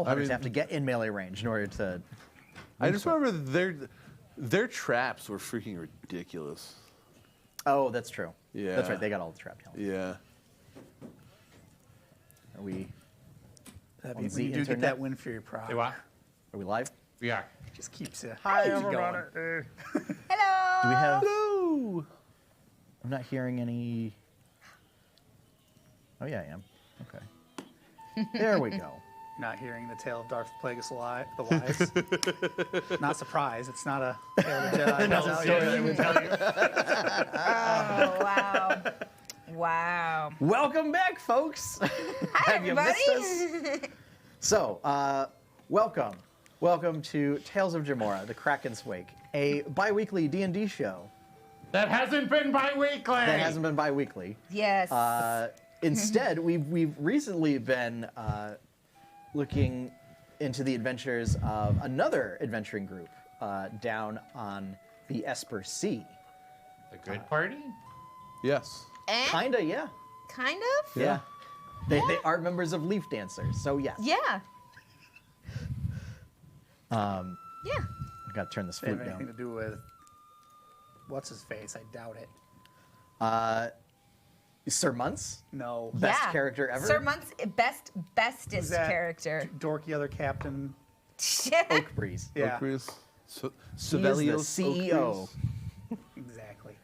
Hunters have to get in melee range in order to... I just remember their traps were freaking ridiculous. Oh, that's true. Yeah. That's right, they got all the trap kills. Yeah. Are we... When you do get that win for your pride. Say what? Are we live? We are. Just keeps it. Hi, keeps I'm going. Hello! Hello! Do we have... Hello! I'm not hearing any... Oh, yeah, I am. Okay. There we go. Not hearing the tale of Darth Plagueis the Wise. Not surprised. It's not a tale of the Jedi. Oh, wow. Wow. Welcome back, folks. Hi, Have you everybody. missed us? So, welcome. Welcome to Tales of Jemmora, the Kraken's Wake, a bi-weekly D&D show. That hasn't been bi-weekly. That hasn't been bi-weekly. Yes. Instead, we've recently been looking into the adventures of another adventuring group down on the Esper Sea. The good party? Yes. Kinda, yeah. Kind of? Yeah. They are members of Leaf Dancers, so yes. Yeah. Yeah. Yeah. I gotta turn this Does it flute have anything down. to do with what's his face? I doubt it. Sir Muntz, No. best Yeah. character ever. Sir Munt's bestest Who's that character. dorky other captain. Oak Breeze. Yeah. Oak Breeze. He is Sevelios the CEO. Oak Breeze. Exactly.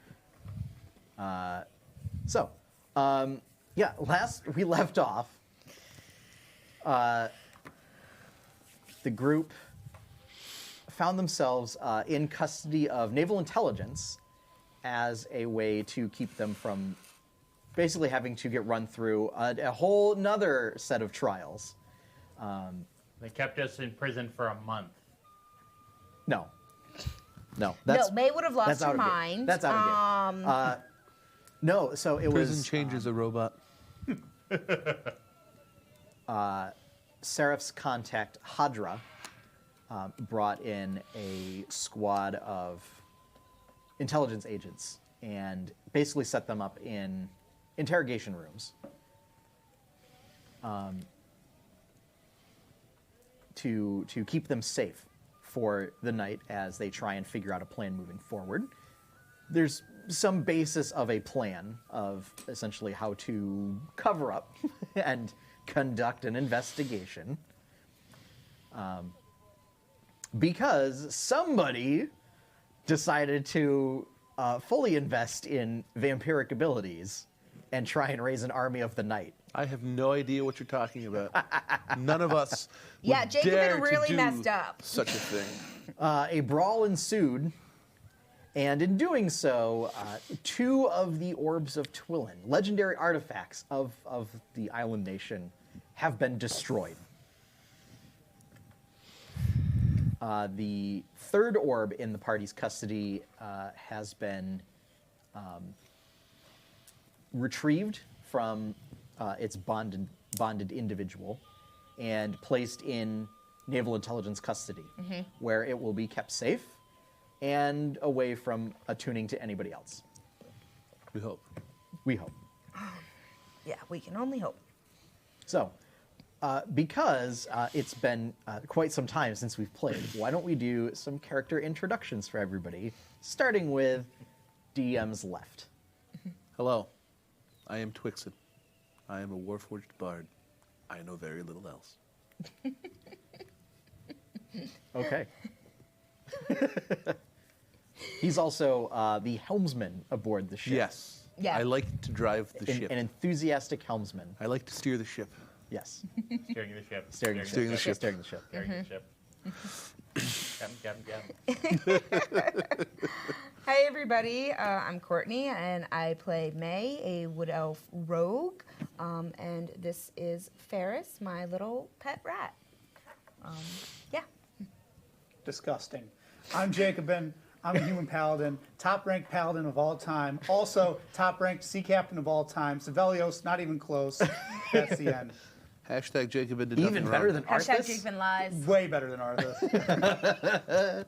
So, yeah, last we left off, the group found themselves in custody of Naval Intelligence as a way to keep them from basically having to get run through a whole nother set of trials. They kept us in prison for a month. No. No, that's, no, May would have lost that's her out of game. mind. That's out of game. No, so it Prison was... changes a robot. Seraph's contact, Hadra, brought in a squad of intelligence agents and basically set them up in interrogation rooms to keep them safe for the night as they try and figure out a plan moving forward. There's some basis of a plan of essentially how to cover up and conduct an investigation. Because somebody decided to fully invest in vampiric abilities and try and raise an army of the night. I have no idea what you're talking about. None of us would Yeah, Jacobin dare really to do messed up. such a thing. A brawl ensued, and in doing so, two of the Orbs of Twillin, legendary artifacts of the island nation, have been destroyed. The third orb in the party's custody has been retrieved from its bonded individual and placed in Naval Intelligence custody, where it will be kept safe and away from attuning to anybody else. We hope. We hope. Yeah, we can only hope. So, because it's been quite some time since we've played, why don't we do some character introductions for everybody, starting with DM's left. Hello. I am Twixen. I am a warforged bard. I know very little else. Okay. He's also the helmsman aboard the ship. Yes. Yeah. I like to drive the ship. An enthusiastic helmsman. I like to steer the ship. Yes. Steering the ship. Steering the Steering the ship. ship. Steering the ship. Steering the ship. Captain. Hi, everybody. I'm Courtney, and I play May, a wood elf rogue. And this is Ferris, my little pet rat. Yeah. Disgusting. I'm Jacobin. I'm a human paladin, top-ranked paladin of all time. Also, top-ranked sea captain of all time. Sevelios, not even close. That's the end. Hashtag Jacobin did Even nothing better wrong. than Hashtag Arthas. Jacobin lies. Way better than Arthas.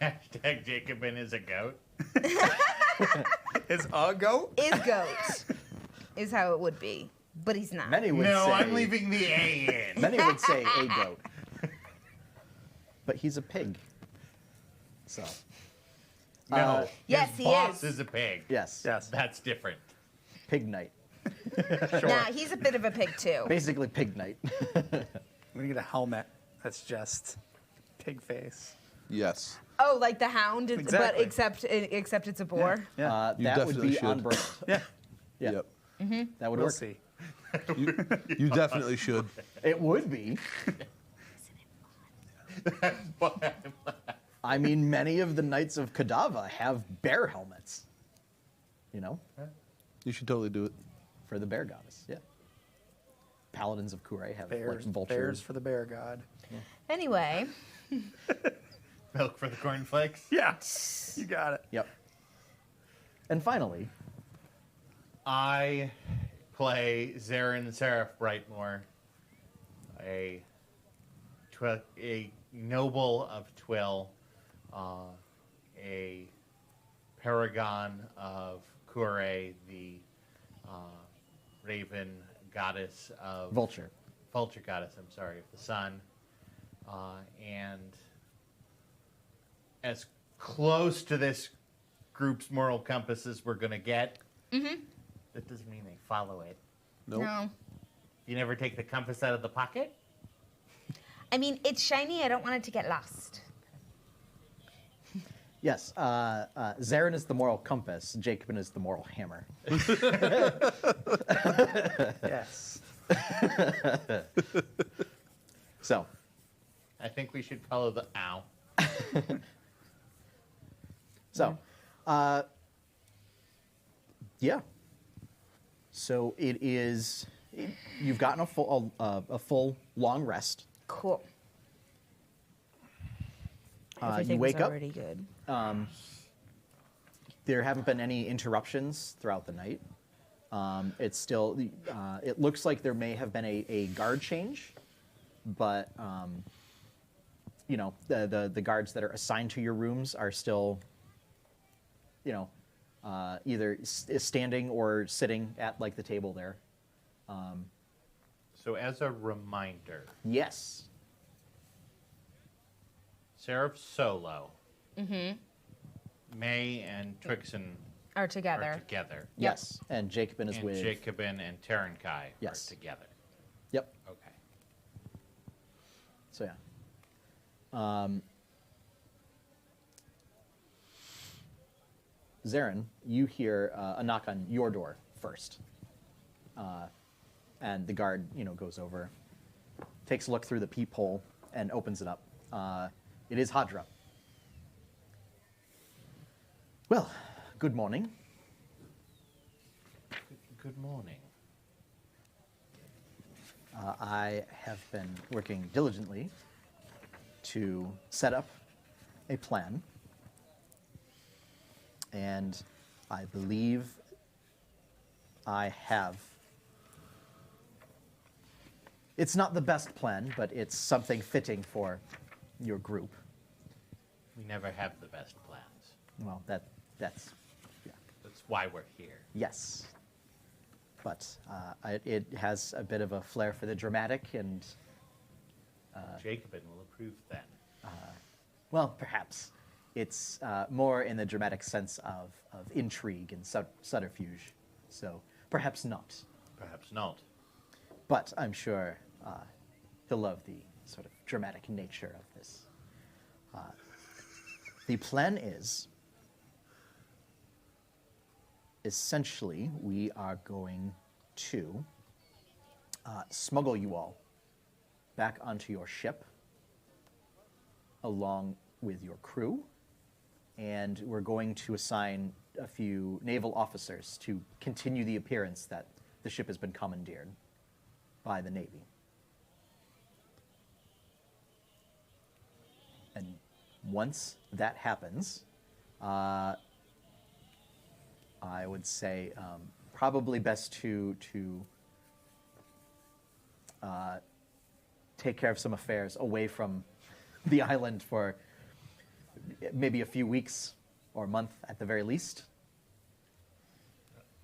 Hashtag Jacobin is a goat. Is a goat? Is goat. Is how it would be. but he's not. Many would No, say, I'm leaving the A in. Many would say a goat. But he's a pig. So, No. Yes, his he boss is. is a pig. yes. Yes. That's different. Pig night. Nah, he's a bit of a pig too. Basically, pig night. I'm gonna get a helmet that's just pig face. Yes. Oh, like the hound, Exactly. but except it's a boar. Yeah. You That would definitely be should. on brand. Yeah. Yeah, Yep. that would We'll work. see. You definitely should. It would be. I mean, many of the Knights of Kadava have bear helmets. You know, You should totally do it. for the bear goddess. Yeah. Paladins of Kure have Bears, like vultures. bears for the bear god. Anyway, Milk for the cornflakes. Yeah, you got it. Yep. And finally, I play Zarin Seraph Brightmore, a noble of Twill, a paragon of Kure, the raven goddess of vulture. vulture goddess. I'm sorry, of the sun, and as close to this group's moral compass as we're gonna get. That doesn't mean they follow it. Nope. no. You never take the compass out of the pocket? I mean, it's shiny. I don't want it to get lost. Yes, Zarin is the moral compass. Jacobin is the moral hammer. Yes. So, I think we should follow the ow. so, yeah. So it is. You've gotten a full long rest. Cool. You Everything's wake up. already good. There haven't been any interruptions throughout the night. It's still. It looks like there may have been a guard change, but you know the guards that are assigned to your rooms are still. You know, either standing or sitting at like the table there. So as a reminder, Yes. Seraph Solo, May and Trixon Are together. are together. Yes. And Jacobin is And with. Jacobin and Terenkai Yes. are together. Yep. Okay. So yeah. Zarin, you hear a knock on your door first, and the guard, goes over, takes a look through the peephole, and opens it up. It is Hadra. Well, good morning. Good morning. I have been working diligently to set up a plan, and I believe I have. It's not the best plan, but it's something fitting for your group. We never have the best plans. Well, that's yeah. That's why we're here. Yes. But it has a bit of a flair for the dramatic, and Jacobin will approve then. well, perhaps it's more in the dramatic sense of intrigue and subterfuge. So perhaps not. Perhaps not. But I'm sure he'll love the sort of dramatic nature of this. The plan is, essentially, we are going to smuggle you all back onto your ship along with your crew, and we're going to assign a few naval officers to continue the appearance that the ship has been commandeered by the Navy. And once that happens, I would say probably best to take care of some affairs away from the island for maybe a few weeks or a month at the very least.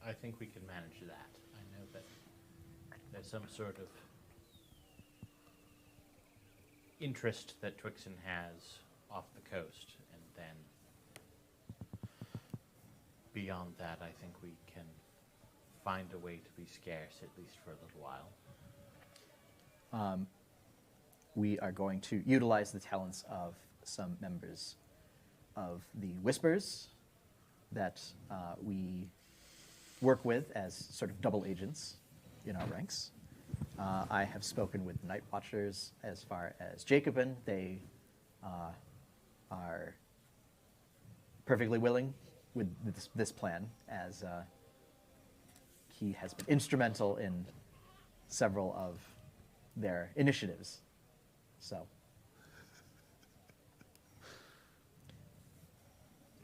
I think we can manage that. I know that some sort of interest that Twixen has off the coast, and then beyond that, I think we can find a way to be scarce, at least for a little while. We are going to utilize the talents of some members of the Whispers that we work with as sort of double agents in our ranks. I have spoken with the Night Watchers as far as Jacobin. They are perfectly willing with this plan, as he has been instrumental in several of their initiatives. So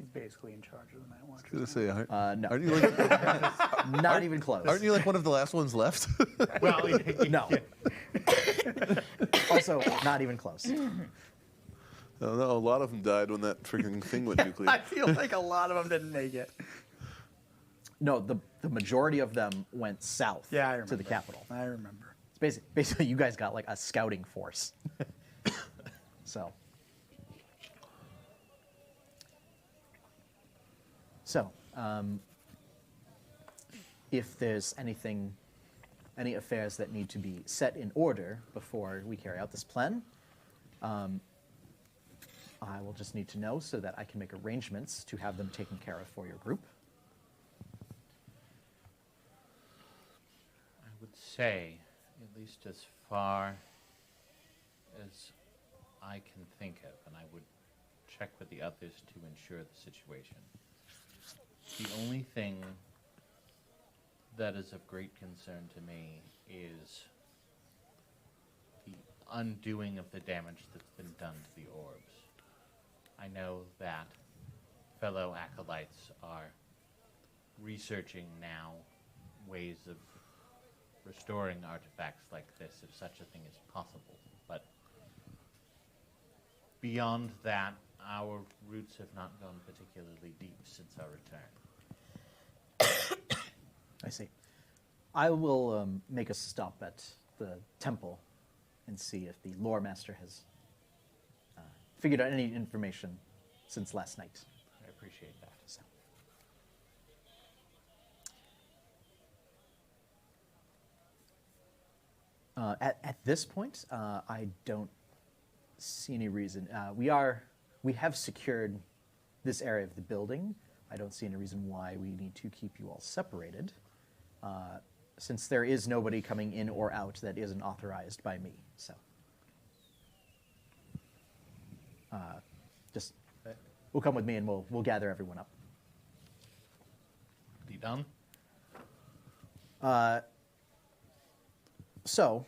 He's basically in charge of the Night Watchers. I was gonna say, no, aren't you like, not even close. aren't you like one of the last ones left? Well, No. Also, not even close. Oh, no, a lot of them died when that freaking thing went nuclear. I feel like a lot of them didn't make it. No, the majority of them went south Yeah, I to remember. the capital. I remember. It's basically you guys got like a scouting force. So, if there's any affairs that need to be set in order before we carry out this plan, I will just need to know so that I can make arrangements to have them taken care of for your group. I would say, at least as far as I can think of, and I would check with the others to ensure the situation. The only thing that is of great concern to me is the undoing of the damage that's been done to the orbs. I know that fellow acolytes are researching now ways of restoring artifacts like this, if such a thing is possible. But beyond that, our roots have not gone particularly deep since our return. I see. I will make a stop at the temple and see if the lore master has figured out any information since last night. I appreciate that. So. At this point, I don't see any reason. We have secured this area of the building. I don't see any reason why we need to keep you all separated, since there is nobody coming in or out that isn't authorized by me. So, just we'll come with me and we'll gather everyone up. Be done? So,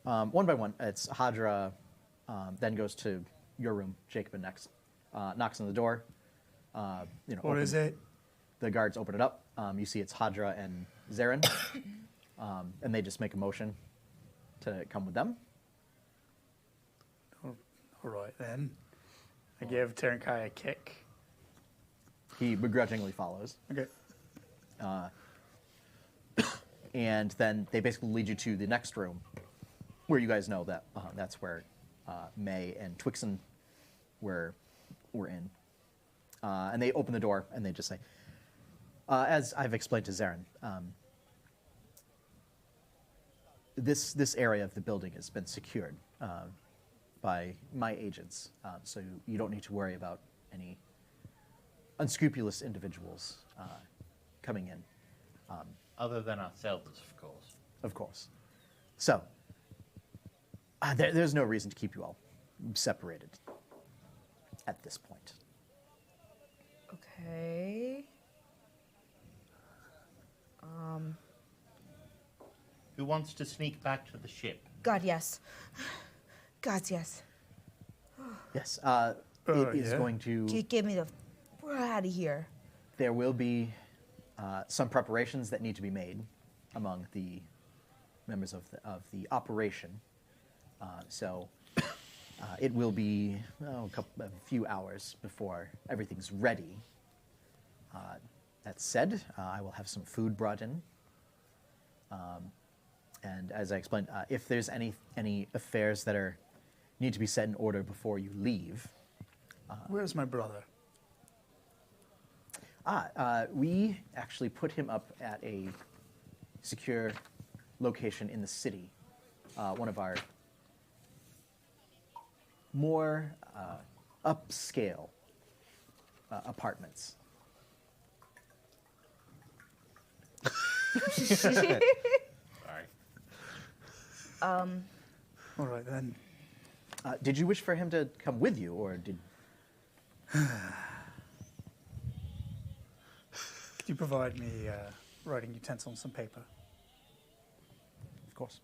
one by one, it's Hadra, then goes to your room, Jacob, and next. Knocks on the door. What is it? The guards open it up. You see it's Hadra and Zarin, and they just make a motion to come with them. All right, then. I give Terenkai a kick. He begrudgingly follows. Okay. And then they basically lead you to the next room, where you guys know that that's where May and Twixen were in. And they open the door and they just say, as I've explained to Zarin, this area of the building has been secured by my agents, so you don't need to worry about any unscrupulous individuals coming in. Other than ourselves, of course. Of course. So, there's no reason to keep you all separated at this point. Okay. Who wants to sneak back to the ship? God, yes. God, yes. Yes, it is going to... Get me the out of here. There will be some preparations that need to be made among the members of the operation. So it will be a few hours before everything's ready. That said, I will have some food brought in. And as I explained, if there's any affairs that need to be set in order before you leave, Where's my brother? we actually put him up at a secure location in the city, one of our more upscale apartments. Sorry. All right, then. Did you wish for him to come with you, or did... Could you provide me writing utensil and some paper? Of course.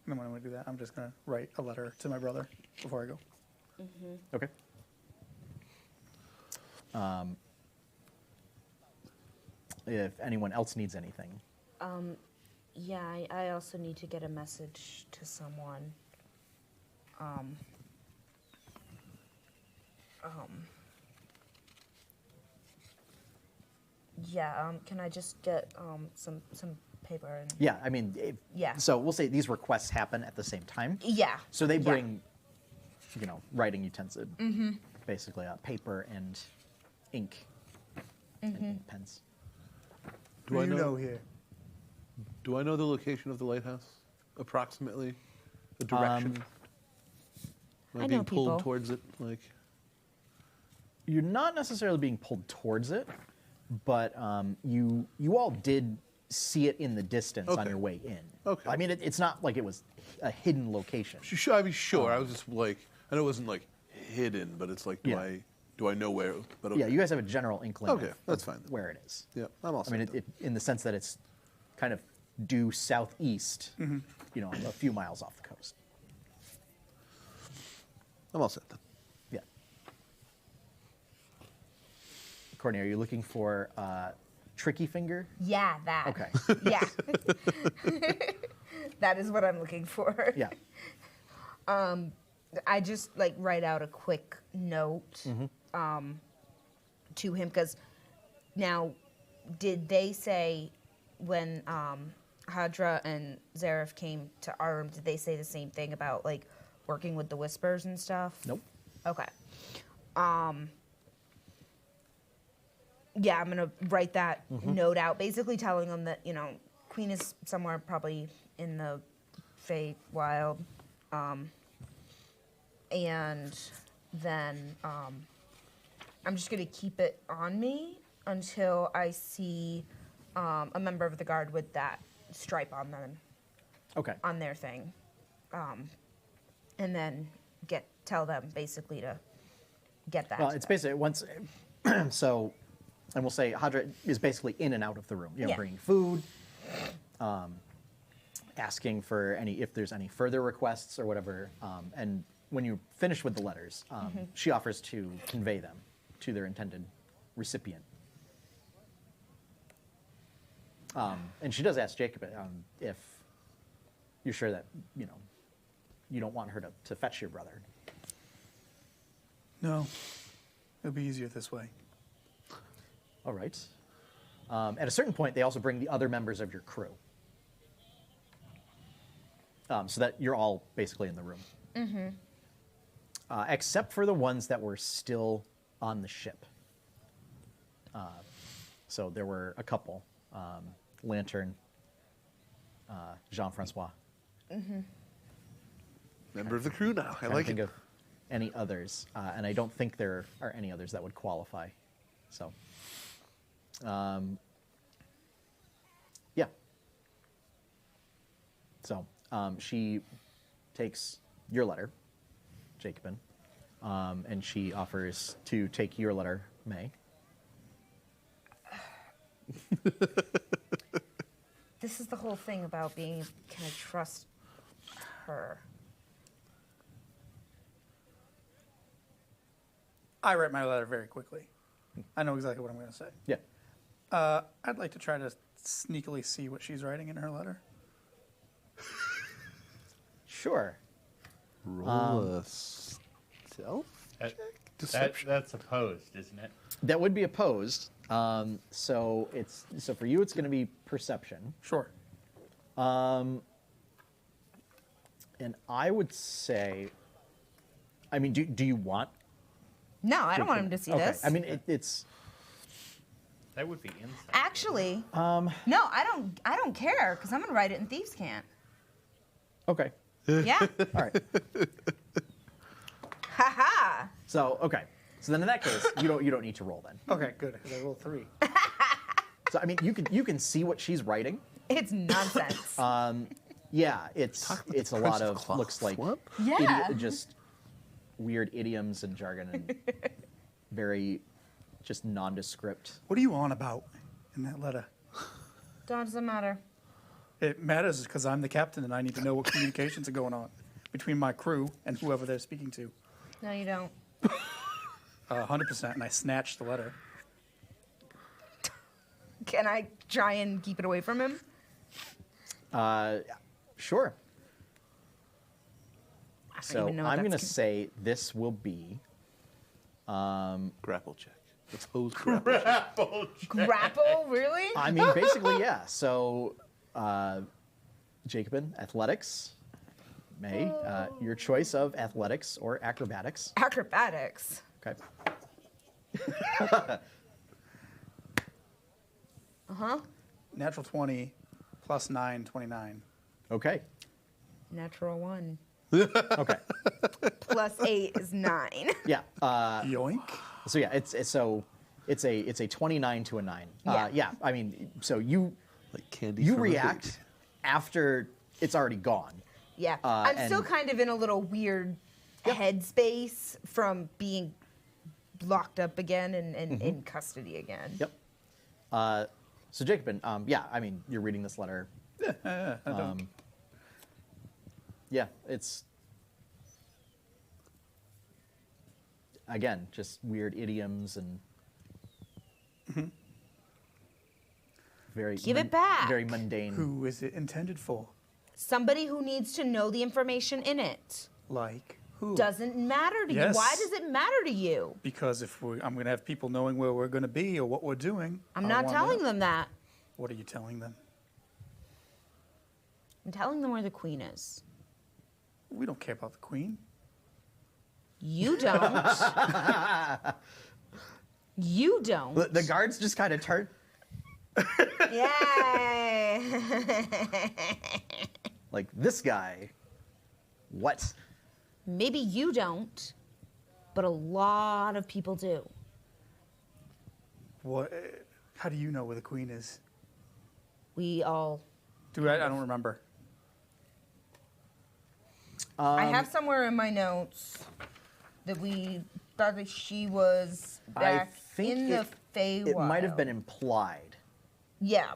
And then when I'm going to do that, I'm just going to write a letter to my brother before I go. Okay. If anyone else needs anything. Yeah, I also need to get a message to someone. Yeah, can I just get some paper and... Yeah, I mean, Yeah. So we'll say these requests happen at the same time. Yeah. So they yeah. bring, writing utensil, basically paper and ink, and ink pens. Do I know here? Do I know the location of the lighthouse? Approximately? The direction? Am I I being know pulled people. towards it? Like, You're not necessarily being pulled towards it, but you all did see it in the distance on Okay. your way in. Okay. I mean, it's not like it was a hidden location. I mean, sure. I was just like, I know it wasn't like hidden, but it's like, do Yeah. I know where? But okay. Yeah, you guys have a general inkling Okay, of that's fine then. where it is. Yeah, I'm all I mean, set in the sense that it's kind of due southeast, a few miles off the coast. I'm all set then. Yeah. Courtney, are you looking for Tricky Finger? Yeah, that. Okay. Yeah. That is what I'm looking for. Yeah. I just write out a quick note to him, because now, did they say when Hadra and Zareth came to our room, did they say the same thing about working with the whispers and stuff? Nope. Okay. Yeah, I'm gonna write that note out, basically telling them that Queen is somewhere probably in the Feywild, and then I'm just gonna keep it on me until I see a member of the guard with that stripe on them, Okay. on their thing, and then tell them basically to get that. Well, to it's them. basically once. So, and we'll say Hadra is basically in and out of the room. Yeah. Bringing food, asking for if there's any further requests or whatever. And when you finish with the letters, she offers to convey them to their intended recipient. And she does ask Jacob if you're sure that you don't want her to fetch your brother. No. It'll be easier this way. All right. At a certain point, they also bring the other members of your crew, so that you're all basically in the room, except for the ones that were still on the ship. So there were a couple, Lantern, Jean-Francois. Member of the crew now. I Trying to like think it. of any others, and I don't think there are any others that would qualify. So, yeah. So she takes your letter, Jacobin, and she offers to take your letter, May. This is the whole thing about can I trust her? I write my letter very quickly. I know exactly what I'm going to say. Yeah. I'd like to try to sneakily see what she's writing in her letter. Sure. Roll a stealth check? Deception? That's opposed, isn't it? That would be opposed. So for you, it's going to be perception. Sure. And I would say, I mean, do you want? No, I don't want him to see Okay. this. I mean, it's That would be insane. Actually, no, I don't care because I'm gonna write it in Thieves' Cant. okay. Yeah. All right. Haha. So okay. So then in that case, you don't need to roll then. Okay, good. 'Cause I rolled 3. So I mean, you can see what she's writing. It's nonsense. Yeah, it's a lot of looks like Yeah. just weird idioms and jargon and very just nondescript. What are you on about in that letter? Doesn't matter. It matters because I'm the captain and I need to know what communications are going on between my crew and whoever they're speaking to. No, you don't. 100%. And I snatched the letter. Can I try and keep it away from him? Sure. I don't So even know what I'm that's going to say this will be Grapple check. Let's hose grapple. Grapple, really? I mean, basically, yeah. So, Jacobin, athletics. May, your choice of athletics or acrobatics. Acrobatics. Okay. Natural 20 plus 9, 29. Okay. Natural 1. Okay. Plus 8 is 9. Yeah. Yoink. So yeah, it's a 29 to a 9. Yeah. Yeah. I mean, so you Like candy. you from a react baby. after it's already gone. Yeah. I'm still and- kind of in a little weird headspace from being locked up again and in custody again. Yep. So Jacobin, yeah, I mean, you're reading this letter. Yeah, it's again just weird idioms and very Give it back. very mundane. Who is it intended for? Somebody who needs to know the information in it. Like who? Doesn't matter to you. Yes. Why does it matter to you? Because if I'm going to have people knowing where we're going to be or what we're doing. I'm I not want telling that. them that. What are you telling them? I'm telling them where the queen is. We don't care about the queen. You don't. You don't. The guards just kind of turn. Yay! Like this guy. What? Maybe you don't, but a lot of people do. What? How do you know where the queen is? We all. Do I don't remember. I have somewhere in my notes that we thought that she was back I think in the Feywild. it might have been implied Yeah.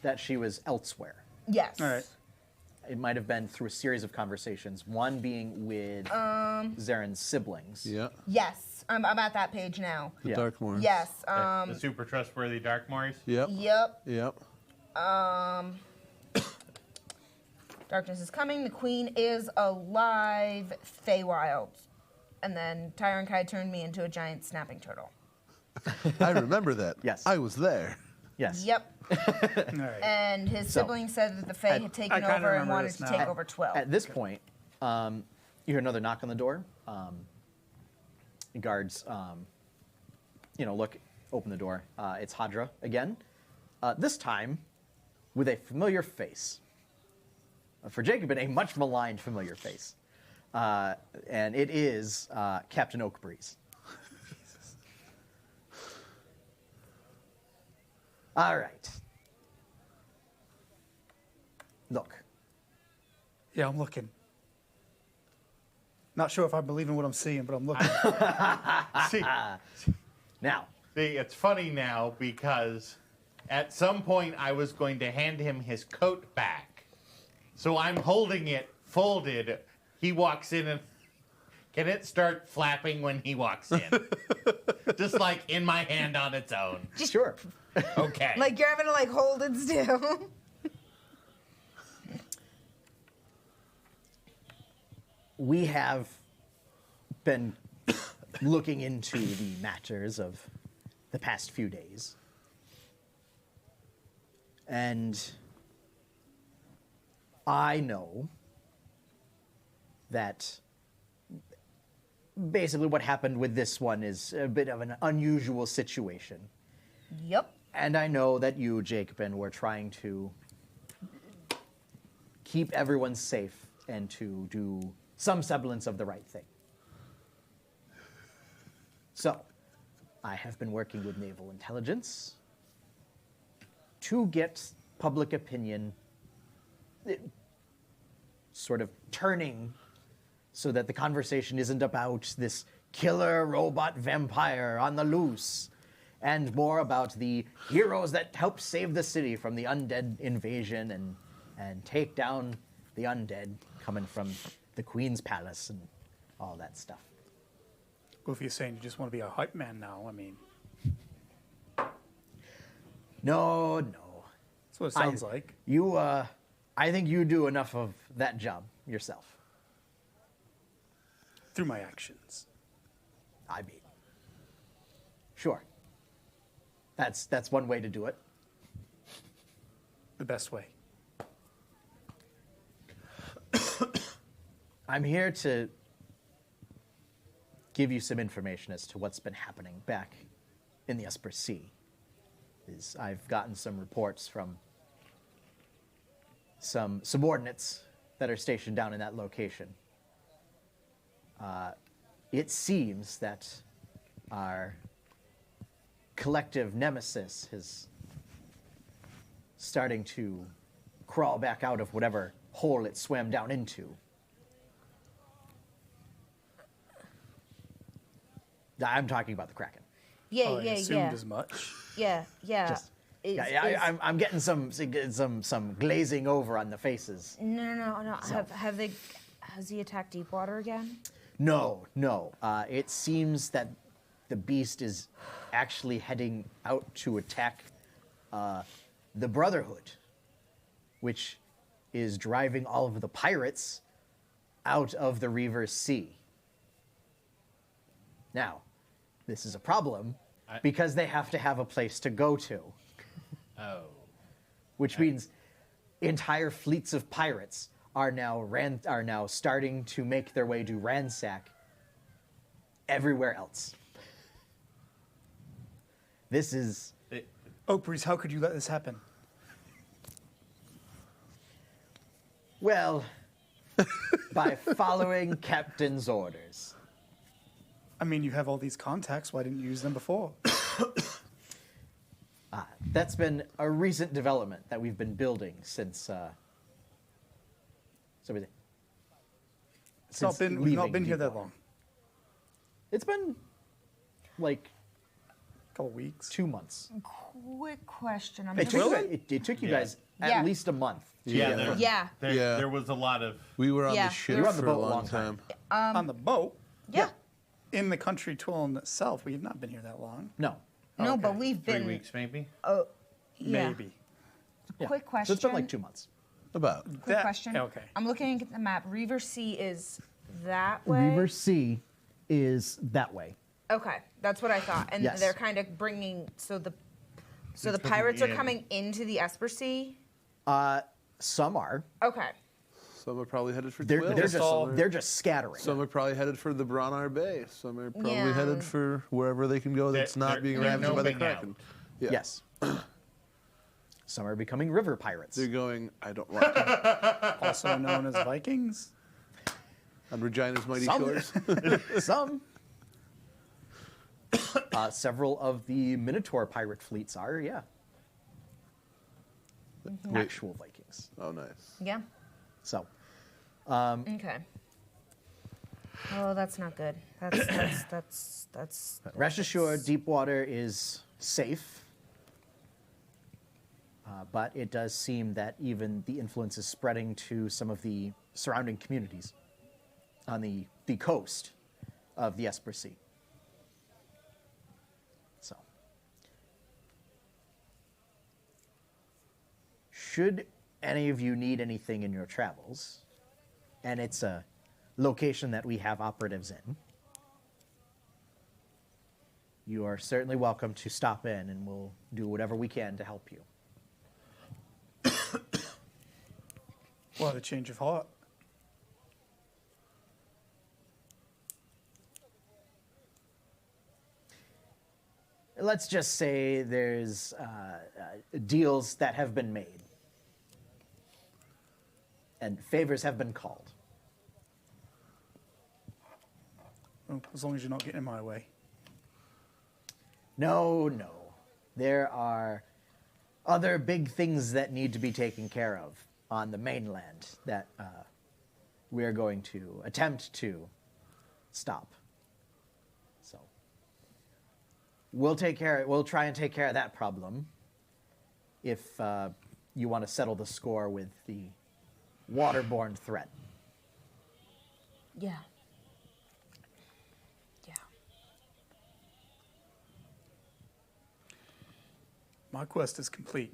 that she was elsewhere. Yes. All right. It might have been through a series of conversations, one being with Zaren's siblings. Yeah. Yes. I'm at that page now. The Yeah. Darkmoor. Yes. The super trustworthy Darkmoors. Yep. Yep. Yep. Darkness is coming. The queen is alive. Feywild. And then Tyron Kai turned me into a giant snapping turtle. I remember that. Yes. I was there. Yes. Yep. All right. And his So, siblings said that the Fae had taken I kinda over and remember wanted this to now. take over 12. At this point, you hear another knock on the door. The guards, look, open the door. It's Hadra again. This time, with a familiar face. For Jacobin, a much maligned familiar face. And it is Captain Oakbreeze. All right. Look. Yeah, I'm looking. Not sure if I believe in what I'm seeing, but I'm looking. See, Now, it's funny now because at some point I was going to hand him his coat back. So I'm holding it folded. He walks in and can it start flapping when he walks in? Just like in my hand on its own. sure. Okay. Like you're having to like hold it still. We have been looking into the matters of the past few days. And I know that basically what happened with this one is a bit of an unusual situation. Yep. And I know that you, Jacobin, were trying to keep everyone safe and to do some semblance of the right thing. So, I have been working with Naval Intelligence to get public opinion sort of turning so that the conversation isn't about this killer robot vampire on the loose, and more about the heroes that helped save the city from the undead invasion and take down the undead coming from the Queen's Palace and all that stuff. Goofy's saying you just want to be a hype man now. I mean, No. that's what it sounds like. I think you do enough of that job yourself. Through my actions. I mean, sure. That's one way to do it. The best way. I'm here to give you some information as to what's been happening back in the Esper Sea. I've gotten some reports from some subordinates that are stationed down in that location. It seems that our collective nemesis is starting to crawl back out of whatever hole it swam down into. I'm talking about the Kraken. Yeah, I yeah, assumed yeah. as much. Yeah, yeah. Just- Is- Yeah, is- I'm getting some glazing over on the faces. No. So- Has he attacked Deepwater again? No. It seems that the beast is actually heading out to attack the Brotherhood, which is driving all of the pirates out of the Reaver Sea. Now, this is a problem because they have to have a place to go to, Oh. which means entire fleets of pirates are now starting to make their way to ransack everywhere else. This is Oak Breeze, how could you let this happen? well by following Captain's orders. I mean, you have all these contacts. Why didn't you use them before? That's been a recent development that we've been building since. We've not been here that long. It's been like A couple weeks. 2 months. Quick question. I'm It just, took you Yeah. guys Yeah. at least a month. to Yeah, get there, from- Yeah. Yeah. there was a lot of. We were on Yeah. the ship We were on the for boat a a long long time. time. On the boat, yeah. in the country Twillin itself, we have not been here that long. No. No, Okay. but we've 3 been. weeks, maybe. Oh, yeah. Maybe. Yeah. Quick question. So it's been like 2 months. About. Quick question. Okay. I'm looking at the map. Reaver Sea is that way. Reaver Sea is that way. Okay, that's what I thought. And Yes. they're kind of bringing so the They're pirates are coming in. coming into the Esper Sea. Some are. Okay. Some are probably headed for They're, Twill. they're Some are- just scattering. Some are probably headed for the Bronar Bay. Some are probably Yeah. headed for wherever they can go that's not They're- being they're ravaged by the noping Kraken. out. Yeah. Yes. Some are becoming river pirates. They're going, I don't like it. Also known as Vikings. On Regina's mighty Some. shores. Some. Several of the Minotaur pirate fleets are, yeah. Actual Vikings. Oh, nice. Yeah. So, Okay. Oh, that's not good. That's rest assured, Deepwater is safe. But it does seem that even the influence is spreading to some of the surrounding communities on the coast of the Esper Sea. So, should any of you need anything in your travels, and it's a location that we have operatives in, you are certainly welcome to stop in, and we'll do whatever we can to help you. Well, the change of heart. Let's just say there's deals that have been made and favors have been called. Well, as long as you're not getting in my way. No, no. There are other big things that need to be taken care of on the mainland that we're going to attempt to stop. So we'll try and take care of that problem if you want to settle the score with the waterborne threat. Yeah. Yeah. My quest is complete.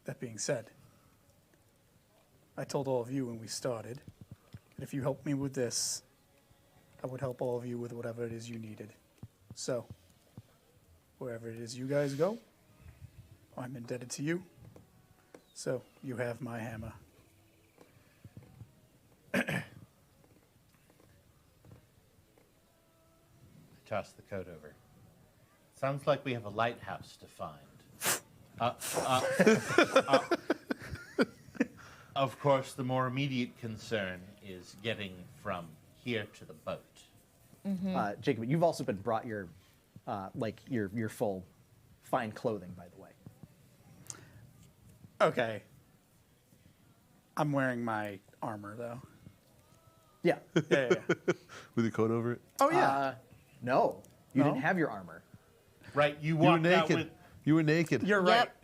That being said, I told all of you when we started that if you help me with this, I would help all of you with whatever it is you needed. So, wherever it is you guys go, I'm indebted to you. So, you have my hammer. Toss the coat over. Sounds like we have a lighthouse to find. Of course, the more immediate concern is getting from here to the boat. Jacob, you've also been brought your your full fine clothing, by the way. Okay. I'm wearing my armor, though. Yeah. Yeah. With the coat over it? Oh, yeah. No, you No? didn't have your armor. Right, you You were walked out naked. with. You were naked. You're right. Yep.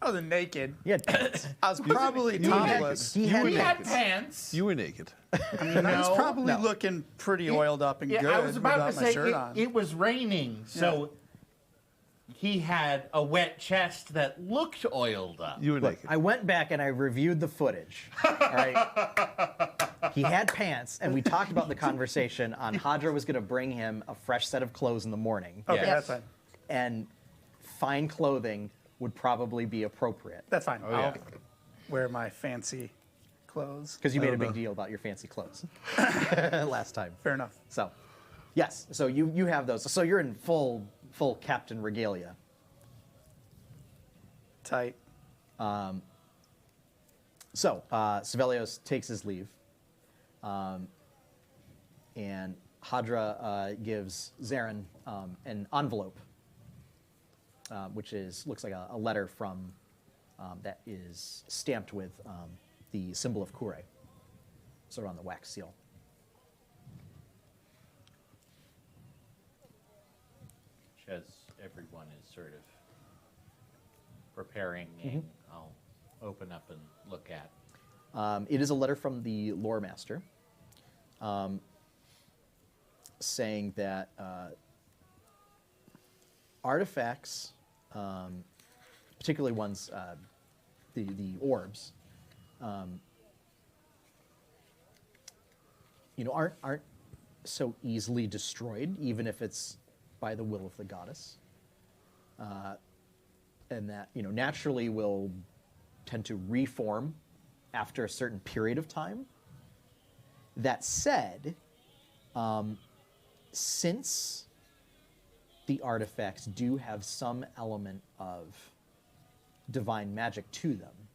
I was naked. You had pants. I was probably topless. He had We had pants. pants. You were naked. I was No, probably no. looking pretty oiled up and Yeah, good I was about without to my say shirt on. it was raining, so he had a wet chest that looked oiled up. You were Look, naked. I went back and I reviewed the footage. All right. He had pants, and we talked about the conversation on Hadra was going to bring him a fresh set of clothes in the morning, Okay, Yes. that's fine. and fine clothing would probably be appropriate That's fine. Oh, I'll yeah. wear my fancy clothes. because you made a don't big know. deal about your fancy clothes last time. Fair enough. So, yes. So you have those. So you're in full captain regalia. Tight. So, Sevelios takes his leave, and Hadra gives Zarin an envelope, which looks like a letter from that is stamped with the symbol of Kure, sort of on the wax seal. As everyone is sort of preparing, and I'll open up and look at. It is a letter from the lore master, saying that artifacts, particularly ones, the orbs, aren't so easily destroyed, even if it's by the will of the goddess, and that naturally will tend to reform after a certain period of time. That said, since the artifacts do have some element of divine magic to them,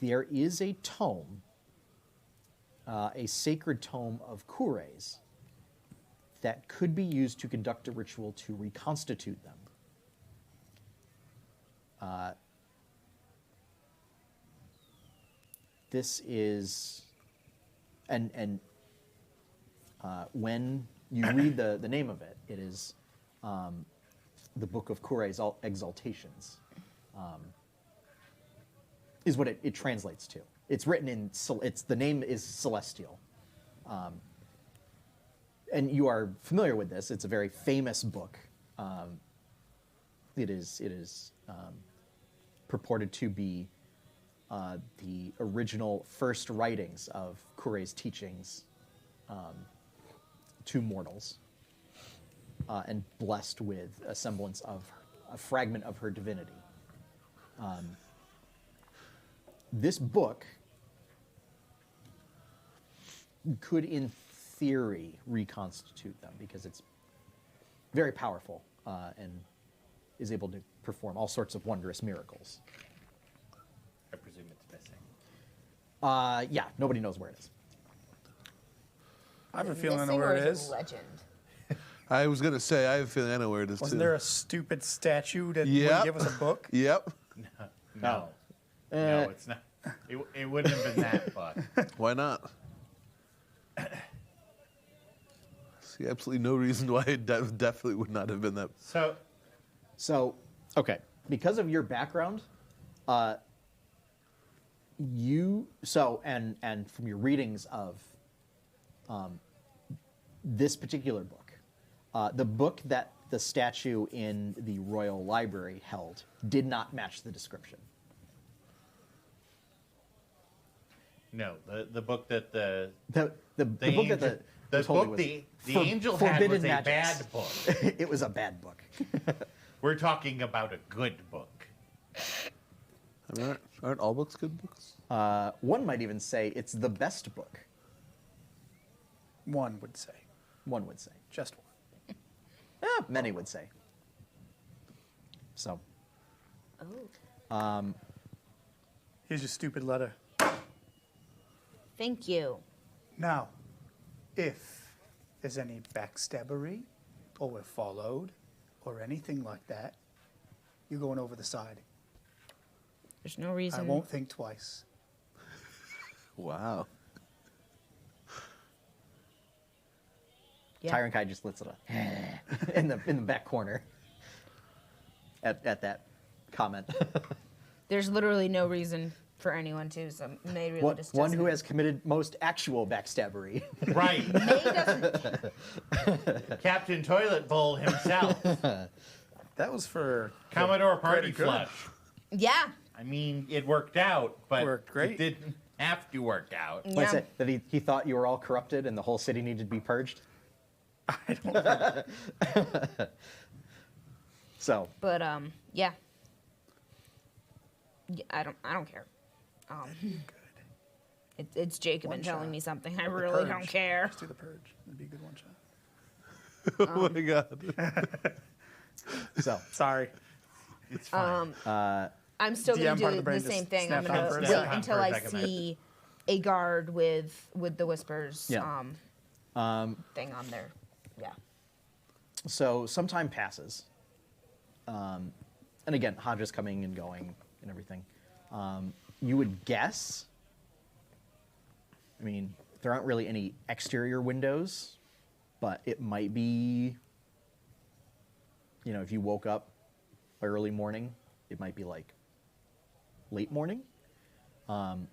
there is a tome, a sacred tome of Kure's, that could be used to conduct a ritual to reconstitute them. This is, and when you read the name of it, it is the Book of Kure's Exaltations, is what it translates to. It's written in, the name is Celestial. And you are familiar with this. It's a very famous book. It is purported to be the original first writings of Kure's teachings to mortals, and blessed with a semblance of a fragment of her divinity. this book could, in theory, reconstitute them because it's very powerful and is able to perform all sorts of wondrous miracles. I presume it's missing. Yeah, nobody knows where it is. I have a feeling I know Missing, where or it a is. Legend. I was gonna say I have a feeling I know where it is Wasn't too. there a stupid statue that Yep. wouldn't give us a book? Yep. No. No, it's not. It wouldn't have been that book. Why not? See absolutely no reason why it definitely would not have been that. So, Okay, because of your background, and from your readings of this particular book, the book that the statue in the Royal Library held did not match the description. no, the book that the The book that the the was holding book was the angel had Forbidden was a Magics. bad book. It was a bad book. We're talking about a good book. I mean, aren't all books good books? One might even say it's the best book. One would say. One would say. Just one. Many would say. So, Oh, Here's your stupid letter. thank you. Now, if there's any backstabbery, or we're followed, or anything like that, you're going over the side. There's no reason. I won't think twice. Wow. Yeah. Tyrant Kai just lets it in the back corner at that comment. There's literally no reason for anyone to. So May really just One doesn't. who has committed most actual backstabbery. Right. May doesn't. Captain Toilet Bowl himself. That was for Commodore Party Greater good. Flush. Yeah. I mean, it worked out, but Worked great. it didn't have to work out. What is Yeah. it? That he thought you were all corrupted and the whole city needed to be purged? I don't So, But yeah. Yeah, I don't care. It's Jacob One and telling shot. me something. I The really Purge. don't care. Let's do the purge. It'd be a good one shot. Oh my god. so Sorry. It's fine. I'm still DM going part to of do the brain the same just thing. I'm snapped going on to for a wait second. until For a I second, see a guard with the whispers Yeah. thing on there. Yeah. So some time passes, and again, Hadra's coming and going and everything. You would guess. I mean, there aren't really any exterior windows, but it might be. You know, if you woke up early morning, it might be like late morning. So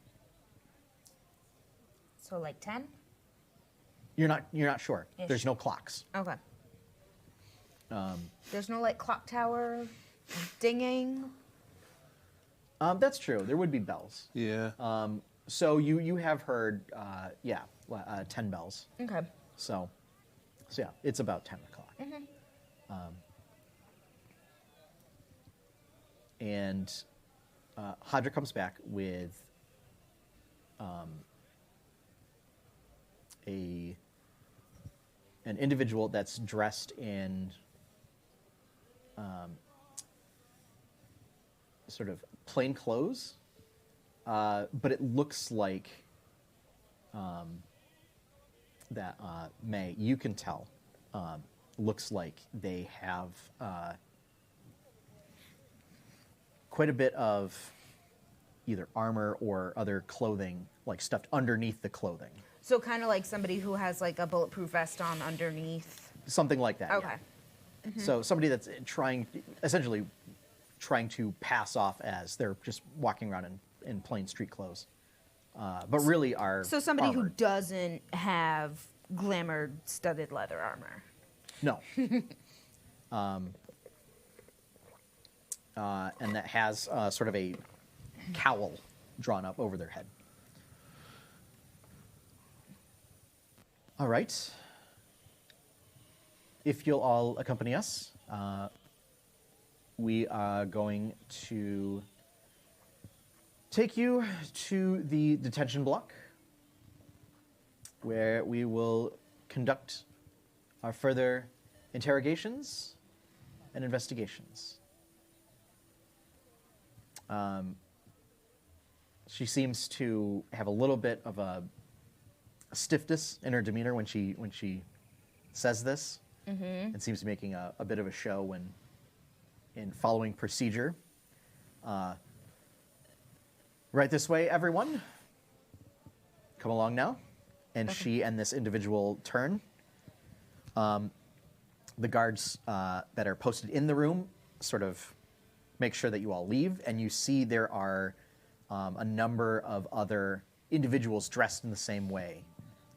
like 10? You're not sure. Ish. There's no clocks. Okay. There's no like clock tower dinging. That's true. There would be bells. Yeah. So you have heard, 10 bells. Okay. So yeah, it's about 10 o'clock. And Hadra comes back with an individual that's dressed in sort of plain clothes, but it looks like that May, you can tell, looks like they have quite a bit of either armor or other clothing, like stuffed underneath the clothing. So kind of like somebody who has like a bulletproof vest on underneath. Something like that. Okay. Yeah. So somebody that's essentially trying to pass off as they're just walking around in plain street clothes, but really are So somebody who armored. doesn't have glamored studded leather armor. No. And that has sort of a cowl drawn up over their head. All right. If you'll all accompany us, we are going to take you to the detention block, where we will conduct our further interrogations and investigations. She seems to have a little bit of a stiffness in her demeanor when she says this, and seems to be making a bit of a show when in following procedure. Right this way, everyone. Come along now. And she and this individual turn. The guards that are posted in the room sort of make sure that you all leave, and you see there are a number of other individuals dressed in the same way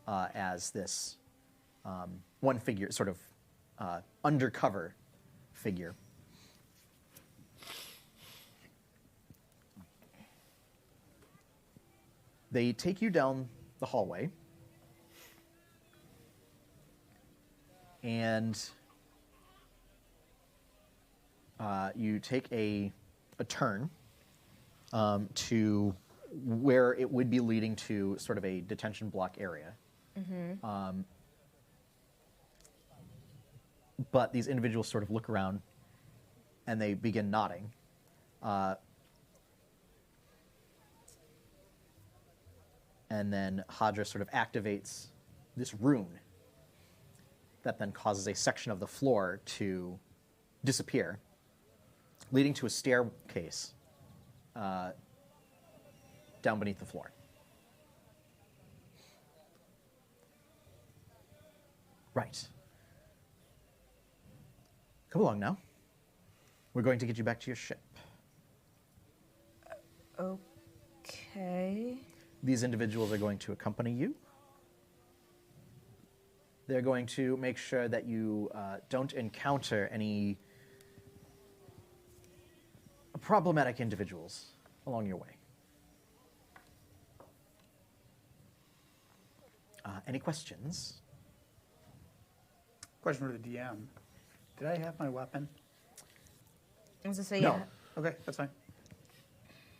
as this one figure, sort of undercover figure. They take you down the hallway, and you take a turn to where it would be leading to sort of a detention block area. But these individuals sort of look around and they begin nodding. And then Hadra sort of activates this rune that then causes a section of the floor to disappear, leading to a staircase down beneath the floor. Right. Come along now. We're going to get you back to your ship. Okay. These individuals are going to accompany you. They're going to make sure that you don't encounter any problematic individuals along your way. Any questions? Question for the DM. Did I have my weapon? I was gonna say, No. yeah. Okay, that's fine.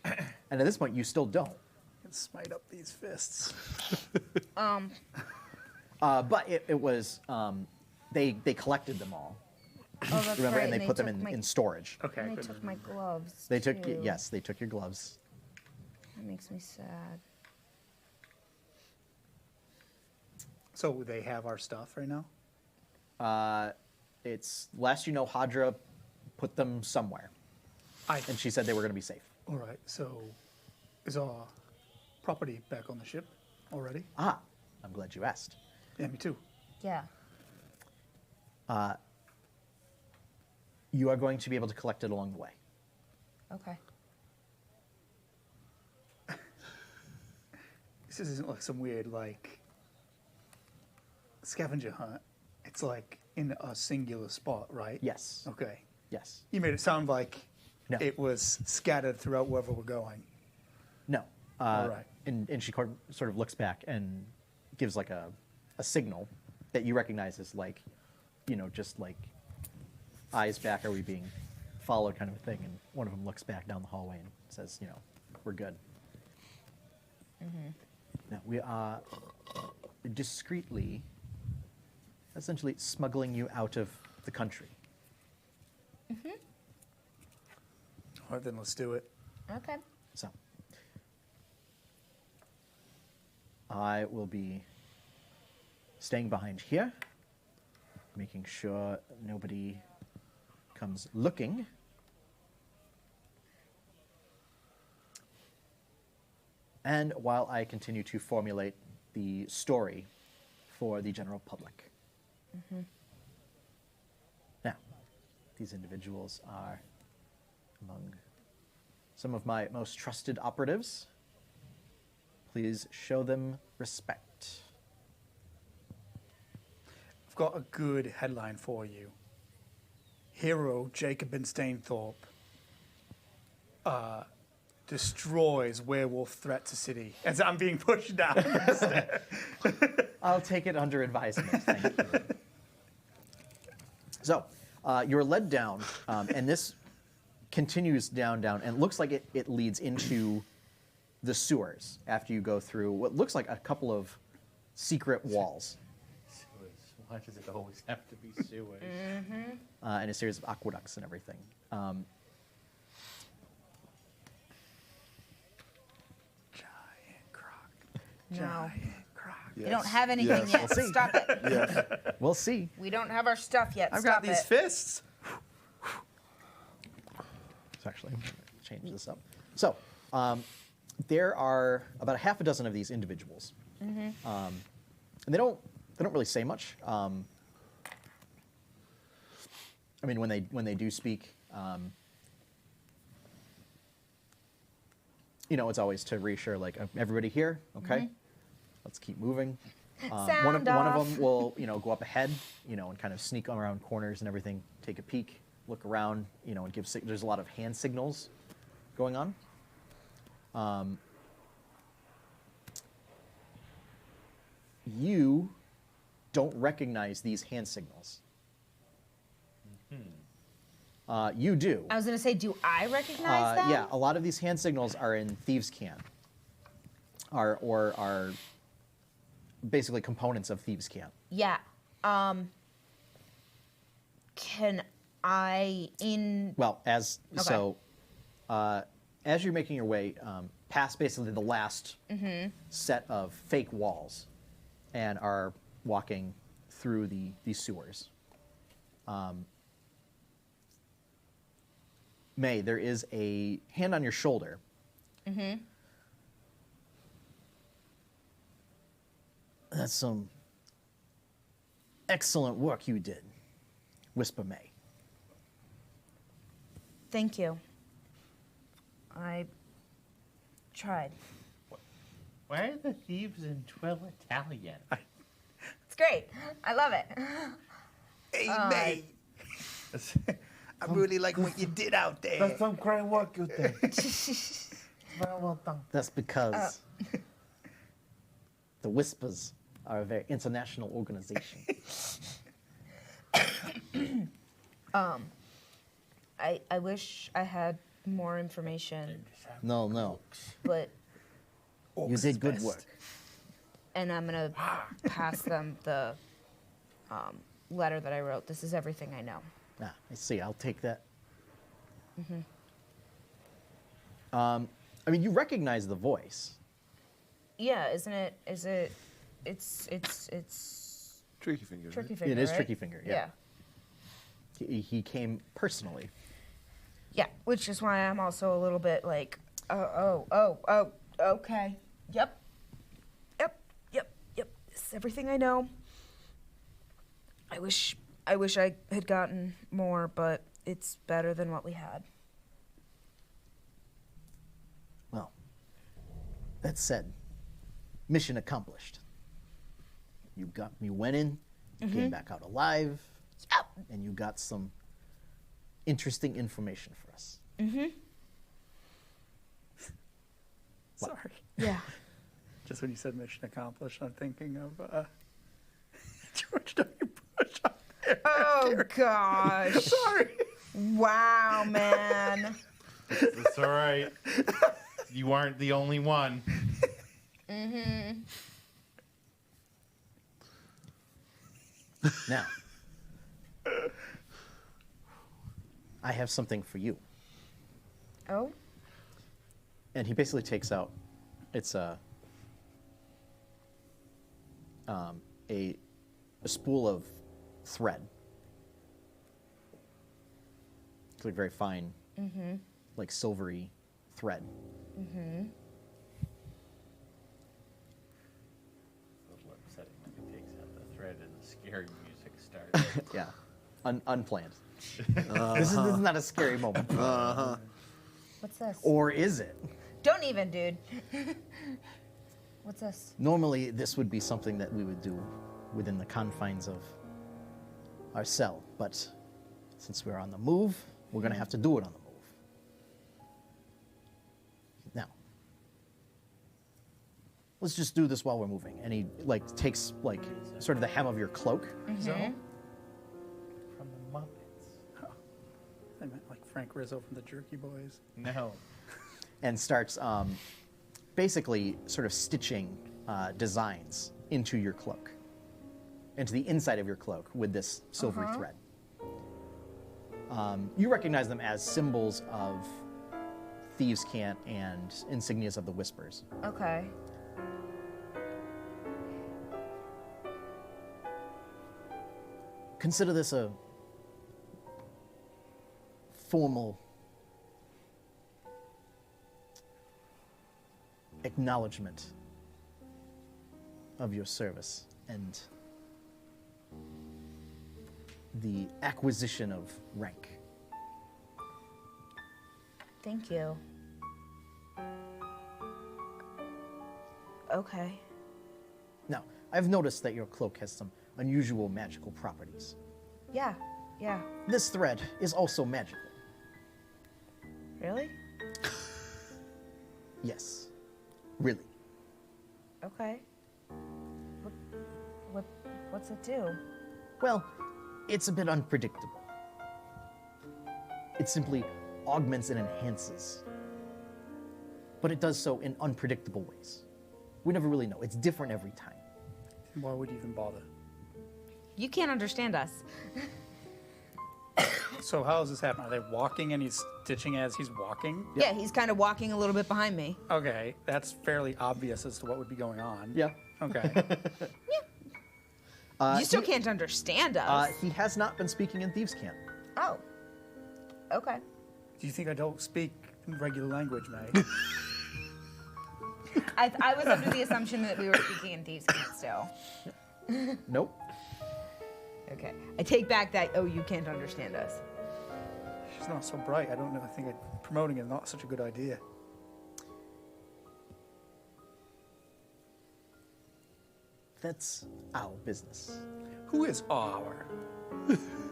And at this point, you still don't. Let's smite up these fists. But it was, they collected them all, Oh, that's remember, right. and they put them took my, in storage. Okay, And they good. took my gloves. They took, too. yes, they took your gloves. That makes me sad. So they have our stuff right now? It's, last you know, Hadra put them somewhere, and she said they were going to be safe. All right, so is our property back on the ship already? Ah, I'm glad you asked. Yeah, me too. Yeah. You are going to be able to collect it along the way. Okay. This isn't like some weird, like, scavenger hunt. It's like in a singular spot, right? Yes. Okay. Yes. You made it sound like No. it was scattered throughout wherever we're going. No. All right. And she sort of looks back and gives like a signal that you recognize as like, just like eyes back, are we being followed kind of a thing. And one of them looks back down the hallway and says, we're good. Now, we are discreetly, essentially smuggling you out of the country. All right, then let's do it. Okay. So, I will be staying behind here, making sure nobody comes looking. And while I continue to formulate the story for the general public. Now, these individuals are among some of my most trusted operatives. Please show them respect. I've got a good headline for you. Hero Jacobin Stainthorpe destroys werewolf threat to city as I'm being pushed down. I'll take it under advisement. Thank you. So, you're led down, and this continues down, and it looks like it leads into the sewers after you go through what looks like a couple of secret walls Sewers. Why does it always have to be sewers? and a series of aqueducts and everything. Giant croc. No. Giant croc. We don't have anything yet. We'll see. Stop it. Yes. We'll see. We don't have our stuff yet. I've Stop got these it. fists. So actually, I'm going to change this up. So there are about a half a dozen of these individuals, and they don't really say much. I mean, when they do speak, it's always to reassure, like, everybody here, okay? Let's keep moving. One of them will, go up ahead, and kind of sneak around corners and everything, take a peek, look around, and give. There's a lot of hand signals going on. You don't recognize these hand signals. You do. I was going to say, do I recognize them? Yeah, a lot of these hand signals are in thieves' camp, are basically components of thieves' camp. Yeah. Can I Well, as Okay. so, as you're making your way past basically the last set of fake walls, and are walking through these sewers. May, there is a hand on your shoulder. That's some excellent work you did, whisper May. Thank you. I tried. Why are the thieves in Twill Italian? It's great. I love it. Hey, mate. I really like what you did out there. That's some great work you did. Very well done. That's because the Whispers are a very international organization. I wish I had more information, No. but You did good work. and I'm gonna pass them the letter that I wrote. This is everything I know. Ah, I see. I'll take that. I mean, you recognize the voice. Yeah, isn't it? It's Tricky fingers. Tricky right? Finger. It is right? Tricky Finger, yeah. He came personally. Yeah, which is why I'm also a little bit like, okay. Yep. This is everything I know. I wish I had gotten more, but it's better than what we had. Well, that said, mission accomplished. You went in, you came back out alive, and you got some interesting information for us. Sorry. Yeah. Just when you said mission accomplished, I'm thinking of George W. Bush up there. Oh gosh. Sorry. Wow, man. It's all right. You aren't the only one. Now, I have something for you. Oh. And he basically takes out, it's a spool of thread. It's like very fine, like silvery thread. A little upsetting when he takes out the thread and the scary music starts. Yeah, unplanned. This is not a scary moment. What's this? Or is it? Don't even, dude. What's this? Normally, this would be something that we would do within the confines of our cell, but since we're on the move, we're going to have to do it on the move. Now, let's just do this while we're moving. And he takes sort of the hem of your cloak. So, from the Muppets. I meant like Frank Rizzo from the Jerky Boys. No. And starts basically sort of stitching designs into your cloak, into the inside of your cloak with this silvery thread. You recognize them as symbols of Thieves' Cant and insignias of the Whispers. Okay. Consider this a formal acknowledgement of your service and the acquisition of rank. Thank you. Okay. Now, I've noticed that your cloak has some unusual magical properties. Yeah. Yeah. This thread is also magical. Really? Yes. Really. Okay. What's it do? Well, it's a bit unpredictable. It simply augments and enhances. But it does so in unpredictable ways. We never really know. It's different every time. Why would you even bother? You can't understand us. So how does this happen? Are they walking and he's stitching as he's walking? Yeah, he's kind of walking a little bit behind me. Okay, that's fairly obvious as to what would be going on. Yeah. Okay. You still can't understand us. He has not been speaking in Thieves' Cant. Oh. Okay. Do you think I don't speak regular language, mate? I was under the assumption that we were speaking in Thieves' Cant still. Nope. Okay. I take back that, oh, you can't understand us. She's not so bright. I don't know. I think promoting is not such a good idea. That's our business. Who is our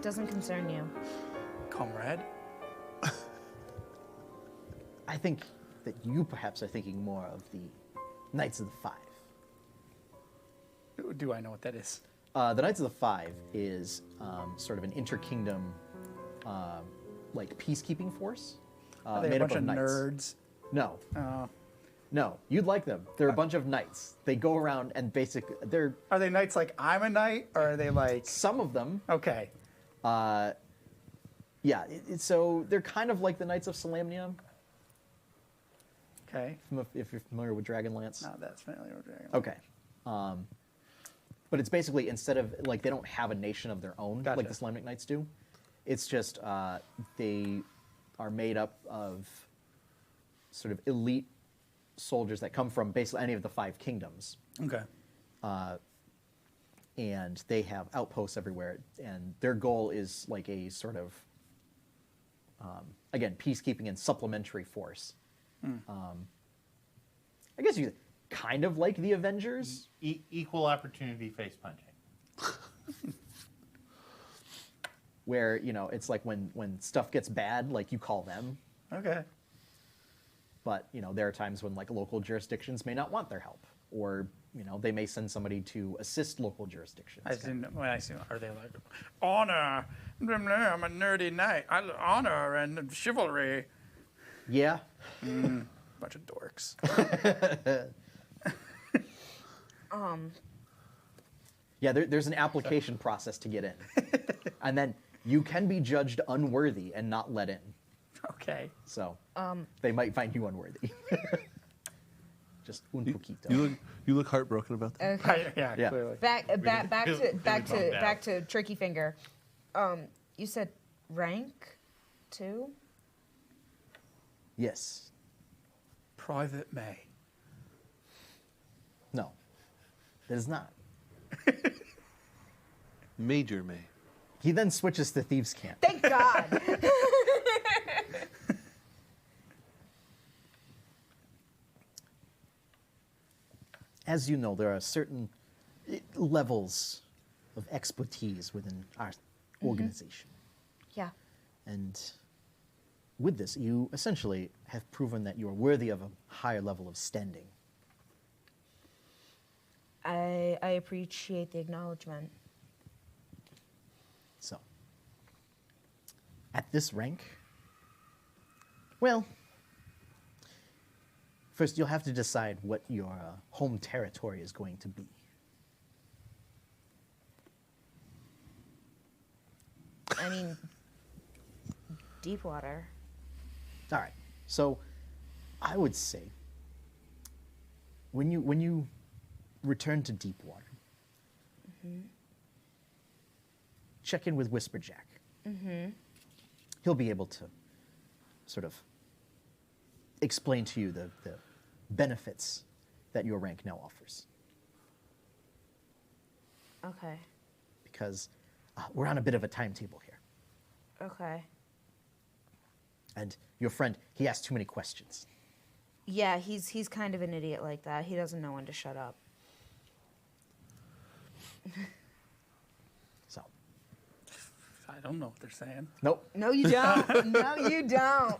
Doesn't concern you. comrade? I think that you perhaps are thinking more of the Knights of the Five. Do I know what that is? The Knights of the Five is sort of an interkingdom, like peacekeeping force Are they made a up bunch of of knights. nerds? No, Oh. no, you'd like them. They're a bunch of knights. They go around and basically they're Are they knights like I'm a knight, or are they like? some of them. Okay. Yeah, so they're kind of like the Knights of Salamnia, Okay. if you're familiar with Dragonlance. Not that familiar with Dragon. Okay. But it's basically, instead of, like, they don't have a nation of their own, Gotcha. like the Slamnic Knights do. It's just, they are made up of sort of elite soldiers that come from basically any of the five kingdoms. Okay. And they have outposts everywhere. And their goal is, like, a sort of, again, peacekeeping and supplementary force. I guess you kind of like the Avengers. Equal opportunity face punching. Where, you know, it's like when stuff gets bad, like, you call them. Okay. But, you know, there are times when, like, local jurisdictions may not want their help. Or, you know, they may send somebody to assist local jurisdictions. I didn't. When I see, are they like honor? I'm a nerdy knight. I honor and chivalry. Yeah. Bunch of dorks. Yeah, there's an application process to get in. And then you can be judged unworthy and not let in. Okay. So they might find you unworthy. Just un poquito. You look heartbroken about that. Okay. Yeah, Yeah. clearly. Back Really calm down. to Tricky Finger. You said rank 2? Yes. Private May. No. It is not. Major May. He then switches to Thieves' Cant. Thank God. As you know, there are certain levels of expertise within our organization. Yeah. And with this, you essentially have proven that you are worthy of a higher level of standing. I appreciate the acknowledgement. So, at this rank, well, First, you'll have to decide what your home territory is going to be. I mean, deep water. All right. So, I would say when you return to deep water, check in with Whisperjack. He'll be able to sort of explain to you the benefits that your rank now offers. Okay. Because we're on a bit of a timetable here. Okay. And your friend, he asks too many questions. Yeah, he's kind of an idiot like that. He doesn't know when to shut up. So, I don't know what they're saying. nope. No, you don't. No, you don't.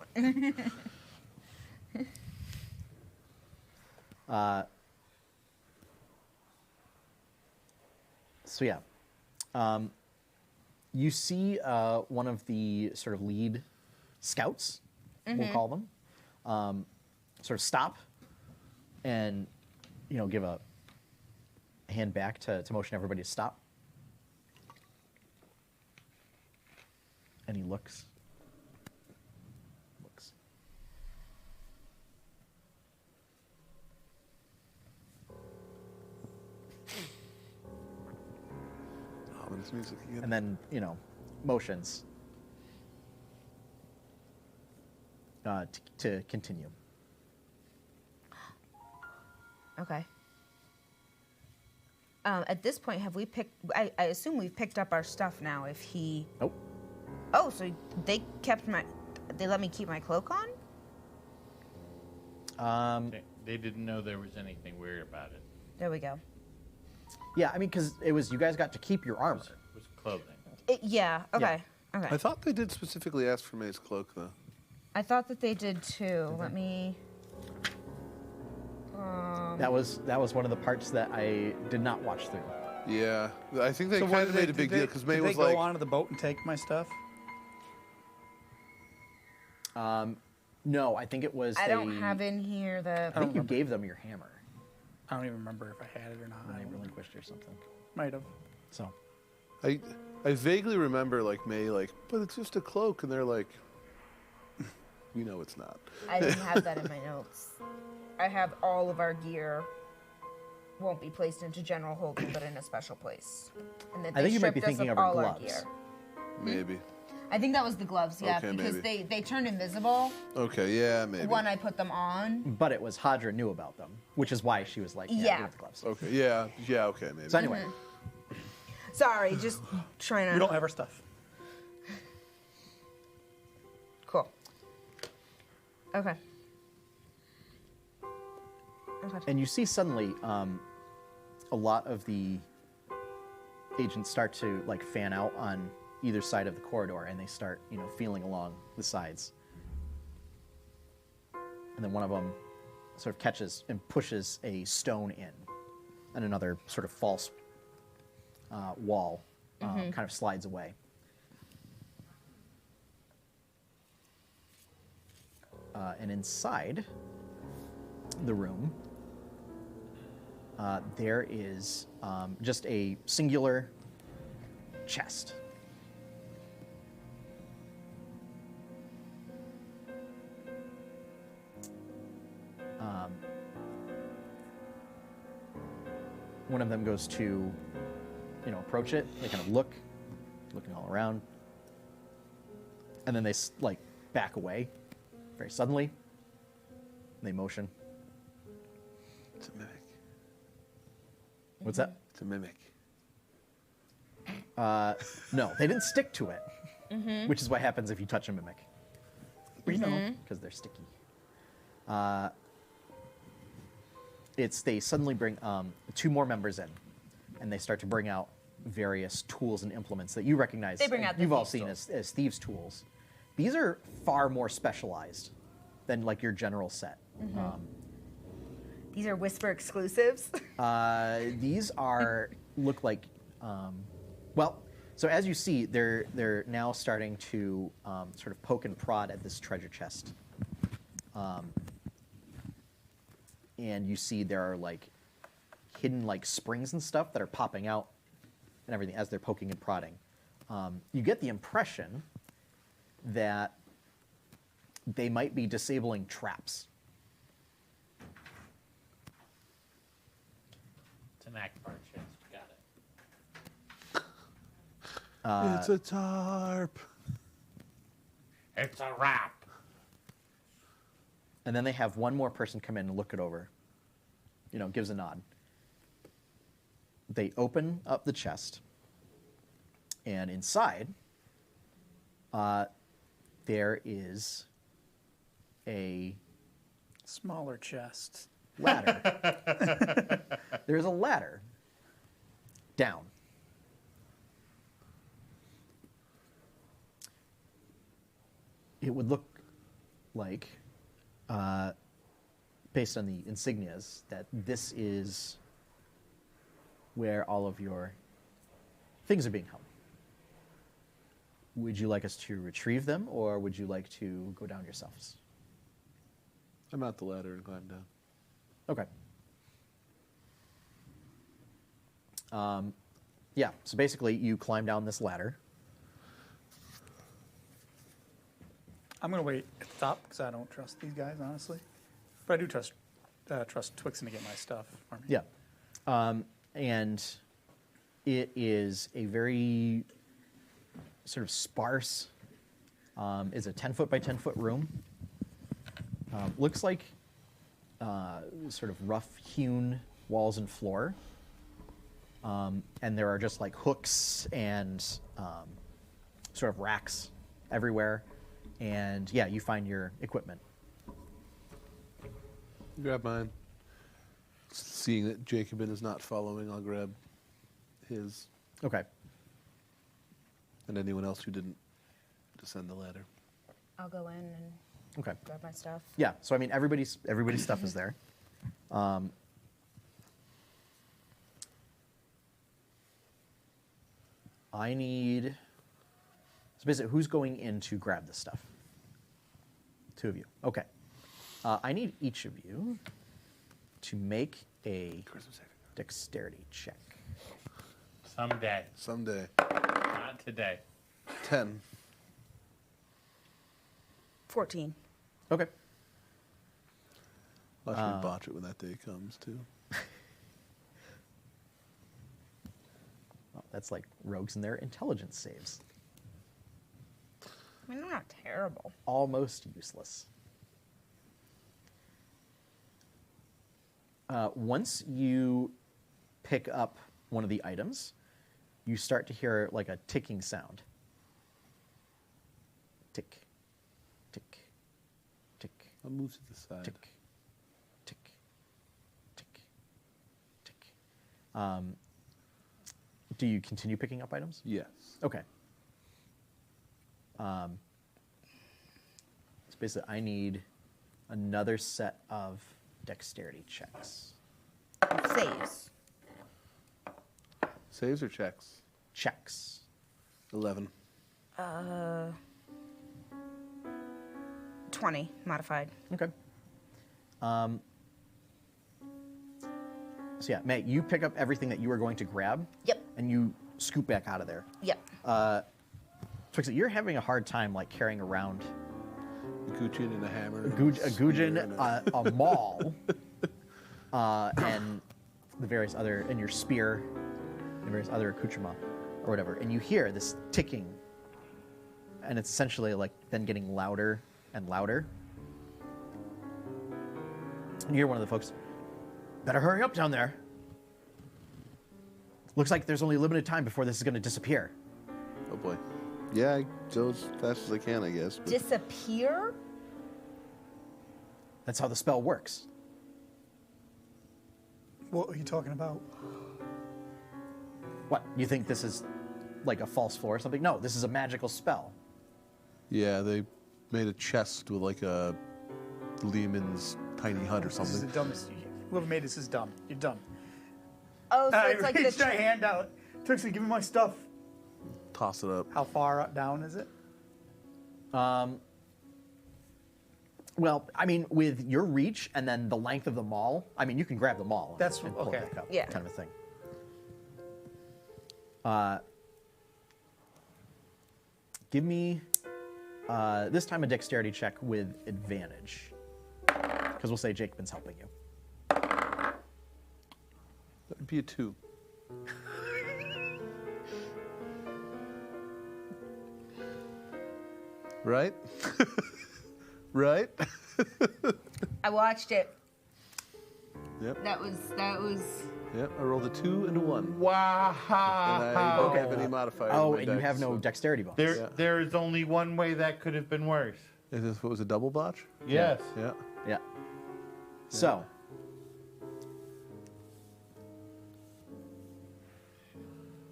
So yeah, you see one of the sort of lead scouts, we'll call them, sort of stop and give a hand back to motion everybody to stop. And he looks. Ominous music again. And then, motions to continue. Okay. At this point, have we picked? I assume we've picked up our stuff now. If he. Nope. Oh, so they kept my. They let me keep my cloak on. They didn't know there was anything weird about it. There we go. Yeah, I mean, because it was you guys got to keep your armor. It was clothing. Yeah. Okay. Okay. I thought they did specifically ask for May's cloak, though. I thought that they did too. Let me. That was one of the parts that I did not watch through. Yeah, I think they So kind of made a big deal because May did was they like, go onto the boat and take my stuff? No, I think it was. I don't have in here the. I think you gave them your hammer I don't even remember if I had it or not. when I they don't relinquished or something. Might have. So, I vaguely remember like May like, but it's just a cloak, and they're like, we know it's not. I didn't have that in my notes. I have all of our gear. Won't be placed into general holding, but in a special place. And that I think they you might be stripped us thinking of of her all our gloves. gear. Maybe. I think that was the gloves, yeah, Okay, because maybe. they turned invisible Okay, yeah, maybe. when I put them on. but it was Hadra knew about them, which is why she was like, "Yeah, Yeah. give it the gloves." Okay, yeah, okay, maybe. So anyway, Sorry, just trying to. We don't have our stuff. Cool. Okay. Okay. and you see suddenly a lot of the agents start to like fan out on either side of the corridor, and they start feeling along the sides. And then one of them sort of catches and pushes a stone in, and another sort of false wall kind of slides away. And inside the room, there is just a singular chest. One of them goes to, approach it. They kind of looking all around, and then they like back away very suddenly. They motion. It's a mimic. What's that? It's a mimic. No, they didn't stick to it, which is what happens if you touch a mimic. We know. Because they're sticky. They suddenly bring two more members in, and they start to bring out various tools and implements that you recognize. They bring out the you've all thieves' seen as thieves' tools. These are far more specialized than like your general set. These are Whisper exclusives. These look like, well. So as you see, they're now starting to sort of poke and prod at this treasure chest. and you see there are like hidden like springs and stuff that are popping out and everything as they're poking and prodding. You get the impression that they might be disabling traps. It's an Akbar chest. Got it. It's a tarp. It's a wrap. And then they have one more person come in and look it over. Gives a nod. They open up the chest, and inside, there is a Smaller chest. ladder. There's a ladder down. It would look like, based on the insignias, that this is where all of your things are being held. Would you like us to retrieve them, or would you like to go down yourselves? I'm at the ladder and climb down. Okay. Yeah, so basically you climb down this ladder. I'm going to wait at the top because I don't trust these guys, honestly. But I do trust Twixen to get my stuff for me. Yeah. And it is a very sort of sparse, is a 10-foot by 10-foot room. Looks like sort of rough-hewn walls and floor. And there are just like hooks and sort of racks everywhere. And yeah, you find your equipment. Grab mine. Seeing that Jacobin is not following, I'll grab his. Okay. And anyone else who didn't descend the ladder. I'll go in and Okay. grab my stuff. Yeah. So I mean, everybody's stuff is there. I need. So basically, who's going in to grab this stuff? Two of you. Okay. I need each of you to make a dexterity check. Someday. Someday. Not today. 10. 14. Okay. Watch me botch it when that day comes, too. Well, that's like rogues and their intelligence saves. I mean, I'm not terrible. Almost useless. Once you pick up one of the items, you start to hear like a ticking sound. Tick, tick, tick, I'll move to the side. tick, tick, tick, tick. Do you continue picking up items? Yes. Okay. So basically, I need another set of dexterity checks. Saves. Saves or checks? Checks. 11. 20 modified. Okay. So yeah, May, you pick up everything that you were going to grab. Yep. And you scoot back out of there. Yep. Twixie, you're having a hard time like carrying around A Guchin and a hammer. a gujin, a maul, and the various other, and your spear, and various other accoutrements, or whatever. And you hear this ticking, and it's essentially like then getting louder and louder. And you hear one of the folks, "Better hurry up down there. Looks like there's only limited time before this is going to disappear." Oh boy. Yeah, I go as fast as I can, I guess. But Disappear? That's how the spell works. What are you talking about? What? You think this is like a false floor or something? No, this is a magical spell. yeah, they made a chest with like a Lehman's tiny hut or This is something. the dumbest. Whoever made this is dumb. You're dumb. Oh, so I it's like the reached my hand out. Twixen, give me my stuff. Toss it up. How far down is it? Well, I mean, with your reach and then the length of the maul, I mean, you can grab the maul. That's- and pull okay. it back up, Yeah. kind of a thing. Give me this time a dexterity check with advantage, because we'll say Jacobin's helping you. That would be a 2. Right? Right? I watched it. Yep. That was. Yep. I rolled a 2 and a 1. Wow. And I don't have any modifiers. in Oh, my and you dex, have no so- dexterity bonus. There, Yeah. there is only one way that could have been worse. Is this what was a double botch? Yes. Yeah. Yeah. So,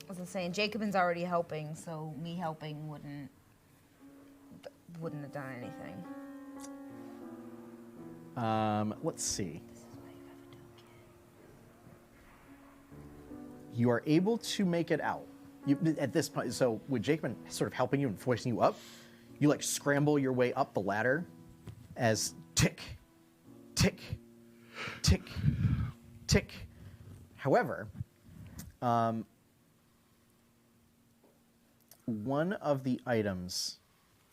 As I'm saying, Jacobin's already helping, so me helping wouldn't have done anything. let's see. You are able to make it out. You, at this point, so with Jacobin sort of helping you and forcing you up, you like scramble your way up the ladder as tick, tick, tick, tick. However, one of the items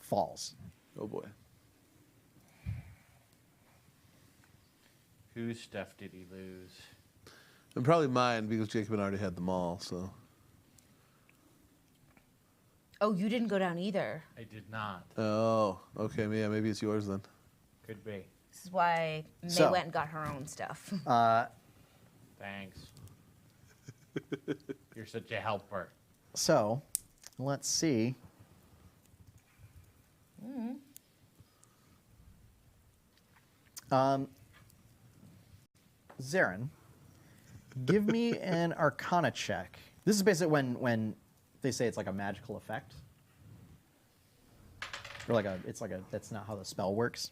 falls. Oh boy. Whose stuff did he lose? And probably mine because Jacobin already had them all. So Oh, you didn't go down either. I did not. oh, okay, yeah, maybe it's yours then. Could be. This is why May So- went and got her own stuff. Thanks. You're such a helper. So, let's see. Zarin, give me an Arcana check. This is basically when they say it's like a magical effect, or like it's like a. That's not how the spell works.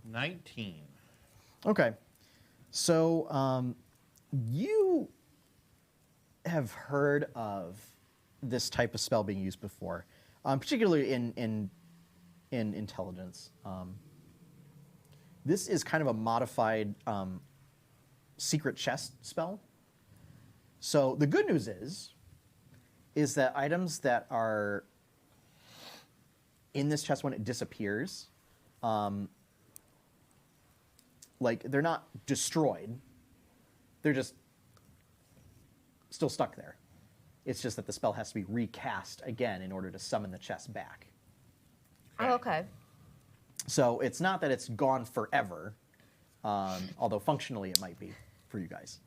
19. Okay, so you have heard of this type of spell being used before, particularly in intelligence. This is kind of a modified secret chest spell. So the good news is that items that are in this chest when it disappears, like they're not destroyed, they're just still stuck there. It's just that the spell has to be recast again in order to summon the chest back. Oh, okay. So it's not that it's gone forever, although functionally it might be for you guys.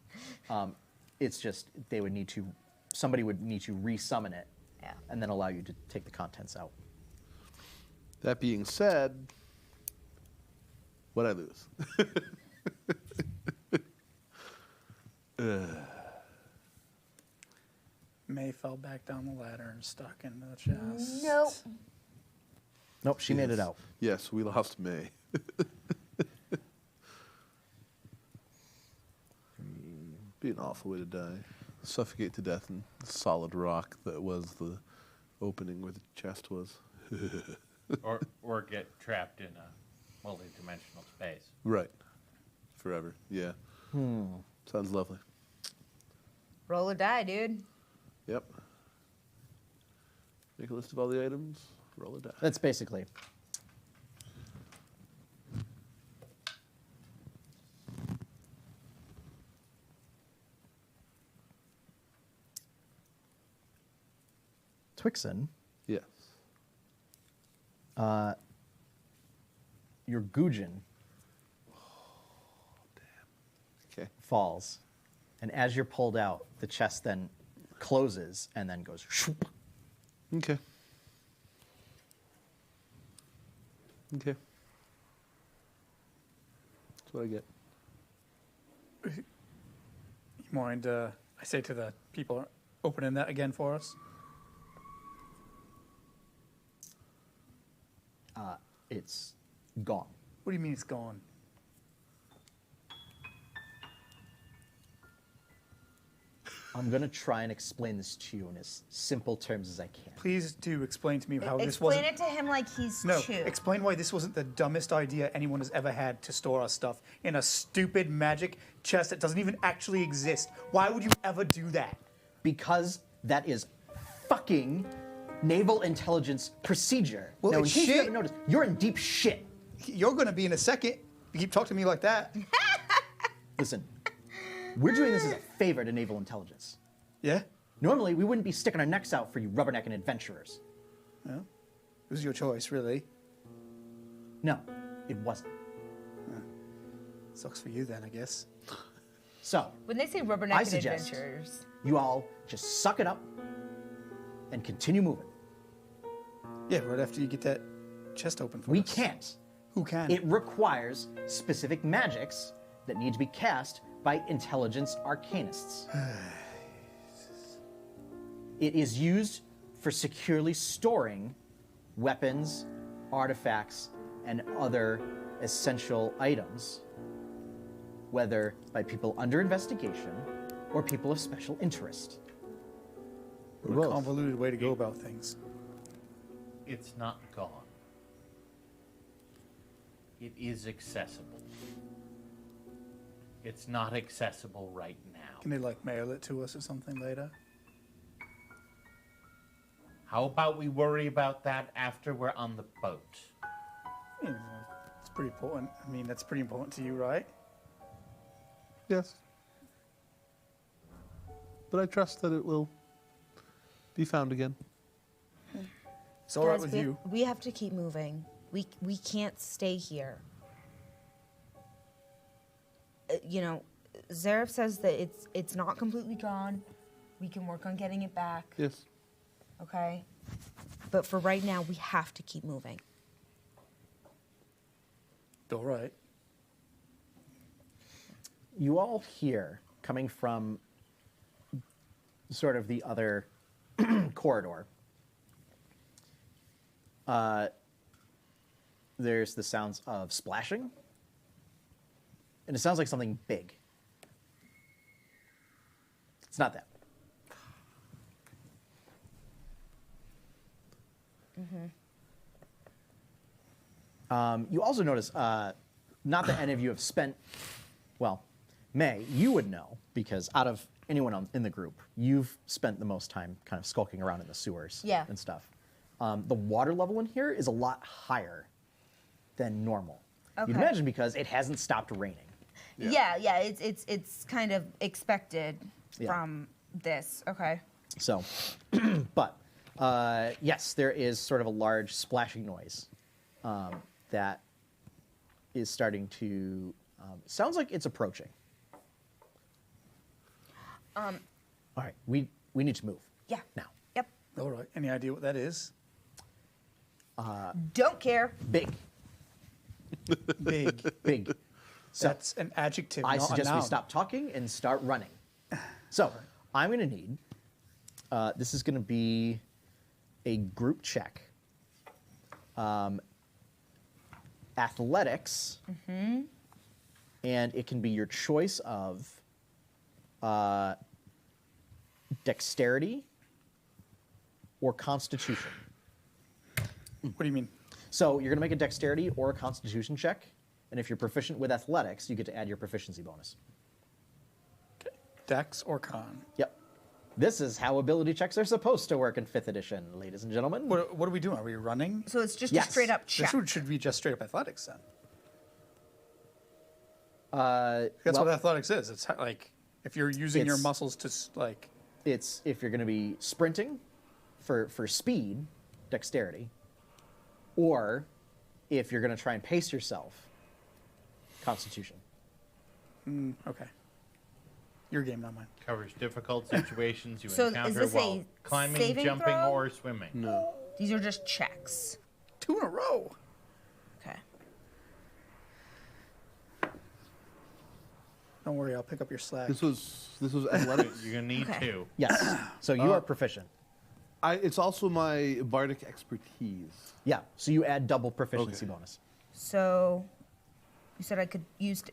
It's just somebody would need to resummon it, Yeah. and then allow you to take the contents out. That being said, what'd I lose? May fell back down the ladder and stuck into the chest. Nope. Nope, she made it out. Yes, we lost May. Be an awful way to die. Suffocate to death in the solid rock that was the opening where the chest was. or get trapped in a multi-dimensional space. Right. Forever. Yeah. Sounds lovely. Roll or die, dude. Yep. Make a list of all the items. Roll a die. That's basically. Twixen, Yes. your Gujin Okay. falls, and as you're pulled out, the chest then closes and then goes. Shoop. Okay. Okay. That's what I get. You mind, I say to the people opening that again for us? It's gone. What do you mean it's gone? I'm going to try and explain this to you in as simple terms as I can. Please do explain to me how this Explain wasn't. it to him like he's No, 2. explain why this wasn't the dumbest idea anyone has ever had to store our stuff in a stupid magic chest that doesn't even actually exist. Why would you ever do that? Because that is fucking Naval Intelligence procedure. Well, now, in it's case you shit. haven't noticed, you're in deep shit. You're going to be in a second. You keep talking to me like that. Listen, we're doing this as a favor to Naval Intelligence. Yeah? Normally, we wouldn't be sticking our necks out for you rubbernecking adventurers. Well, it was your choice, really. No, it wasn't. Sucks for you then, I guess. So, When they say I rubbernecking suggest adventures, you all just suck it up and continue moving. Yeah, right after you get that chest open for We us. can't. Who can? It requires specific magics that need to be cast by intelligence arcanists. It is used for securely storing weapons, artifacts, and other essential items, whether by people under investigation or people of special interest. What a convoluted way to go about things. It's not gone. It is accessible. It's not accessible right now. Can they, like, mail it to us or something later? How about we worry about that after we're on the boat? Yeah, it's pretty important. I mean, that's pretty important to you, right? Yes. But I trust that it will be found again. It's all right guys, with we, you. we have to keep moving. We can't stay here. You know, Zareth says that it's not completely gone. We can work on getting it back. Yes. Okay? But for right now, we have to keep moving. All right. You all hear, coming from sort of the other corridor, there's the sounds of splashing, and it sounds like something big. It's not that. You also notice, not that any of you have spent, well, May, you would know, because out of anyone in the group, you've spent the most time kind of skulking around in the sewers Yeah. and stuff. The water level in here is a lot higher than normal. You'd Okay. imagine because it hasn't stopped raining. Yeah, it's kind of expected Yeah. from this. Okay. So, but yes, there is sort of a large splashing noise that is starting to, sounds like it's approaching. All right, we need to move. Yeah. Now. Yep. All right. Any idea what that is? Don't care. Big, Big. big. So That's an adjective, I not a suggest we noun. stop talking and start running. So I'm going to need, this is going to be a group check. Athletics, and it can be your choice of dexterity or constitution. What do you mean? So you're going to make a dexterity or a constitution check, and if you're proficient with athletics, you get to add your proficiency bonus. Dex or con? Yep. This is how ability checks are supposed to work in 5th edition, ladies and gentlemen. What are we doing? Are we running? So it's just Yes. a straight up check. This should be just straight up athletics then. That's That's what athletics is. It's like if you're using your It's- muscles to like. It's if you're going to be sprinting for speed, dexterity, or if you're going to try and pace yourself, constitution. Okay. Your game, not mine. Covers difficult situations you So is encounter this a while climbing, saving jumping, throw? or swimming. No. These are just checks. 2 in a row. Okay. Don't worry, I'll pick up your slack. This was athletics. You're gonna need Okay. two. Yes. So you are proficient. It's also my bardic expertise. Yeah. So you add double proficiency Okay. bonus. So You said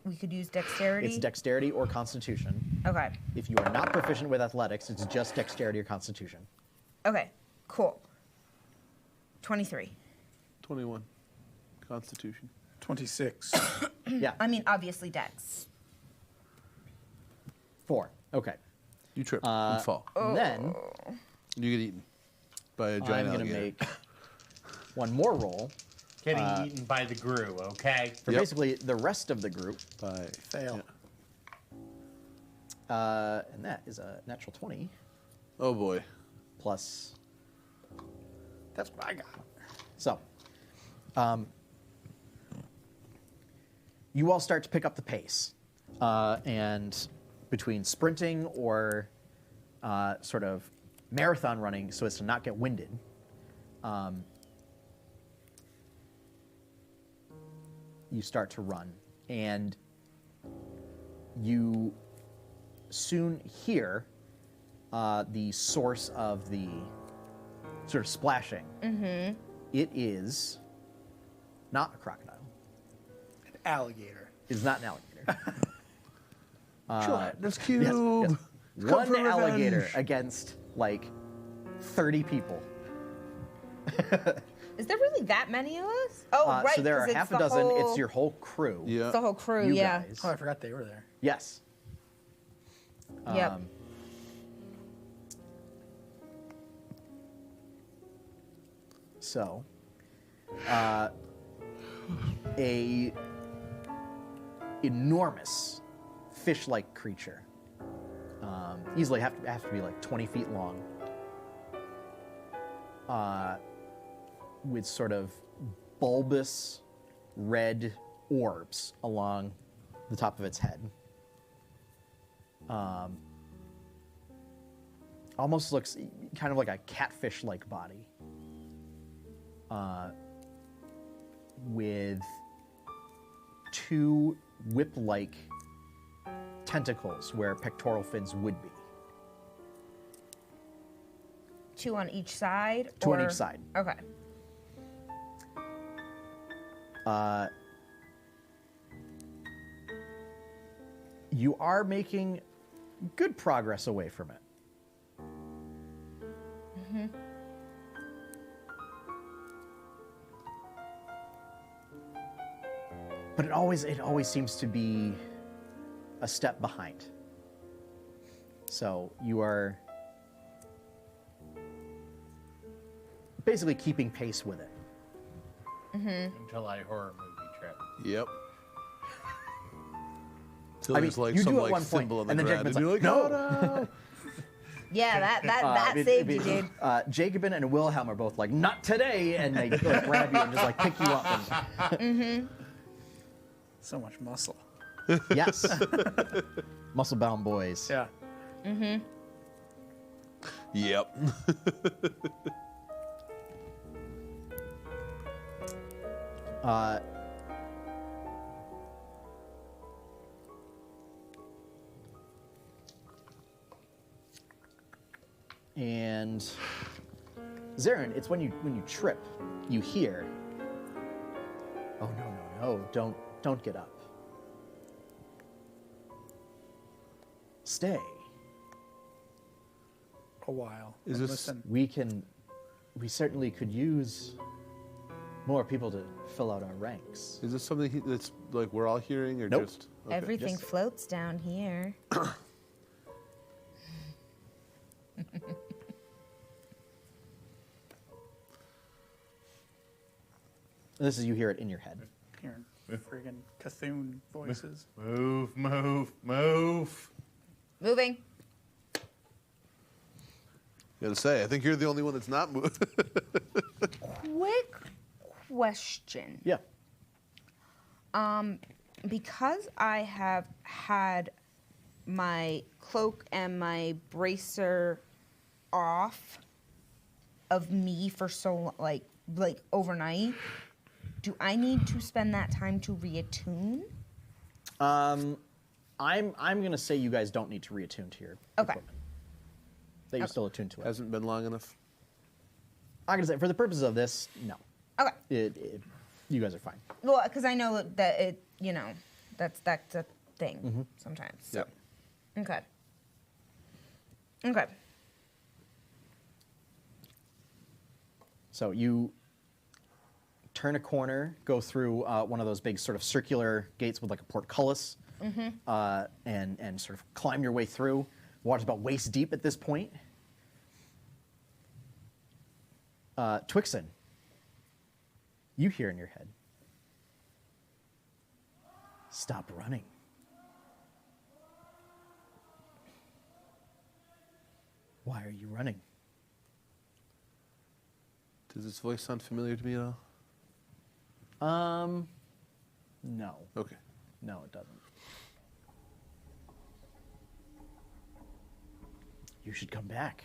we could use dexterity? It's dexterity or constitution. Okay. If you are not proficient with athletics, it's just dexterity or constitution. Okay, cool. 23. 21. Constitution. 26. Yeah. I mean, obviously dex. 4. Okay. You trip and fall. Then You get eaten by a I'm giant going to alligator. make one more roll Getting eaten by the Gru, okay? for Yep. basically the rest of the group. By Fail. And that is a natural 20 Oh boy. plus. That's what I got. So, you all start to pick up the pace. And between sprinting or sort of marathon running so as to not get winded, you start to run. And you soon hear the source of the sort of splashing. Mm-hmm. It is not a crocodile. An alligator. It is not an alligator. That's Yes, cube. yes. Come One for alligator revenge. against like 30 people. Is there really that many of us? Oh, right. So there are 'cause it's half a the dozen. Whole, It's your whole crew. Yeah. It's the whole crew, You yeah. guys. Oh, I forgot they were there. Yes. Yep. So, a enormous fish-like creature, easily have to be like 20 feet long, with sort of bulbous red orbs along the top of its head. Almost looks kind of like a catfish-like body. With two whip-like tentacles where pectoral fins would be. 2 on each side? 2 on or- each side. Okay. You are making good progress away from it. But it always seems to be a step behind. So you are basically keeping pace with it. Until I horror movie trip. Yep. Till I mean, there's like you some do at like one point, symbol on the and then ground, Jacobin's and you're like, like, "No." oh no. Yeah, that saved you, dude. Jacobin and Wilhelm are both like, "Not today," and they like, grab you and just like pick you up. And, So much muscle. yes, muscle-bound boys. Yeah. Yep. And Zarin, it's when you trip, you hear, "Oh no, don't get up. Stay. A while. Is But this- listen? We certainly could use more people to fill out our ranks." Is this something that's like we're all hearing, or Nope. just okay. Everything Just- floats down here. This is you hear it in your head. Hearing friggin' Cthulhu voices. Move, move, move. Moving. Gotta say, I think you're the only one that's not moving. Quick question. Yeah. Because I have had my cloak and my bracer off of me for so like overnight, do I need to spend that time to reattune? I'm gonna say you guys don't need to reattune to your Okay. equipment. That you're still attuned to it. Hasn't been long enough. I'm gonna say for the purposes of this, no. Okay. You guys are fine. Well, because I know that you know, that's a thing sometimes. So. Yep. Okay. Okay. So you turn a corner, go through one of those big sort of circular gates with like a portcullis, and sort of climb your way through. Water's about waist deep at this point. Twixen, you hear in your head, "Stop running." Why are you running? Does this voice sound familiar to me at all? No. Okay. No, it doesn't. You should come back.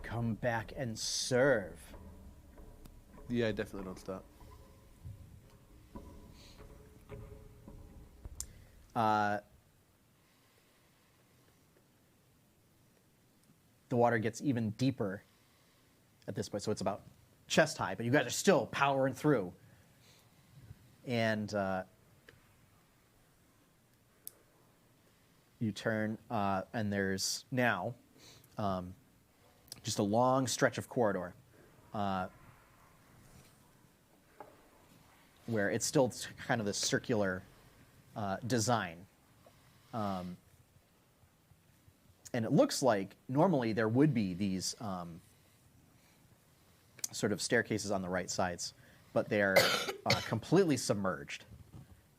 Come back and serve. Yeah, I definitely don't stop. The water gets even deeper at this point, so it's about chest high, but you guys are still powering through. And you turn, and there's now just a long stretch of corridor where it's still kind of this circular design. And it looks like normally there would be these sort of staircases on the right sides, but they're completely submerged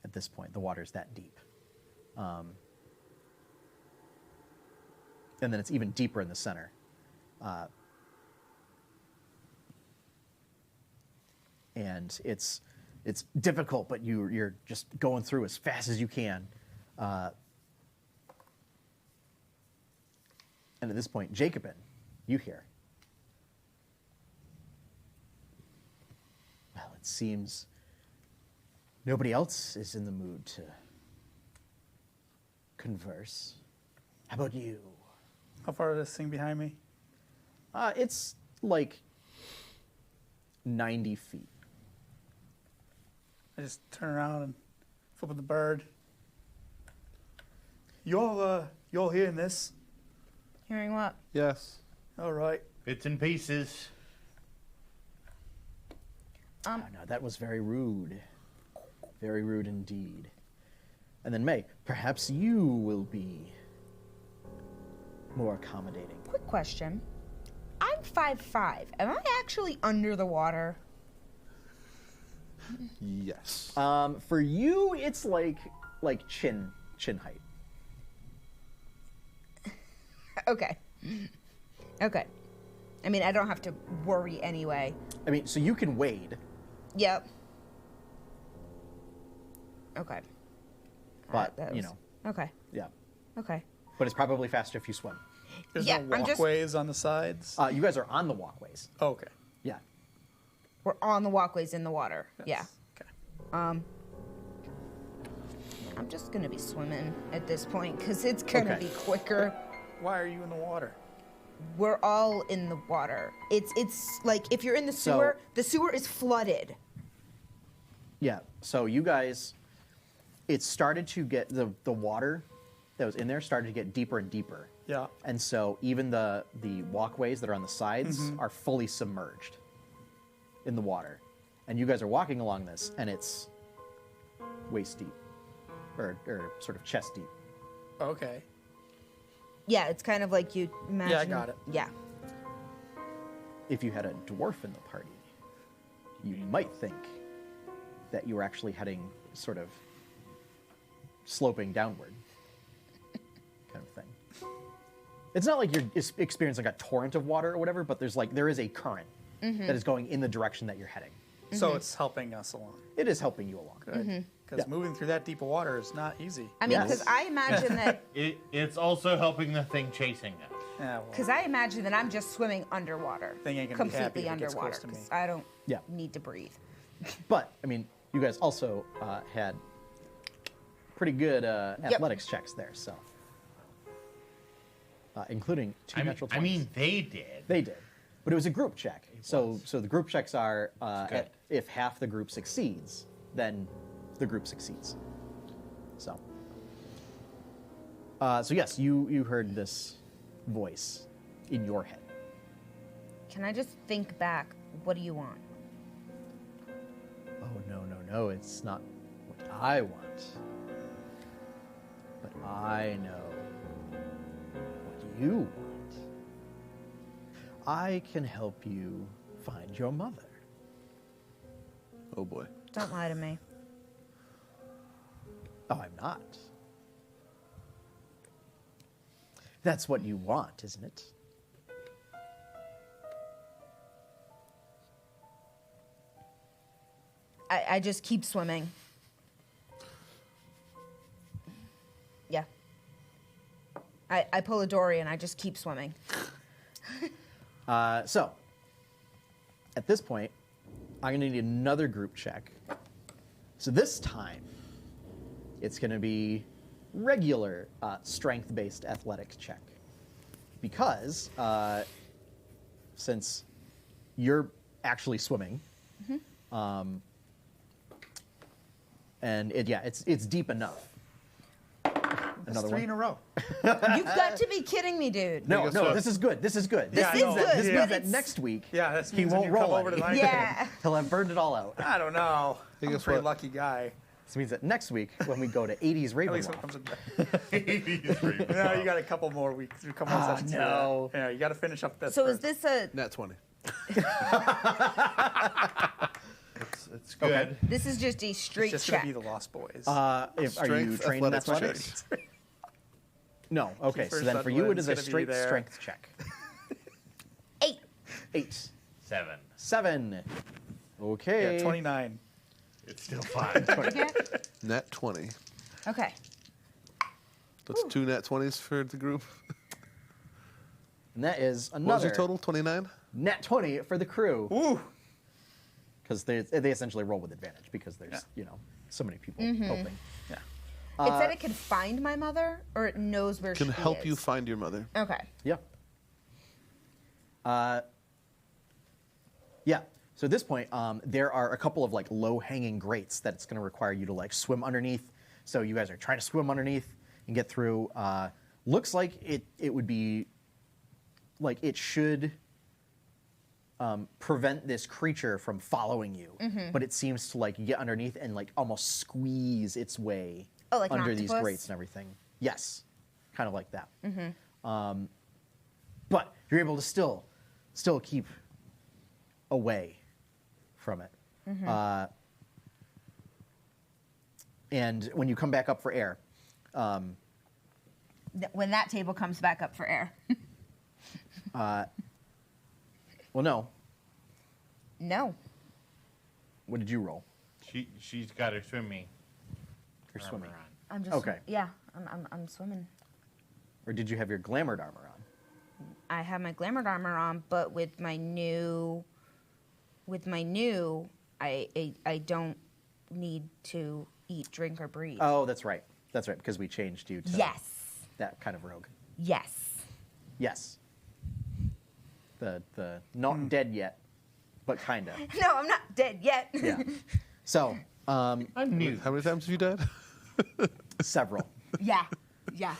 at this point. The water's that deep. And then it's even deeper in the center. And it's difficult, but you're just going through as fast as you can. And at this point, Jacobin, you hear. Well, it seems nobody else is in the mood to converse. How about you? How far is this thing behind me? It's like 90 feet. I just turn around and flip with the bird. You all hearing this? Hearing what? Yes. All right. Bits and pieces. Oh, no, that was very rude. Very rude indeed. And then May, perhaps you will be more accommodating. Quick question. I'm 5'5". Am I actually under the water? Yes. For you, it's like chin height. Okay. Okay. I mean, I don't have to worry anyway. I mean, so you can wade, Yep. Okay. but That you was- know, Okay. yeah. Okay. But it's probably faster if you swim. There's Yeah, no I'm just- walkways on the sides. You guys are on the walkways. Oh, okay. Yeah. We're on the walkways in the water. Yes. Okay. Yeah. I'm just gonna be swimming at this point because it's gonna Okay. be quicker. Why are you in the water? We're all in the water. It's like if you're in the So- sewer, the sewer is flooded. Yeah. So you guys, it started to get the water that was in there started to get deeper and deeper. Yeah. And so even the walkways that are on the sides are fully submerged in the water. And you guys are walking along this, and it's waist deep, or sort of chest deep. Okay. Yeah, it's kind of like you imagine. Yeah, I got it. Yeah. If you had a dwarf in the party, you might think that you were actually heading sort of sloping downward kind of thing. It's not like you're experiencing like a torrent of water or whatever, but there is a current that is going in the direction that you're heading. So it's helping us along. It is helping you along. Good. Because moving through that deep of water is not easy. I mean, Yes. because I imagine that. It's also helping the thing chasing us. Yeah, well, Because I imagine that I'm just swimming underwater. Thing ain't gonna be happy completely if it gets underwater. close to me. 'Cause I don't Yeah. need to breathe. But, I mean, you guys also had pretty good athletics checks there, so. Including two natural 20s. I mean, they did. They did. But it was a group check. So the group checks are good. if half the group succeeds, then the group succeeds. So, so yes, you heard this voice in your head. Can I just think back? What do you want? Oh, no, it's not what I want. But I know what you want. I can help you find your mother. Oh boy. Don't lie to me. Oh, I'm not. That's what you want, isn't it? I just keep swimming. Yeah. I pull a Dory and I just keep swimming. So, at this point, I'm going to need another group check. So this time, it's going to be regular strength-based athletics check. Because, since you're actually swimming, and it's deep enough. That's three in a row. You've got to be kidding me, dude. No, guess no, what? this is good. This is good. This is good, This but means that it's- next week, Yeah, that's he won't roll over to any. the Yeah. He'll have burned it all out. I don't know. Hey, I'm a guess pretty what? lucky guy. This means that next week, when we go to 80s At least when it Ravenloft, comes to No, you got a couple more weeks. A couple more Ah, sessions. no. Yeah, you got to finish up that. So is first. this a Nat 20. It's good. Okay. this is just a It's straight just check? gonna be the Lost Boys. are you Strength, trained in athletics athletics? No. Okay, so Keeper then for you, it is a Sutherland's gonna be straight there. strength check. 8. 8. 7. 7. Okay. Yeah, 29. It's still 5. What'd you get? Nat 20. Okay. That's 2 Nat 20s for the group. And that is What was another your total? 29? nat 20 for the crew. Ooh. Because they essentially roll with advantage because there's, so many people helping. Yeah. It said it can find my mother, or it knows where Can she help is. you find your mother. Okay. Yeah. Yeah. So at this point, there are a couple of like low-hanging grates that it's going to require you to like swim underneath. So you guys are trying to swim underneath and get through. Looks like it would be like it should prevent this creature from following you, but it seems to like get underneath and like almost squeeze its way Oh, like an under these octopus? grates and everything. Yes, kind of like that. But you're able to still keep away from it. And when you come back up for air, When that table comes back up for air. well, no. No. What did you roll? She's got her swimming. You're armor swimming. on. I'm just Okay. Yeah, I'm swimming. Or did you have your glamored armor on? I have my glamored armor on, but with my new I don't need to eat, drink, or breathe. Oh, that's right. That's right, because we changed you to Yes. that kind of rogue. Yes. Yes. The not dead yet, but kinda. No, I'm not dead yet. Yeah. So, I'm new. How many times have you died? several. Yeah. Yeah.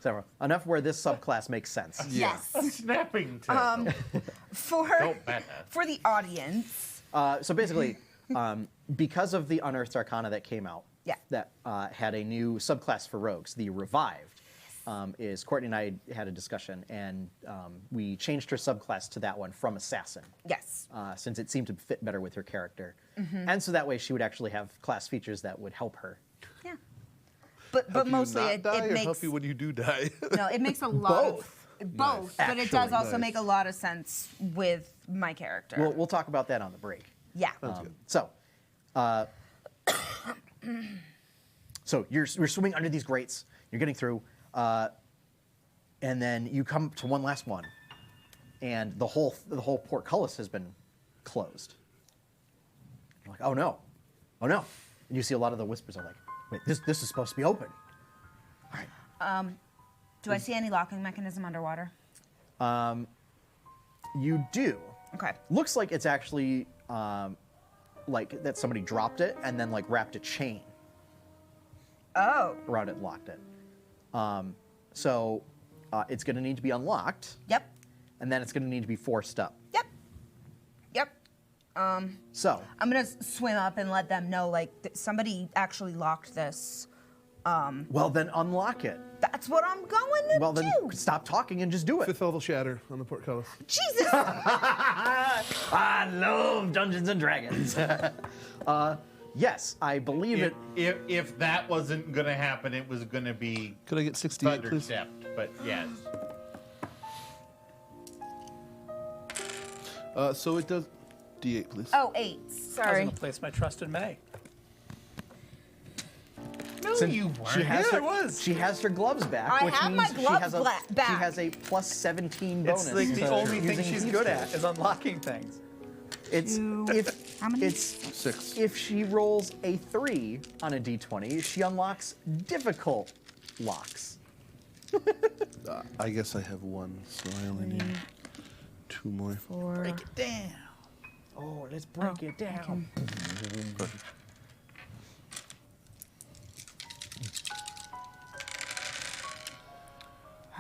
Several. Enough where this subclass makes sense. Yes. Snapping turtle. For Don't matter. for the audience. So basically, because of the Unearthed Arcana that came out, Yeah. that had a new subclass for rogues, the Revived, is Courtney and I had a discussion, and we changed her subclass to that one from Assassin, Yes. since it seemed to fit better with her character. And so that way she would actually have class features that would help her. Yeah. But Help mostly you not it, die it or makes help you when you do die? no, it makes a lot Both. of both, Nice. but it does Actually, also nice. make a lot of sense with my character. We'll talk about that on the break. yeah. So you're swimming under these grates. You're getting through, and then you come to one last one, and the whole portcullis has been closed. You're like, oh no, and you see a lot of the whispers are like, wait, this is supposed to be open. All right, Do I see any locking mechanism underwater? you do. Okay. Looks like it's actually like that somebody dropped it and then like wrapped a chain Oh. around it and locked it. So it's going to need to be unlocked, Yep. and then it's going to need to be forced up. Yep. Yep. So I'm gonna swim up and let them know, like, somebody actually locked this. well, then unlock it. That's what I'm going to Well, do. then stop talking and just do it. 5th level shatter on the portcullis. Jesus. I love Dungeons and Dragons. Yes, I believe it. If that wasn't going to happen, it was going to be Could I get 68, please? thundercept. But yes. So it does D8, please. Oh, 8. I was Sorry. going to place my trust in May. No, Since you she weren't. has Yeah, her, I was. She has her gloves back, I which have means my she gloves has a back. she has a plus 17 bonus. It's like the to only thing using she's these good skills. at is unlocking things. It's if How many? it's 6. if she rolls a 3 on a d20, she unlocks difficult locks. I guess I have 1, so I only need 2 more. 4. Break it down. Oh, let's break it down. Perfect.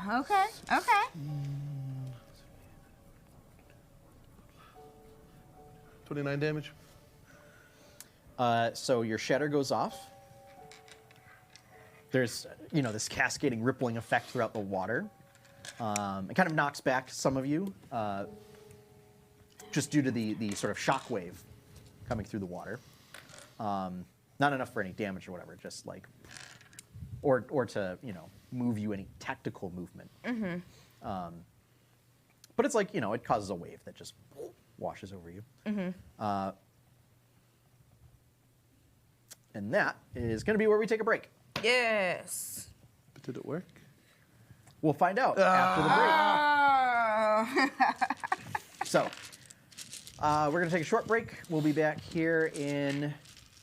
Okay. Okay. 29 damage. So your shatter goes off. There's, this cascading, rippling effect throughout the water. It kind of knocks back some of you, just due to the sort of shock wave coming through the water. Not enough for any damage or whatever, just like, or to move you any tactical movement. But it's like it causes a wave that just washes over you. And that is going to be where we take a break. Yes. But did it work? We'll find out after the break. Oh. So, we're going to take a short break. We'll be back here in,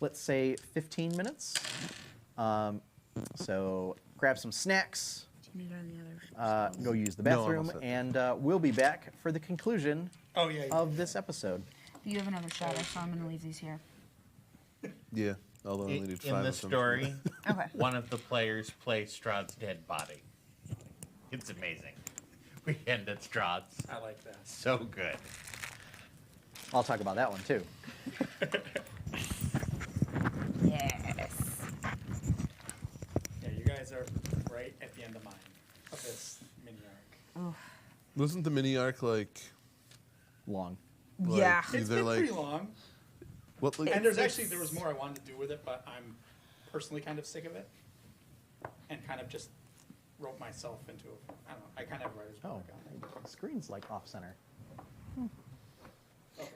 let's say, 15 minutes. So, grab some snacks, go use the No, I'm all bathroom, set. and we'll be back for the conclusion Oh, yeah. of this episode. You have another shatter, so I'm going to leave these here. Yeah, although I only need 5 In the of them. story, Okay. one of the players plays Strahd's dead body. It's amazing. We end at Strahd's. I like that. So good. I'll talk about that one, too. Yes. Yeah, you guys are right at the end of mine, of this mini arc. Wasn't the mini arc like Long. Yeah. It's either been like pretty long. what like And there was more I wanted to do with it, but I'm personally kind of sick of it. And kind of just wrote myself into I don't know, I kind of have writer's block on it. The screen's like off center. Okay.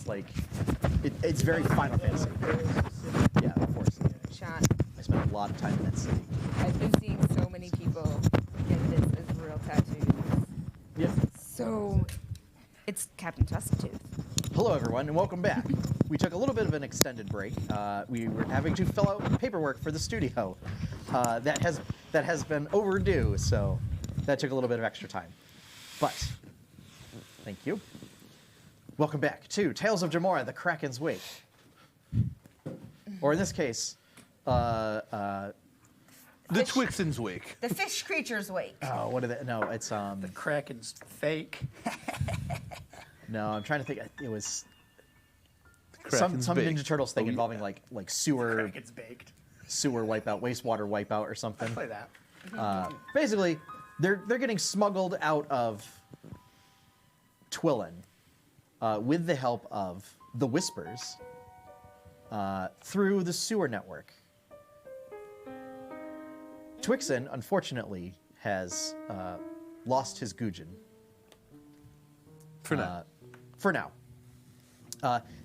like it's very Final Fantasy. Yeah, of course. Sean, I spent a lot of time in that city. I've been seeing so many people get this as real tattoos. Yeah. So, it's Captain Tusktooth. Hello, everyone, and welcome back. We took a little bit of an extended break. We were having to fill out paperwork for the studio that has been overdue, so that took a little bit of extra time. But thank you. Welcome back to Tales of Jemmora: The Kraken's Wake, or in this case, The Twixen's Wake. The fish creature's wake. oh, what did it? No, it's The Kraken's fake. No, I'm trying to think. It was Kraken's some baked. Ninja Turtles thing Oh, yeah. involving like sewer Kraken's baked. wipeout, wastewater wipeout, or something. Play that. Basically, they're getting smuggled out of Twillin with the help of the Whispers through the sewer network. Twixen, unfortunately, has lost his Gujin. For now. For now.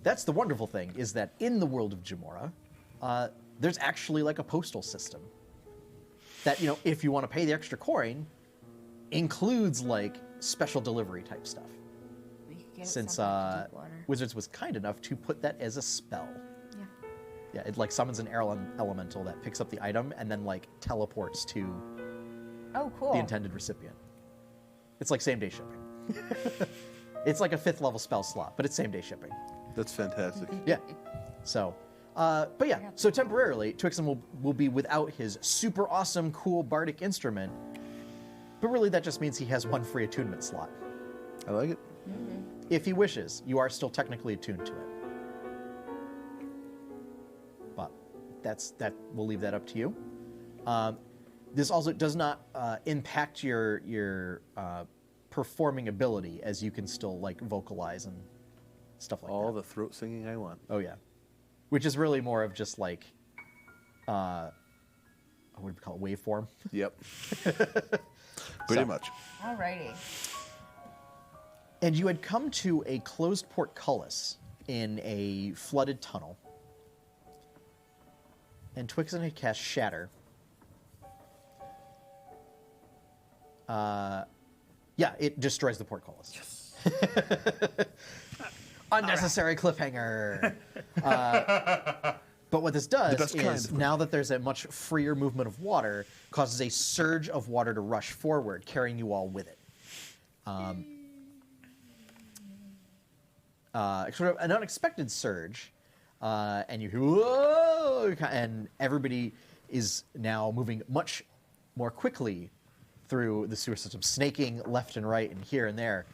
That's the wonderful thing, is that in the world of Jemmora, there's actually like a postal system that, you know, if you want to pay the extra coin, includes like special delivery type stuff. We could get Since something to deep water. Wizards was kind enough to put that as a spell. Yeah. Yeah, it like summons an elemental that picks up the item and then like teleports to Oh, cool. the intended recipient. It's like same day shipping. It's like a 5th level spell slot, but it's same day shipping. That's fantastic. Yeah. So, but yeah, so temporarily, Twixen will be without his super awesome, cool bardic instrument, but really that just means he has one free attunement slot. I like it. If he wishes, you are still technically attuned to it. But we'll leave that up to you. This also does not impact your performing ability, as you can still like vocalize and stuff like All that. the throat singing I want. Oh yeah, which is really more of just like, what do we call it, waveform? Yep. Pretty So- much. Alrighty. And you had come to a closed portcullis in a flooded tunnel, and Twixen had cast Shatter. Yeah, it destroys the portcullis. Yes. Unnecessary cliffhanger. But what this does best kind is, of now that there's a much freer movement of water, causes a surge of water to rush forward, carrying you all with it. Sort of an unexpected surge, and you hear, whoa, and everybody is now moving much more quickly through the sewer system, snaking left and right and here and there.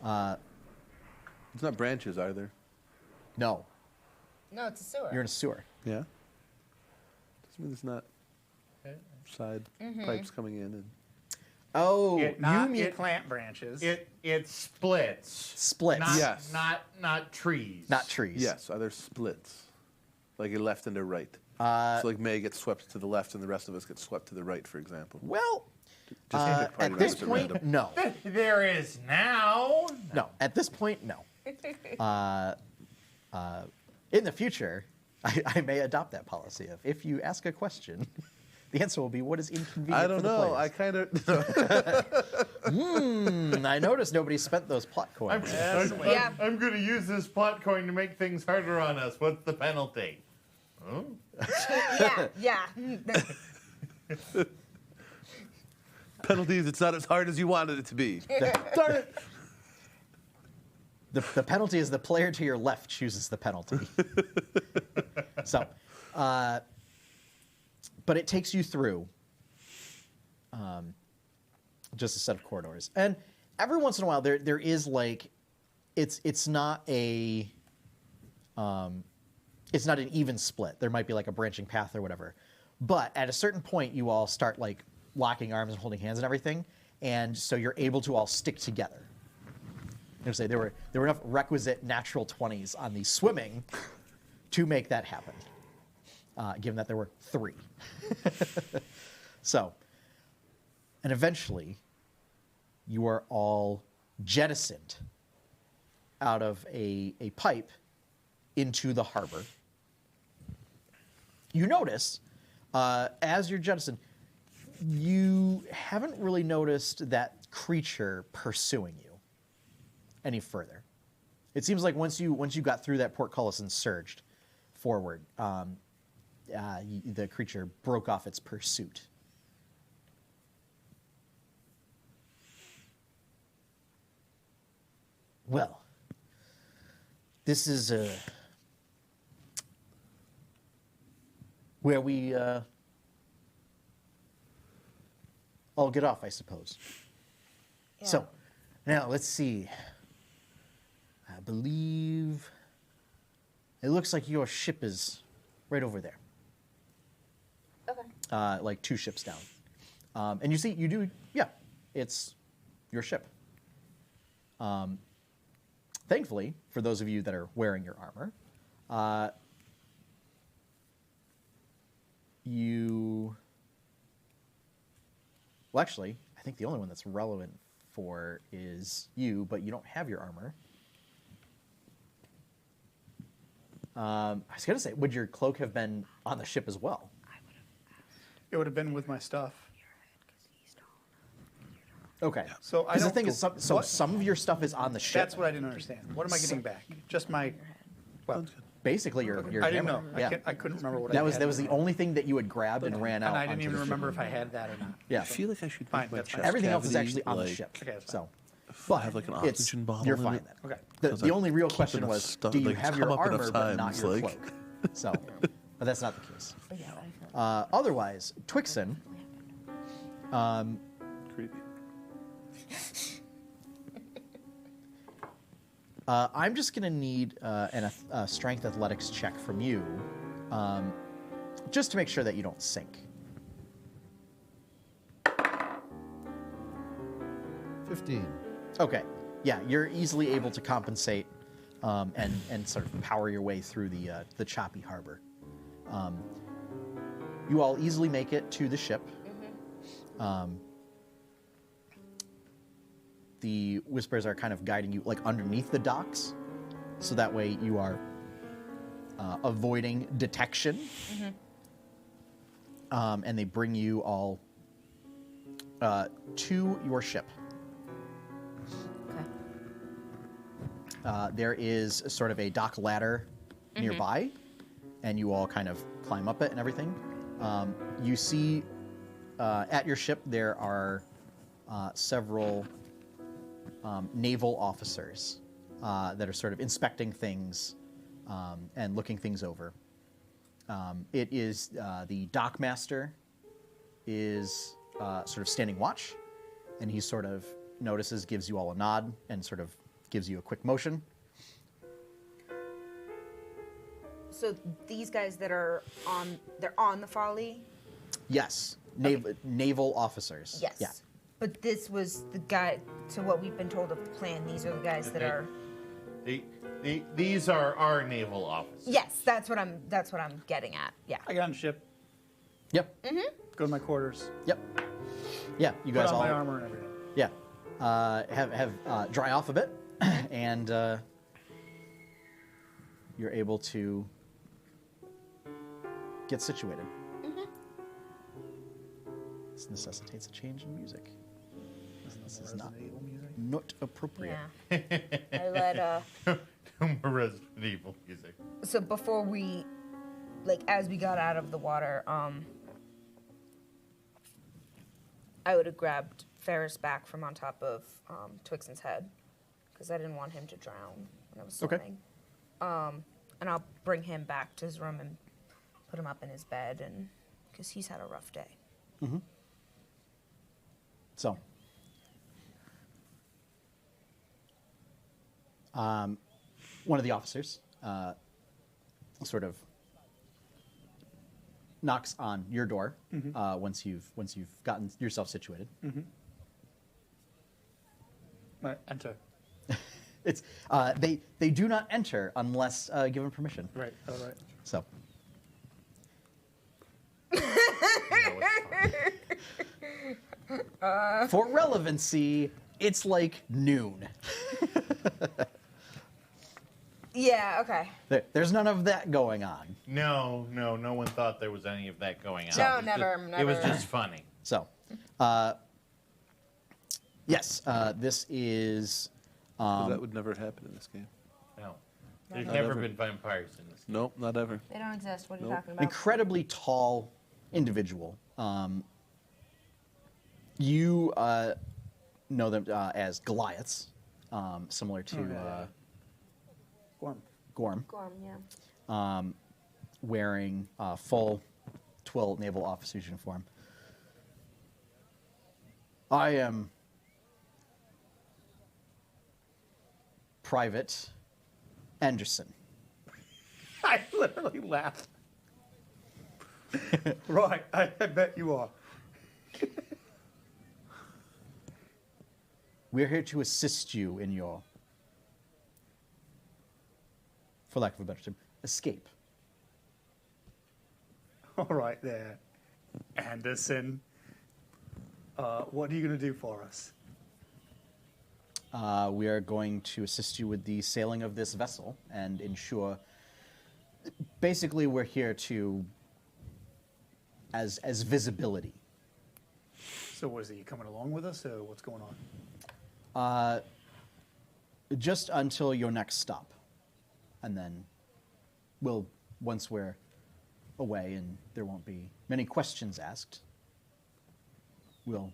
It's not branches either. No, No, it's a sewer. you're in a sewer. Yeah. Doesn't mean there's not side pipes coming in. And Oh, It you not mean it plant branches. It splits. splits, Not, Yes. not trees. not trees. yes, are there splits? Like a left and a right. So like May gets swept to the left and the rest of us get swept to the right, for example. Well, Just at probably this numbers are point, random. no. There is now. No, at this point, no. In the future, I may adopt that policy of, if you ask a question, the answer will be what is inconvenient I for don't the know. I players. kind of. I noticed nobody spent those plot coins. Yeah. I'm going to use this plot coin to make things harder on us. What's the penalty? Huh? Yeah. Penalties, it's not as hard as you wanted it to be. Darn it! The penalty is the player to your left chooses the penalty. So, but it takes you through just a set of corridors, and every once in a while there is like, it's not an even split. There might be like a branching path or whatever, but at a certain point you all start like locking arms and holding hands and everything, and so you're able to all stick together. I say there were enough requisite natural 20s on the swimming to make that happen, given that there were 3. So, and eventually, you are all jettisoned out of a pipe into the harbor, you notice, as you're jettisoned, you haven't really noticed that creature pursuing you any further. It seems like once you got through that portcullis and surged forward, the creature broke off its pursuit. Well, this is where we all get off, I suppose. Yeah. So, now let's see. I believe it looks like your ship is right over there. Okay. Like 2 ships down. And it's your ship. Thankfully, for those of you that are wearing your armor, well, actually, I think the only one that's relevant for is you, but you don't have your armor. I was going to say, would your cloak have been on the ship as well? It would have been with my stuff. Okay. So I Because the don't thing is, go- some what? of your stuff is on the ship. That's what I didn't understand. What am I getting back? Just my. Well, Basically, your I didn't hammer. know. Yeah. I couldn't remember what That I was had. that was the only thing that you had grabbed and ran out. And I didn't onto even the ship. remember if I had that or not. Yeah. I feel like I should Fine, make my that's fine. chest Everything else is cavity, actually on the like, ship. Okay, that's So, I have like an it's- oxygen bottle. you're in fine it. then. Okay. The I only real keep question enough was, stuff- do you like, have it's your come up armor enough but not times, your like- cloak? So, but that's not the case. Otherwise, Twixen, Creepy. I'm just going to need a strength athletics check from you, just to make sure that you don't sink. 15. Okay. Yeah, you're easily able to compensate and sort of power your way through the choppy harbor. You all easily make it to the ship. The Whispers are kind of guiding you like underneath the docks, so that way you are avoiding detection. And they bring you all to your ship. Okay. There is sort of a dock ladder nearby, and you all kind of climb up it and everything. You see at your ship there are several naval officers that are sort of inspecting things and looking things over. It is the dockmaster is sort of standing watch, and he sort of notices, gives you all a nod, and sort of gives you a quick motion. So these guys that are they're on the Folly? Yes, naval officers. Yes. Yeah. But this was the guy, to what we've been told of the plan, these are the guys that are... These are our naval officers. Yes, that's what I'm getting at. Yeah. I got on the ship. Yep. Go to my quarters. Yep. Yeah. You Put guys on all. my armor and everything. Yeah. Have dry off a bit, and you're able to get situated. This necessitates a change in music. This is not appropriate. Yeah. I let, Resident Evil music. so before we, like, as we got out of the water, I would have grabbed Ferris back from on top of Twixen's head, because I didn't want him to drown when I was Okay. swimming. And I'll bring him back to his room and put him up in his bed, and because he's had a rough day. So, one of the officers sort of knocks on your door once you've gotten yourself situated. Right, enter. It's they do not enter unless given permission. Right, all right. So. For relevancy, it's like noon. Yeah, okay. There's none of that going on. No one thought there was any of that going on. No, It was never, just- It was never. just funny. So, yes, this is. 'Cause that would never happen in this game. No. There's Not never ever. been vampires in this. Nope, not ever. They don't exist. What are you Nope. talking about? Incredibly tall individual. You know them as Goliaths, similar to Gorm. Gorm, Gorm, yeah. wearing full twill naval officer's uniform. I am Private Anderson. I literally laughed. Right, I bet you are. We're here to assist you in your, for lack of a better term, escape. All right there, Anderson. What are you going to do for us? We are going to assist you with the sailing of this vessel and ensure. Basically, we're here to as visibility. So, what is it? You coming along with us, or what's going on? Just until your next stop, and then once we're away and there won't be many questions asked, we'll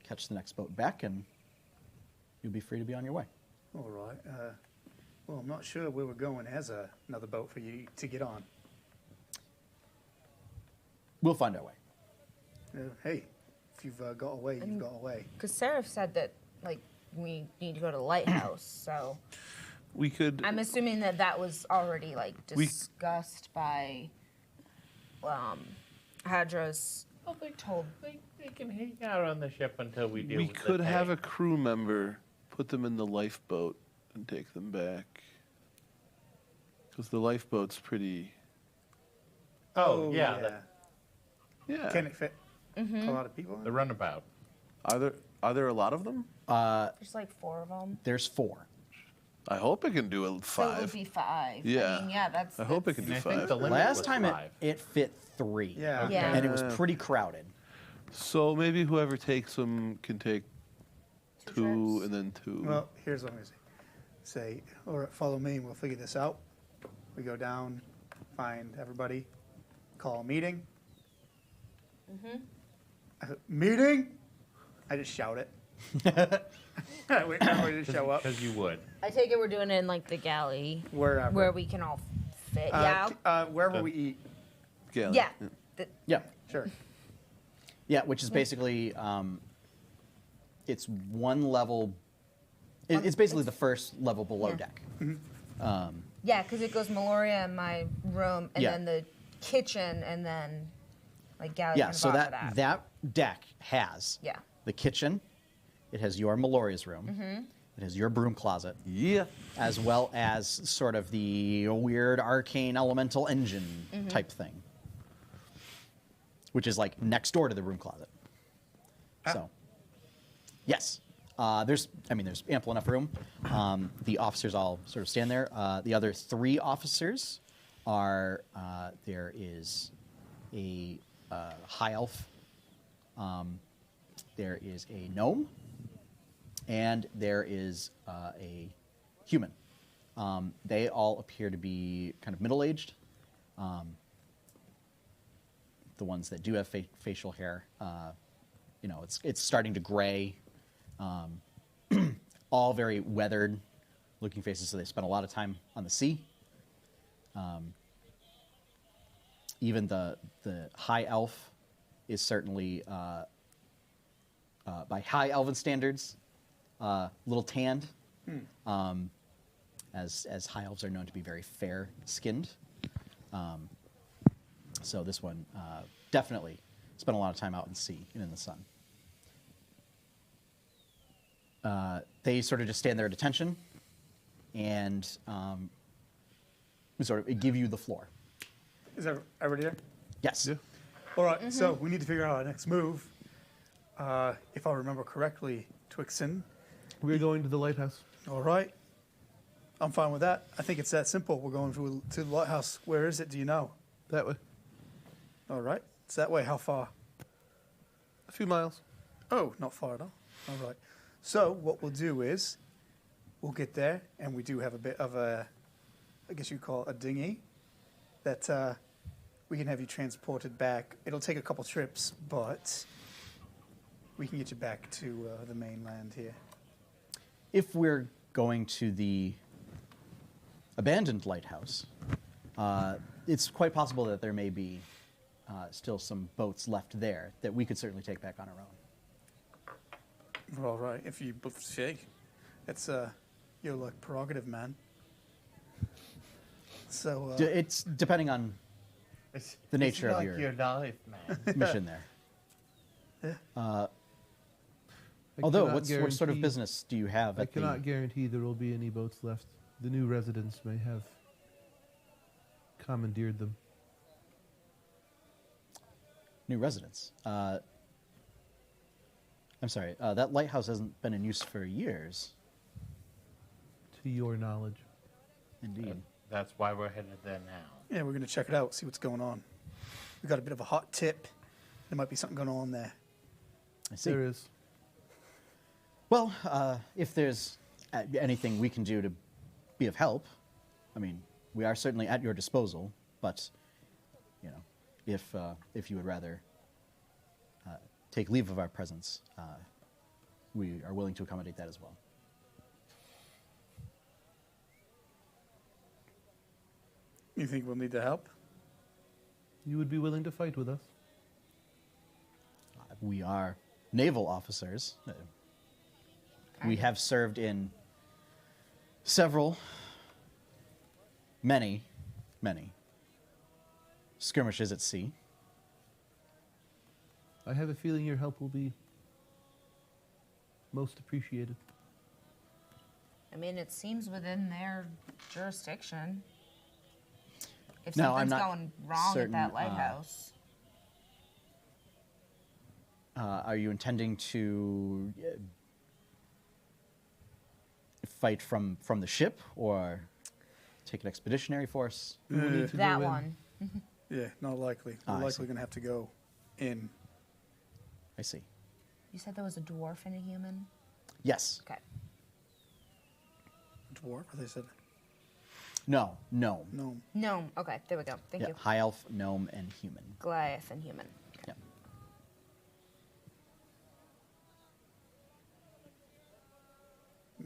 catch the next boat back and you'll be free to be on your way. All right. Well, I'm not sure where we're going as another boat for you to get on. We'll find our way. Hey, if you've got away, you've got away. Because Seraph said that, like, we need to go to the lighthouse, so We could. I'm assuming that that was already, like, We- discussed by Hadra's Well, they can hang out on the ship until we deal We with could the have day. a crew member put them in the lifeboat and take them back. Because the lifeboat's pretty. Oh, yeah. Yeah. Can it fit a lot of people? The runabout. Are there a lot of them? There's like 4 of them. There's 4. I hope it can do a So it 5. would be 5. Yeah. I mean, yeah, that's. I hope it can And do I think 5. the limit Last was time 5. it fit 3. Yeah. Yeah. And it was pretty crowded. So maybe whoever takes them can take 2 trips. and then 2. Well, here's what I'm going to say. All right, follow me and we'll figure this out. We go down, find everybody, call a meeting. Meeting? I just shout it. I wait for everybody to show up. Because you would. I take it we're doing it in like the galley Wherever. where we can all fit. Yeah. Wherever we eat. Galley. Yeah. The- Yeah. Sure. Yeah, which is basically it's one level. It's basically the first level below Yeah. deck. yeah, because it goes Meloria in my room, and Yeah. then the kitchen, and then like galley. Yeah, kind of so off of that deck has Yeah. the kitchen. It has your Meloria's room. It has your broom closet, Yeah. as well as sort of the weird arcane elemental engine type thing, which is like next door to the broom closet. So, yes, there's ample enough room. The officers all sort of stand there. The other 3 officers are there is a high elf, there is a gnome, and there is a human. They all appear to be kind of middle-aged. The ones that do have facial hair, it's starting to gray. All very weathered looking faces, so they spent a lot of time on the sea. Even the high elf is certainly, by high elven standards, a little tanned, as high elves are known to be very fair-skinned. So this one definitely spent a lot of time out in the sea and in the sun. They sort of just stand there at attention and sort of give you the floor. Is everybody there? Yes. Yeah. All right, so we need to figure out our next move. If I remember correctly, Twixen. We're going to the lighthouse. All right. I'm fine with that. I think it's that simple. We're going to the lighthouse. Where is it? Do you know? That way. All right. It's that way. How far? A few miles. Oh, not far at all. All right. So what we'll do is we'll get there, and we do have a bit of a, I guess you'd call it a dinghy, that we can have you transported back. It'll take a couple trips, but we can get you back to the mainland here. If we're going to the abandoned lighthouse, it's quite possible that there may be still some boats left there that we could certainly take back on our own. All right. If you both say, it's your like prerogative, man. So It's depending on the nature of like your life, man. mission there. yeah. Although, cannot what sort of guarantee- business do you have I at the... cannot guarantee there will be any boats left. The new residents may have commandeered them. New residents? I'm sorry, that lighthouse hasn't been in use for years. To your knowledge. Indeed. That's why we're headed there now. Yeah, we're going to check it out, see what's going on. We got a bit of a hot tip. There might be something going on there. I see. There is. Well, if there's anything we can do to be of help, I mean, we are certainly at your disposal, but, you know, if you would rather take leave of our presence, we are willing to accommodate that as well. You think we'll need the help? You would be willing to fight with us? We are naval officers. We have served in many skirmishes at sea. I have a feeling your help will be most appreciated. I mean, it seems within their jurisdiction. If No, I'm something's not going wrong certain, at that lighthouse. Are you intending to fight from the ship or take an expeditionary force? We will need to That go in. one. Yeah, not likely. Ah, We're I likely see. going to have to go in. I see. You said there was a dwarf and a human? Yes. Okay. Dwarf, or they said No. Gnome. no. Gnome. Okay, there we go. Thank Yeah, you. high elf, gnome, and human. Goliath and human. Yeah.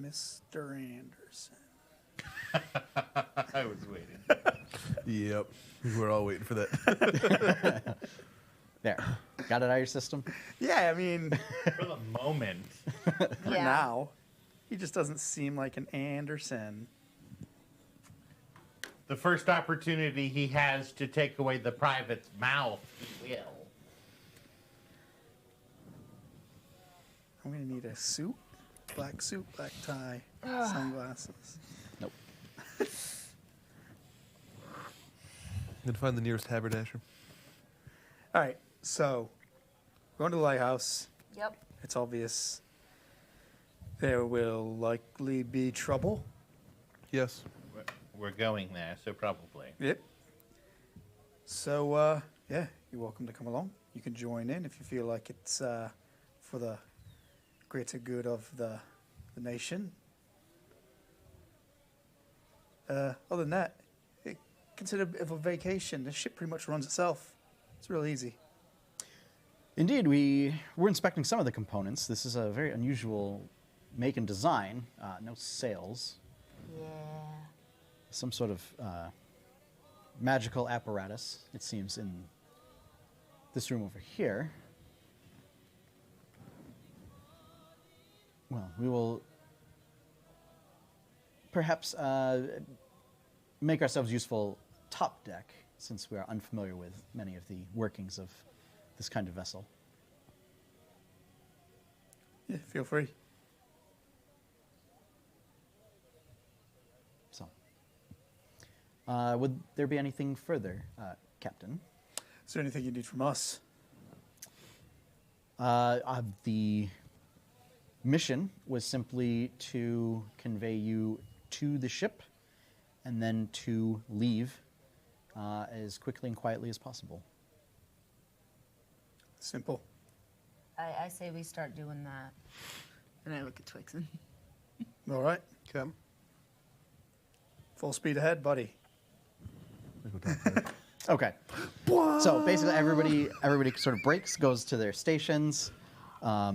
Mr. Anderson. I was waiting. Yep. We're all waiting for that. There. Got it out of your system? Yeah, I mean, For the moment. for now, he just doesn't seem like an Anderson. The first opportunity he has to take away the private's mouth, he will. I'm going to need a suit, black tie, sunglasses. Nope. Then find the nearest haberdasher. All right, so going to the lighthouse. Yep. It's obvious there will likely be trouble. Yes. We're going there, so probably. Yep. So, yeah, you're welcome to come along. You can join in if you feel like it's for the greater good of the nation. Other than that, consider a bit of a vacation. The ship pretty much runs itself. It's real easy. Indeed, we're inspecting some of the components. This is a very unusual make and design. No sails. Yeah. Some sort of magical apparatus, it seems, in this room over here. Well, we will perhaps make ourselves useful top deck, since we are unfamiliar with many of the workings of this kind of vessel. Yeah, feel free. So, would there be anything further, Captain? Is there anything you need from us? The mission was simply to convey you to the ship and then to leave as quickly and quietly as possible. Simple. I say we start doing that. And I look at Twixen. All right. Okay. Full speed ahead, buddy. Okay. So basically, everybody sort of breaks, goes to their stations. I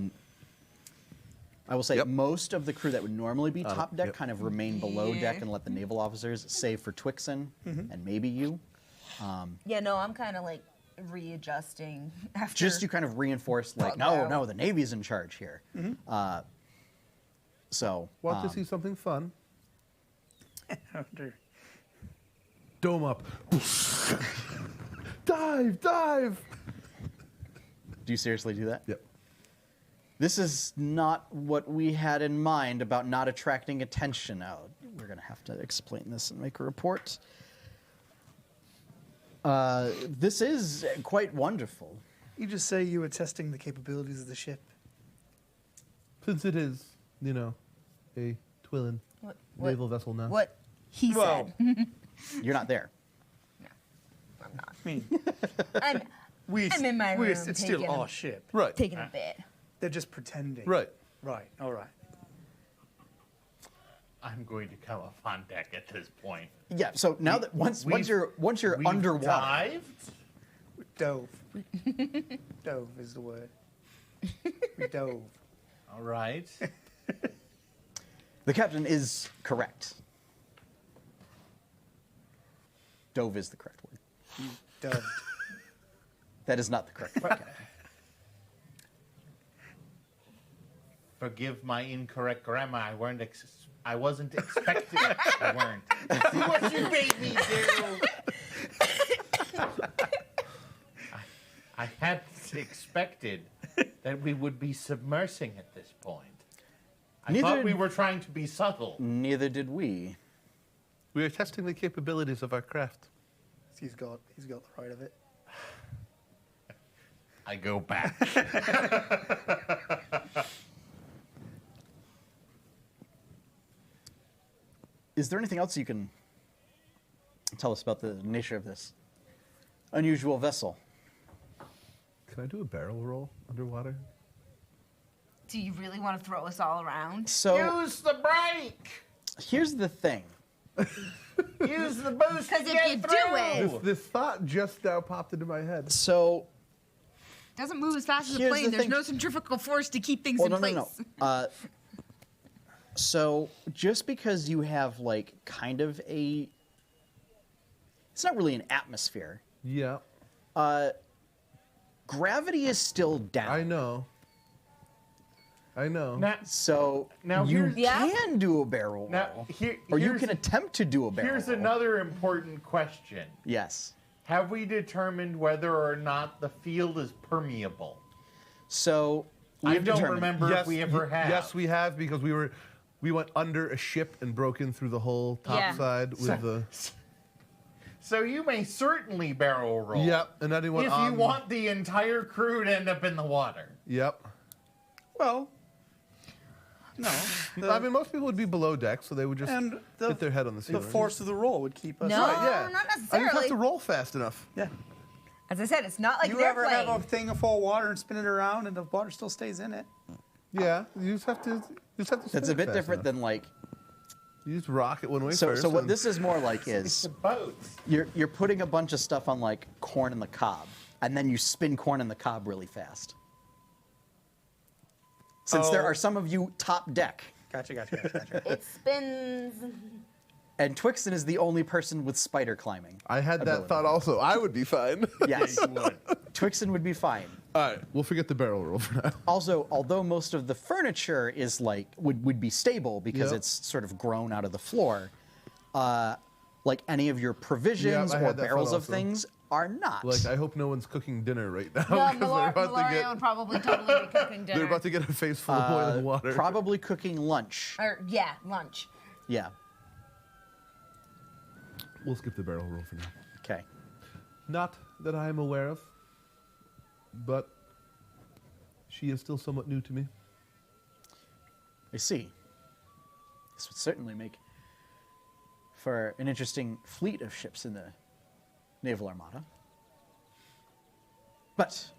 will say most of the crew that would normally be top deck kind of remain below deck and let the naval officers, save for Twixen and maybe you. Yeah, no, I'm kind of like readjusting after. Just to kind of reinforce, like, no, the Navy's in charge here. So. Want to see something fun? Dome up. Dive! Do you seriously do that? Yep. This is not what we had in mind about not attracting attention. Oh, we're going to have to explain this and make a report. This is quite wonderful. You just say you were testing the capabilities of the ship. Since it is, a twillin naval vessel now. What he said. You're not there. I'm not. I mean, I'm in my room it's still taking our a- ship. Right. taking a bit. They're just pretending. Right. Right. All right. I'm going to come up on deck at this point. Yeah. So now that once you're We've underwater, dived? Dove. Dove is the word. We dove. All right. the captain is correct. Dove is the correct word. Dove. That is not the correct word, Captain. Forgive my incorrect grammar. I wasn't expecting. I weren't. See what you made me do. I hadn't expected that we would be submersing at this point. I thought we were trying to be subtle. Neither did we. We are testing the capabilities of our craft. He's got the right of it. I go back. Is there anything else you can tell us about the nature of this unusual vessel? Can I do a barrel roll underwater? Do you really want to throw us all around? So Use the brake. here's the thing. Use the boost. Because to if get you do through. it, This thought just now popped into my head. So doesn't move as fast as a Here's plane. the There's thing. no centrifugal force to keep things well, in no, place. no. So just because you have like kind of a, it's not really an atmosphere. Yeah, Gravity is still down. I know. So Now you here's- Yeah? can do a barrel roll, Now, or you here's- can attempt to do a barrel Here's roll. another important question. Yes. Have we determined whether or not the field is permeable? So I we've don't determined. remember if we ever have. Yes, we have because we went under a ship and broke in through the whole top Yeah. side with the. So you may certainly barrel roll. Yep, and anyone If on. you want the entire crew to end up in the water. Yep. Well, no. I mean, most people would be below deck, so they would just And hit their head on the the ceiling. force of the roll would keep us. No. Right, yeah. not I just necessarily. have to roll fast enough. Yeah. As I said, it's not like You an ever have airplane. a thing full of water and spin it around and the water still stays in it? Yeah, you just have to. That's a bit different than like. You just rock it one way So first. so what and- this is more like It's is a boat. you're putting a bunch of stuff on like corn in the cob, and then you spin corn in the cob really fast. Since there Oh. are some of you top deck, Gotcha. It spins. and Twixen is the only person with spider climbing. I had that ability. thought also. I would be fine. Yes, You would. Twixen would be fine. All right, we'll forget the barrel roll for now. Also, although most of the furniture is like would be stable because Yep. it's sort of grown out of the floor, like any of your provisions Yeah, I or had that barrels thought of also. things are not. Like, I hope no one's cooking dinner right now. No, 'cause Malaria would probably totally be cooking dinner. they're about to get a face full of boiling water. Probably cooking lunch. Or, yeah, lunch. Yeah. We'll skip the barrel roll for now. Okay. Not that I am aware of, but she is still somewhat new to me. I see. This would certainly make for an interesting fleet of ships in the Naval Armada. But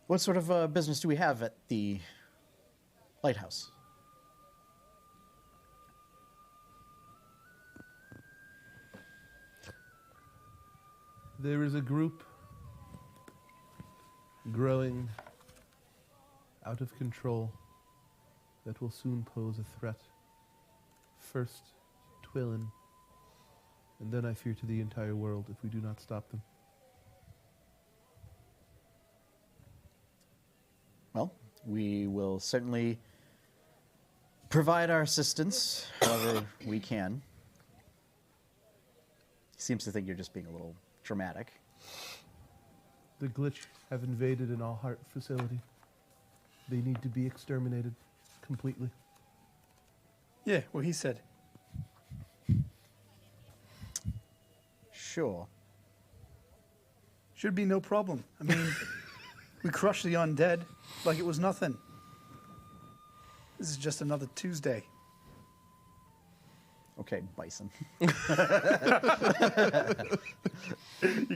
what sort of business do we have at the lighthouse? There is a group growing out of control that will soon pose a threat. First, Twillin, and then I fear to the entire world if we do not stop them. Well, we will certainly provide our assistance however we can. He seems to think you're just being a little dramatic. The glitch have invaded an all-heart facility. They need to be exterminated completely. Yeah, well, he said. Sure. Should be no problem. I mean, we crushed the undead like it was nothing. This is just another Tuesday. Okay, Bison. You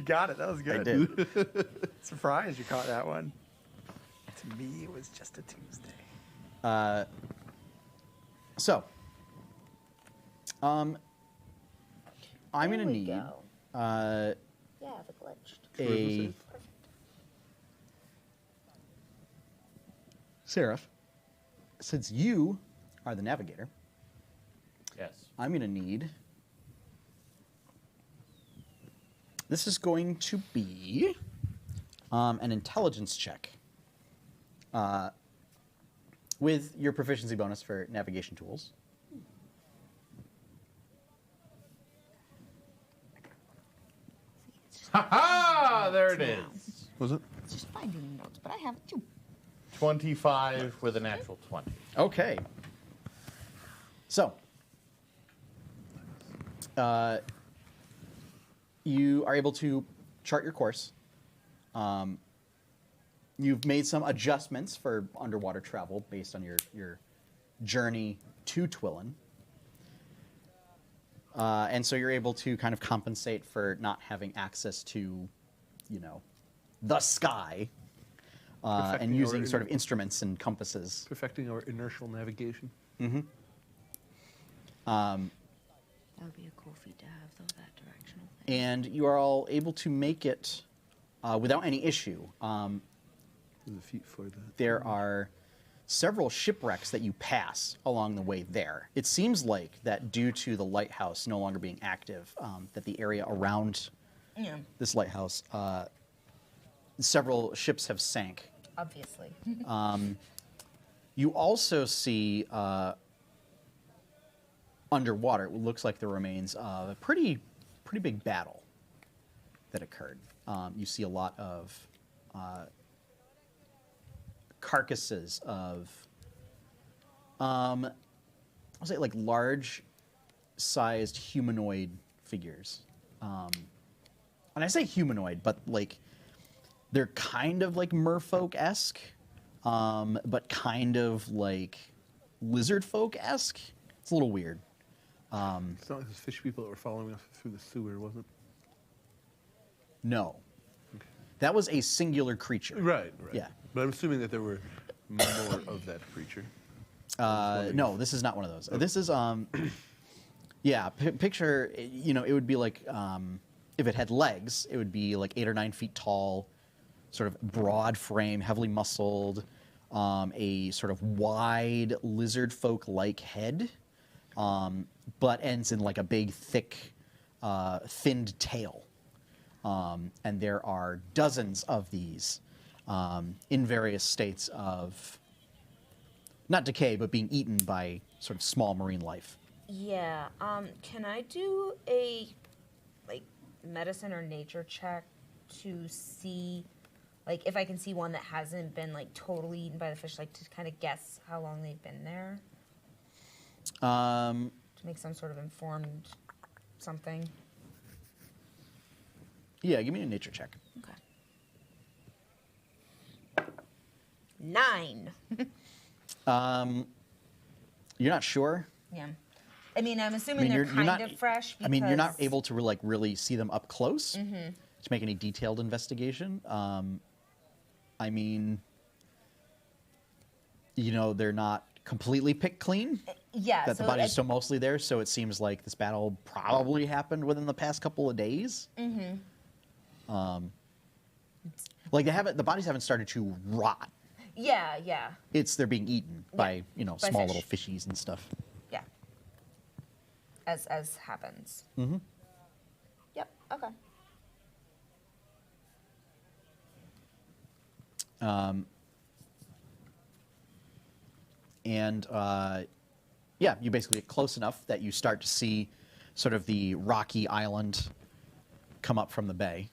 got it. That was good. I did. Surprised you caught that one. To me, it was just a Tuesday. So, I'm going to we need go. uh, Yeah, the glitched. a Seraph. Since you are the navigator, Yes. I'm going to need. This is going to be an intelligence check with your proficiency bonus for navigation tools. Ha ha! There it is. Was it? It's just fine doing notes, but I have two. 25 with a natural 20. Okay. So, you are able to chart your course. You've made some adjustments for underwater travel based on your journey to Twillin. And so you're able to kind of compensate for not having access to, the sky, and Perfecting using our sort of instruments and compasses. Perfecting our inertial navigation. Mm-hmm. That would be a cool feat to have, though, that directional thing. And you are all able to make it without any issue. There's a feat for that. There are several shipwrecks that you pass along the way there. It seems like that due to the lighthouse no longer being active, that the area around this lighthouse, several ships have sank. Obviously. You also see underwater, it looks like the remains of a pretty big battle that occurred. You see a lot of carcasses of, I'll say like large-sized humanoid figures. And I say humanoid, but like they're kind of like merfolk-esque, but kind of like lizard folk-esque. It's a little weird. It's not like those fish people that were following us through the sewer, was it? No. That was a singular creature. Right. Yeah. But I'm assuming that there were more of that creature. No, this is not one of those. This is, yeah, picture, it would be like, if it had legs, it would be like 8 or 9 feet tall, sort of broad frame, heavily muscled, a sort of wide lizard folk-like head, but ends in like a big, thick, thinned tail. And there are dozens of these in various states of, not decay, but being eaten by sort of small marine life. Yeah. Can I do a medicine or nature check to see, if I can see one that hasn't been totally eaten by the fish, to kind of guess how long they've been there? To make some sort of informed something. Yeah, give me a nature check. Okay. 9. You're not sure? Yeah. I mean, I'm assuming they're kind of fresh. Because... I mean, you're not able to really see them up close to make any detailed investigation. I mean, they're not completely picked clean. Yeah. That the body's still mostly there, so it seems like this battle probably happened within the past couple of days. Like the bodies haven't started to rot. Yeah. They're being eaten by small fish. little fishies and stuff. Yeah. As happens. Yep. Okay. You basically get close enough that you start to see sort of the rocky island come up from the bay.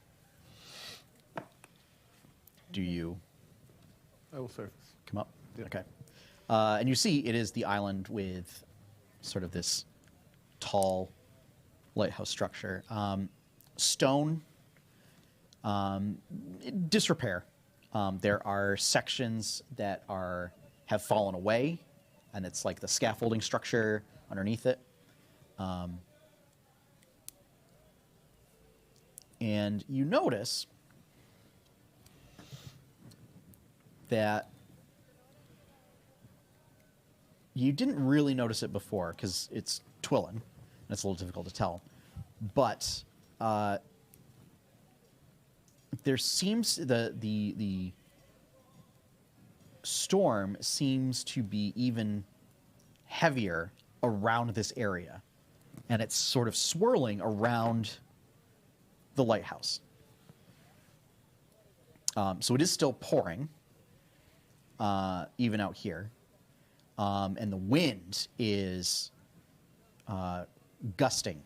Do you I will surface. come up? Yep. Okay. And you see it is the island with sort of this tall lighthouse structure. Stone, disrepair. There are sections that have fallen away, and it's like the scaffolding structure underneath it. And you notice that you didn't really notice it before because it's Twillin, and it's a little difficult to tell. But there seems the storm seems to be even heavier around this area, and it's sort of swirling around the lighthouse. So it is still pouring, even out here, and the wind is gusting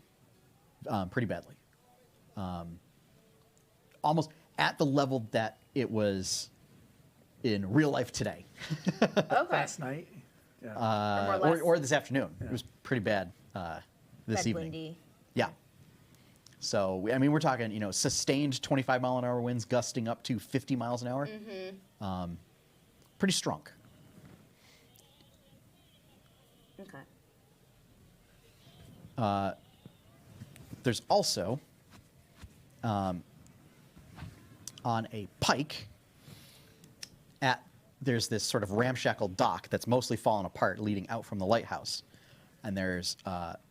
pretty badly, almost at the level that it was in real life today. Okay. Last night. Yeah. Or more or less. Or this afternoon. It was pretty bad this Bad evening. windy. Yeah. So, we're talking, sustained 25-mile-an-hour winds gusting up to 50 miles an hour. Pretty strong. Okay. There's also, on a pike, there's this sort of ramshackle dock that's mostly fallen apart leading out from the lighthouse. And there's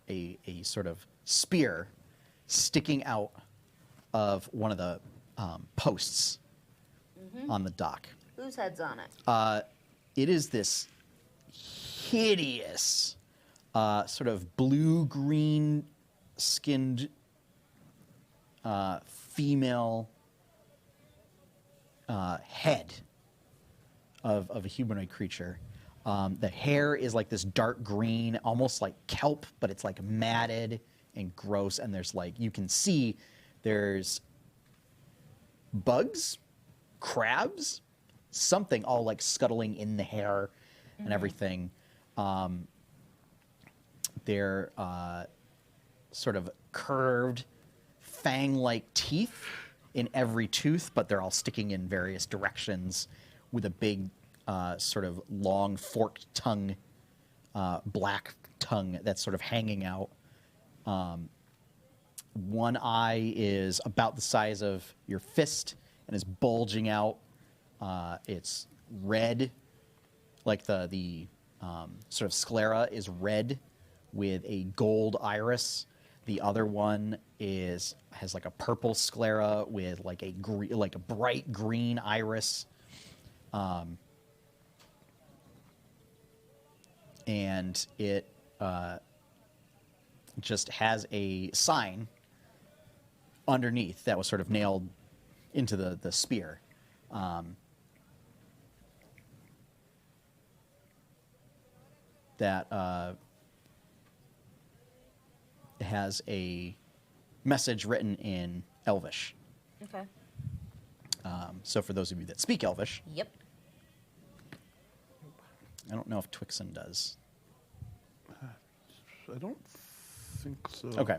a sort of spear sticking out of one of the posts on the dock. Whose head's on it? It is this hideous, sort of blue-green skinned female head of a humanoid creature. The hair is like this dark green, almost like kelp, but it's like matted and gross. And there's you can see there's bugs, crabs, something all like scuttling in the hair and everything. They're sort of curved, fang-like teeth in every tooth, but they're all sticking in various directions with a big sort of long forked tongue, black tongue that's sort of hanging out. One eye is about the size of your fist and is bulging out. It's red, like the sort of sclera is red with a gold iris. The other one has like a purple sclera with like a bright green iris. And it just has a sign underneath that was sort of nailed into the spear. That has a message written in Elvish. Okay. So for those of you that speak Elvish, Yep. I don't know if Twixen does. I don't think so. Okay.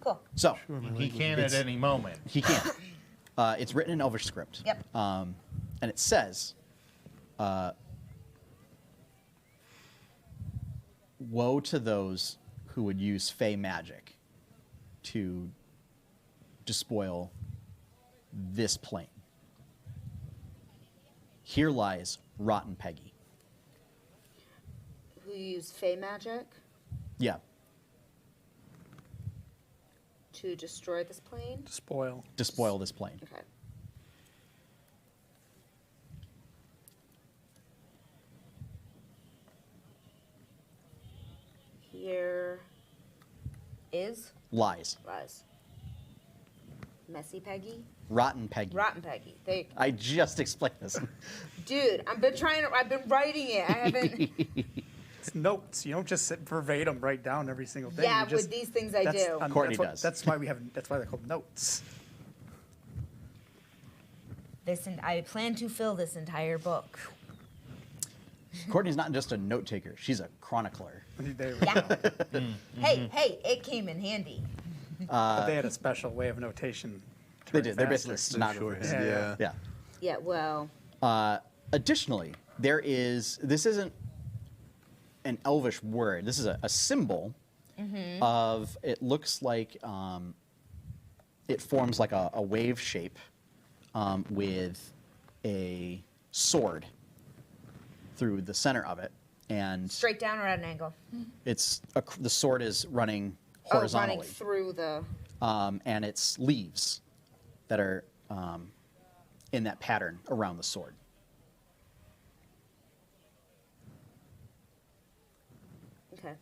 Cool. So Sure, my He language can is- at any moment. he can. It's written in Elvish script. Yep. And it says, woe to those who who would use Fey magic to despoil this plane. Here lies Rotten Peggy. Who used Fey magic Yeah, to destroy this plane? Spoil. despoil this plane. Okay. Here is Lies. Messy Peggy, Rotten Peggy. Rotten Peggy. They, I just explained this. dude, I've been writing it. I haven't. It's notes. You don't just sit verbatim write down every single thing. Yeah, You just, with these things I that's- do. Courtney that's does. That's why they're called notes. I plan to fill this entire book. Courtney's not just a note taker; she's a chronicler. There we Yeah. go. Hey, it came in handy. But they had a special way of notation. They did. They're Faster. basically stenographers. Yeah. Yeah. Yeah, well, Additionally, this isn't an elvish word. This is a symbol of, it looks like it forms like a wave shape with a sword through the center of it. And straight down or at an angle? the sword is running Oh, horizontally. running through the. And it's leaves that are in that pattern around the sword. Okay.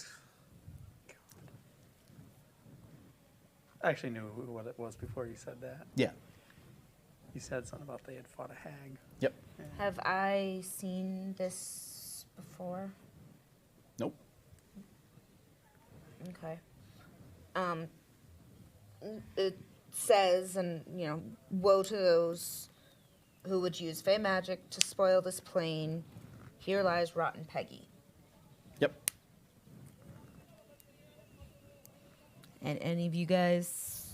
I actually knew what it was before you said that. Yeah. You said something about they had fought a hag. Yep. Have I seen this before? Nope. Okay. It says, and woe to those who would use Fey magic to spoil this plane. Here lies Rotten Peggy. Yep. And any of you guys?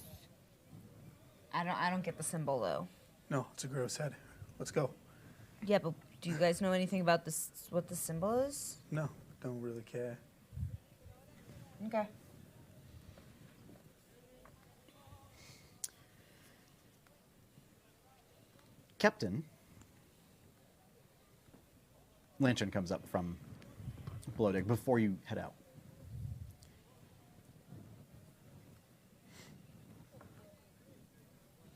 I don't get the symbol though. No, it's a gross head. Let's go. Yeah, but do you guys know anything about this? What the symbol is? No, don't really care. Okay. Captain. Lantern comes up from below deck before you head out.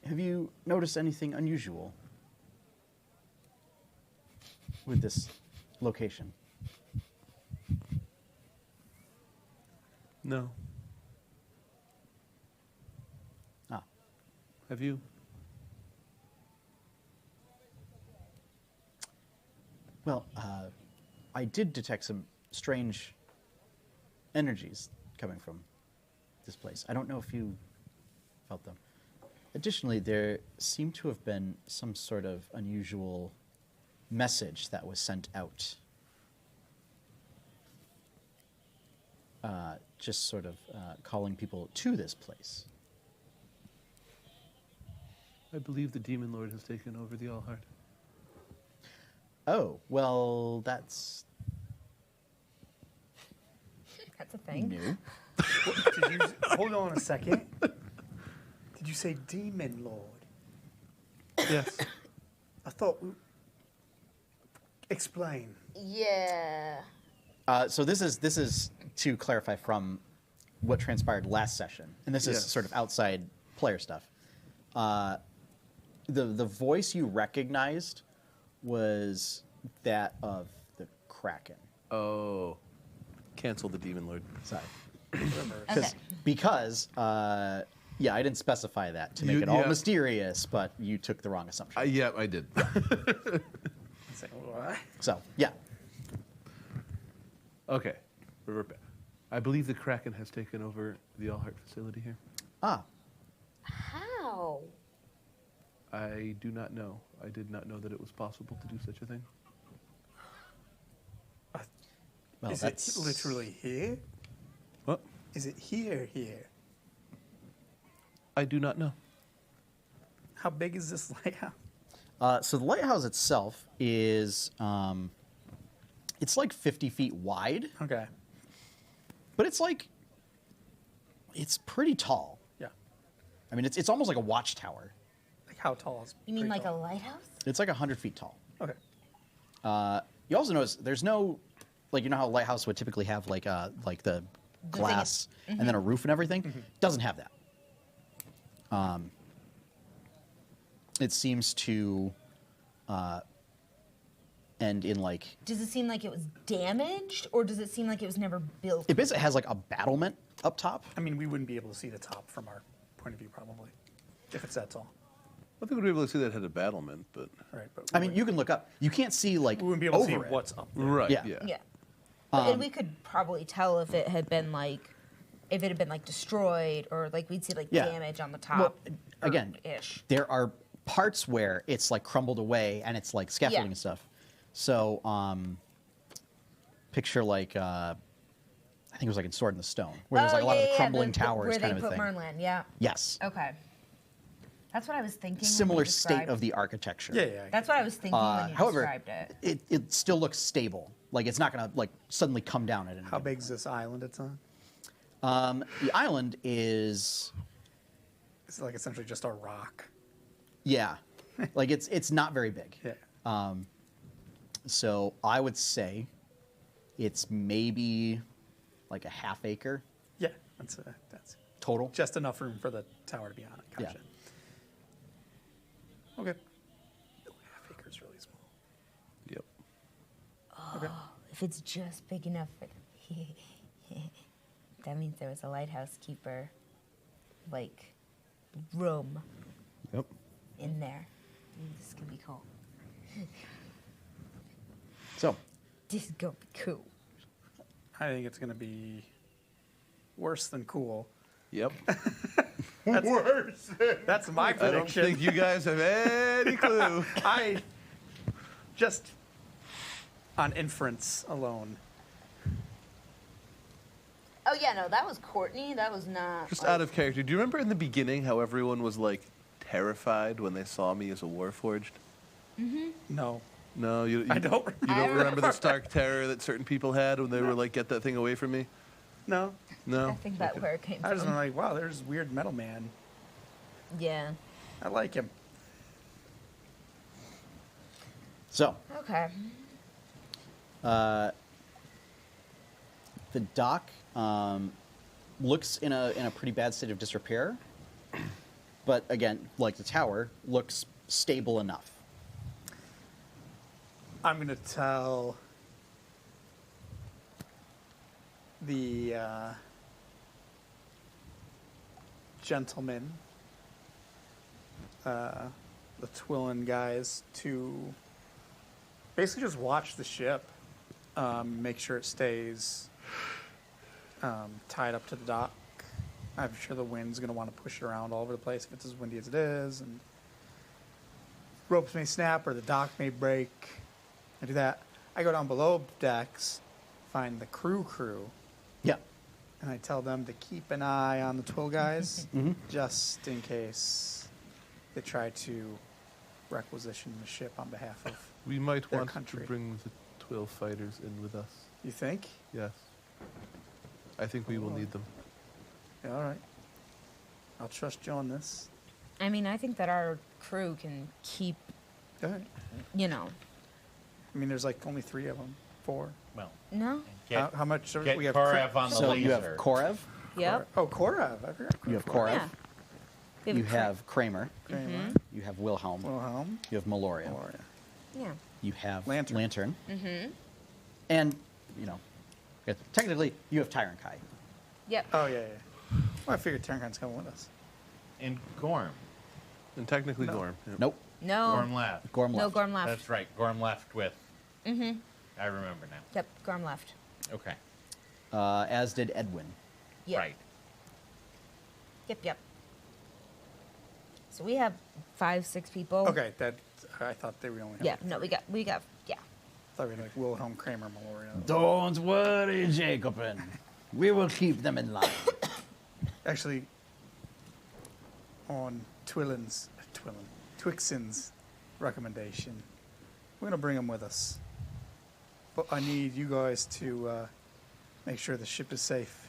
Have you noticed anything unusual with this location? No. Ah, Have you? well, I did detect some strange energies coming from this place. I don't know if you felt them. Additionally, there seemed to have been some sort of unusual message that was sent out. Just sort of calling people to this place. I believe the Demon Lord has taken over the Allheart. Oh, well, that's That's a thing. new. Did you, hold on a second. Did you say Demon Lord? Yes. I thought. Explain. Yeah. So this is to clarify from what transpired last session, and this is Yes. sort of outside player stuff. The voice you recognized was that of the Kraken. Oh. Cancel the Demon Lord. Sorry. Okay. Because yeah, I didn't specify that to make You- it all yeah. mysterious, but you took the wrong assumption. Yeah, I did. Say what? So yeah, Okay. We're back. I believe the Kraken has taken over the Allheart facility here. How? I do not know. I did not know that it was possible to do such a thing. well, Is that's it literally here? What? Is it here? I do not know. How big is this lighthouse? So the lighthouse itself is it's like 50 feet wide, Okay. but it's like It's pretty tall. Yeah. I mean, it's almost like a watchtower. Like how tall is? You mean pretty like a tall? lighthouse? It's like 100 feet tall. Okay. You also notice there's no, like, you know how a lighthouse would typically have like the glass and then a roof and everything? Doesn't have that. It seems to end in like, Does it seem like it was damaged, or does it seem like it was never built? it basically has like a battlement up top. I mean, we wouldn't be able to see the top from our point of view, probably, if it's that tall. I think we'd be able to see that it had a battlement, but Right. But I mean, you can look up. You can't see like we wouldn't be able to see over it. what's up there. right, Yeah. yeah. Yeah. And we could probably tell if it had been like, if it had been like destroyed, or like we'd see like Yeah. damage on the top. Well, again, ish. there are parts where it's like crumbled away and it's like scaffolding Yeah. and stuff. So, picture like I think it was like in Sword in the Stone, where there's like a lot of the crumbling towers where kind they of a put thing. Merlin. Yeah. Yes, Okay. That's what I was thinking. when you similar state described- of the architecture. Yeah, yeah. That's what I was thinking when you however, described it. it still looks stable. Like it's not gonna like suddenly come down at any. How big is this island it's on? The island is, It's like essentially just a rock. yeah, like it's not very big. Yeah. So I would say it's maybe like a half acre Yeah. That's total. just enough room for the tower to be on it. Yeah. Gotcha. Okay. Half acre's really small. Yep. Okay. If it's just big enough for that means there was a lighthouse keeper, like, room Yep. in there. This is gonna be cool. So This is gonna be cool. I think it's going to be worse than cool. Yep. Worse. That's my I don't prediction. think you guys have any clue. I just on inference alone. Oh yeah, no, that was Courtney. That was not. Just out of character, do you remember in the beginning how everyone was like terrified when they saw me as a Warforged? No. No, you I don't. You don't remember the stark terror that certain people had when they were like, "Get that thing away from me." No. No. I think that's where it came I was from. like, wow, there's weird metal man. Yeah. I like him. So Okay. the dock looks in a pretty bad state of disrepair, but again, like the tower, looks stable enough. I'm going to tell the gentleman, the Twillin guys, to basically just watch the ship, make sure it stays tied up to the dock. I'm sure the wind's going to want to push it around all over the place if it's as windy as it is, and ropes may snap or the dock may break. I do that. I go down below decks, find the crew, Yeah. and I tell them to keep an eye on the Twill guys, just in case they try to requisition the ship on behalf of. We might Their want country. to bring the Twill fighters in with us. You think? Yes. I think we will need them. Yeah, all right. I'll trust you on this. I mean, I think that our crew can keep, All right. you know, I mean, there's like only 3 of them. 4. Well, no? get, How much? get we have Korev on the So laser. you have Korev, Yep. Oh, Korev. I forgot. you have Korev, Yeah. We you a crew. have Kramer, Kramer, you have Wilhelm, Wilhelm, you have Meloria, Gloria. Yeah. you have Lantern. and you know, technically you have Tyron Kai. Yep. Oh, yeah. Well, I figured Terrancon's coming with us. And Gorm. And technically No. Gorm. Yep. Nope, No. Gorm left. Gorm No, left. Gorm left. That's right. Gorm left with. Mm-hmm. I remember now. Yep, Gorm left. Okay. As did Edwin. Yep. Right. Yep. So we have 5, 6 people. Okay, that I thought they were only. Yeah, no, we got, yeah. I thought we had like Wilhelm, Kramer, Meloria. Don't worry, Jacobin. We will keep them in line. Actually, on Twixen's recommendation, we're gonna bring them with us. But I need you guys to make sure the ship is safe.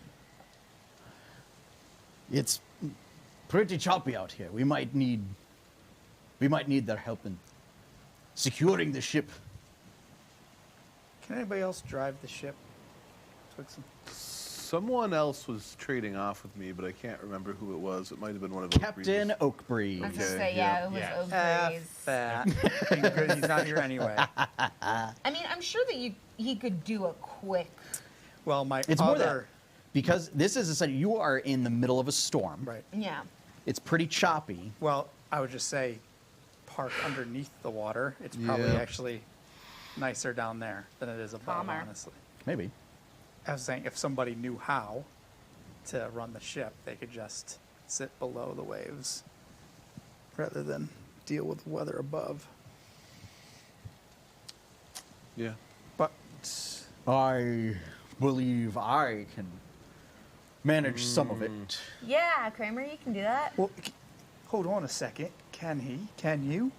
It's pretty choppy out here. We might need their help in securing the ship. Can anybody else drive the ship? Twixen. Someone else was trading off with me, but I can't remember who it was. It might have been one of those. Captain Oakbreeze. I was gonna Okay, say, yeah. it was Yeah. Oakbreeze. That. Good, he's not here anyway. I mean, I'm sure that he could do a quick. Well, my It's other... more that because this is essentially you are in the middle of a storm. Right. Yeah. It's pretty choppy. Well, I would just say park underneath the water. It's probably Yeah. actually nicer down there than it is above, Calmer. honestly. Maybe. I was saying if somebody knew how to run the ship, they could just sit below the waves rather than deal with the weather above. Yeah. But I believe I can manage some of it. Yeah, Kramer, you can do that. well, hold on a second. Can he? Can you?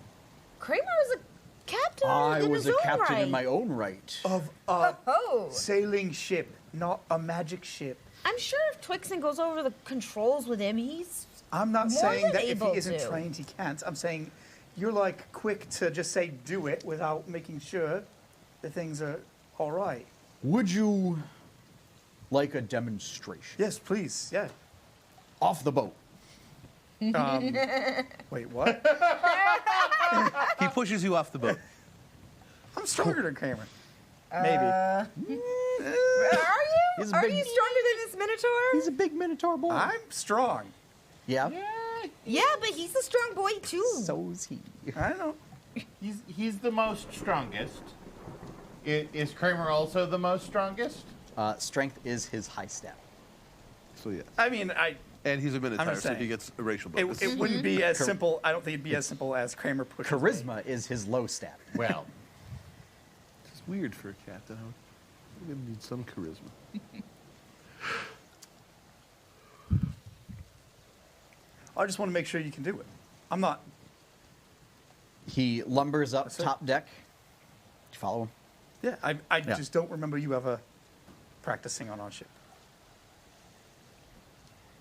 Kramer is a captain I in was his a own captain right. in my own right. Of a Oh, sailing ship, not a magic ship. I'm sure if Twixen goes over the controls with him, he's I'm not more saying than that if he able isn't to. trained, he can't. I'm saying you're like quick to just say do it without making sure that things are all right. Would you like a demonstration? Yes, please. Yeah. Off the boat. Wait, what? He pushes you off the boat. I'm stronger than Kramer. Maybe. Are you? He's a Are big- you stronger than this Minotaur? He's a big Minotaur boy. I'm strong. Yeah. Yeah, but he's a strong boy too. So's he. I know. He's the most strongest. Is Kramer also the most strongest? Strength is his high stat. So yeah. I mean, And he's a Minotaur, just so saying. he gets a racial bonus. it wouldn't be as simple. I don't think it'd be as simple as Kramer pushes me. Charisma is his low stat. Well, It's weird for a captain. We're gonna need some charisma. I just want to make sure you can do it. I'm not. He lumbers up That's it. top deck. Did you follow him? Yeah, I Yeah. just don't remember you ever practicing on our ship.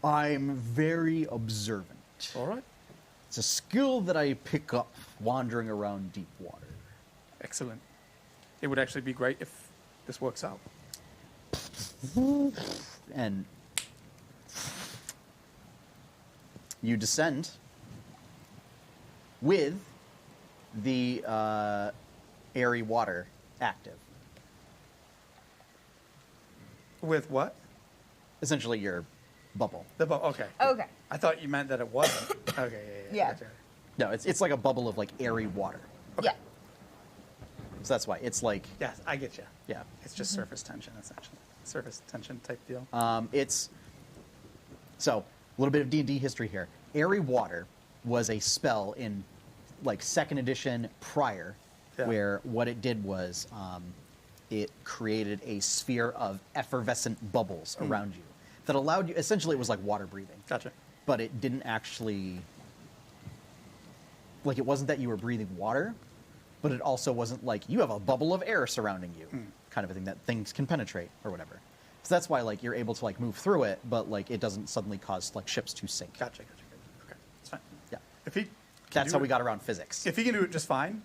I'm very observant. All right. It's a skill that I pick up wandering around deep water. Excellent. It would actually be great if this works out. And you descend with the airy water active. With what? Essentially your bubble. Okay. Okay. I thought you meant that it wasn't. Okay. Yeah. Gotcha. No, it's like a bubble of like airy water. Yeah. So that's why it's like, Yes, I get you. yeah. It's just surface tension, essentially. Surface tension type deal. It's so a little bit of D&D history here. Airy water was a spell in like second edition prior, Yeah. where what it did was it created a sphere of effervescent bubbles around you that allowed you. Essentially, it was like water breathing, Gotcha. but it didn't actually like it wasn't that you were breathing water, but it also wasn't like you have a bubble of air surrounding you, kind of a thing that things can penetrate or whatever. So that's why like you're able to like move through it, but like it doesn't suddenly cause like ships to sink. Gotcha. Okay. It's fine. Yeah, If he. can that's do how it- we got around physics. If he can do it just fine,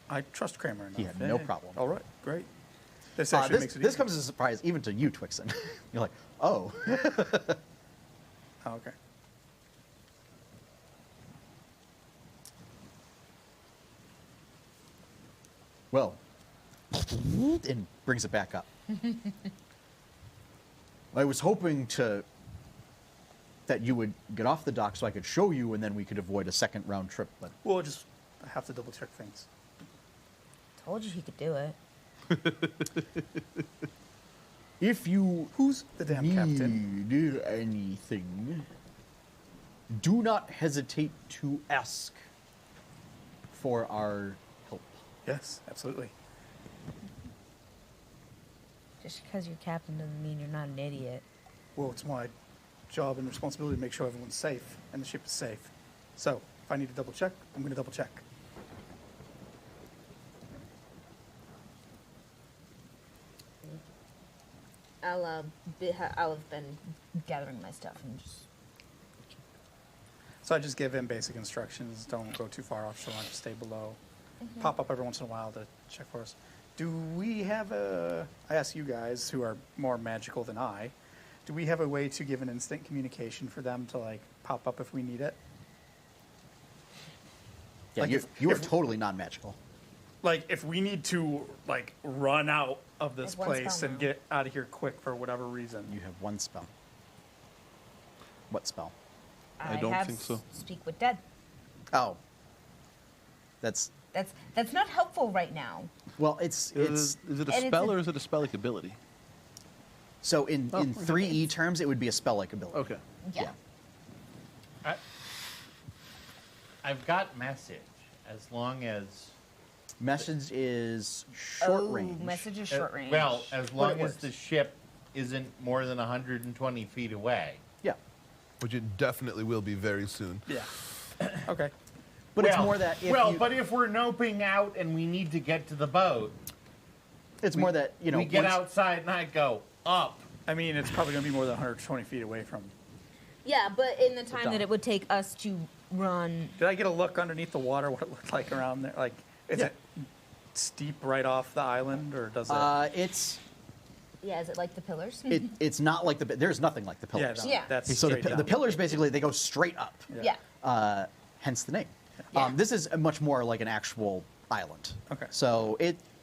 I trust Kramer enough. He had no problem. All right. Great. This actually makes it This easy. comes as a surprise even to you, Twixen. You're like, oh, Oh, okay. well, and brings it back up. I was hoping that you would get off the dock so I could show you, and then we could avoid a second round trip. But We'll just have to double check things. Told you he could do it. if you Who's the damn captain? need anything, do not hesitate to ask for our help. Yes, absolutely. Just because you're captain doesn't mean you're not an idiot. Well, it's my job and responsibility to make sure everyone's safe and the ship is safe. So, if I need to double check, I'm going to double check. I'll have been gathering my stuff and just So I just give him basic instructions. Don't go too far offshore. Just stay below. Pop up every once in a while to check for us. Do we have a... I ask you guys, who are more magical than I, do we have a way to give an instant communication for them to, like, pop up if we need it? Yeah, Like you are if- totally non-magical. Like, if we need to, like, run out of this I have one place spell and now. get out of here quick for whatever reason. You have one spell. What spell? I don't have think so. Speak with dead. Oh. That's... That's not helpful right now. Well, it's... Is it a and it's spell a- or is it a spell-like ability? So in Oh, 3E terms, it would be a spell-like ability. Okay. Yeah. I've got message as long as Message is short Oh, range. message is short range. well, as But long it as works. the ship isn't more than 120 feet away. Yeah. Which it definitely will be very soon. Yeah. Okay. But it's more that if you, but if we're noping out and we need to get to the boat, it's more that, you know, we get once- outside and I go up. I mean, it's probably going to be more than 120 feet away from... Yeah, but in the time dock. that it would take us to run. Did I get a look underneath the water, what it looked like around there? Like, is Yeah. it steep right off the island, or does it... it's Yeah, is it like the pillars? it's not like the there's nothing like the yeah, pillars. no, Yeah. that's So straight the down. pillars basically they go straight up. Yeah. Hence the name. Yeah. This is much more like an actual island. Okay. So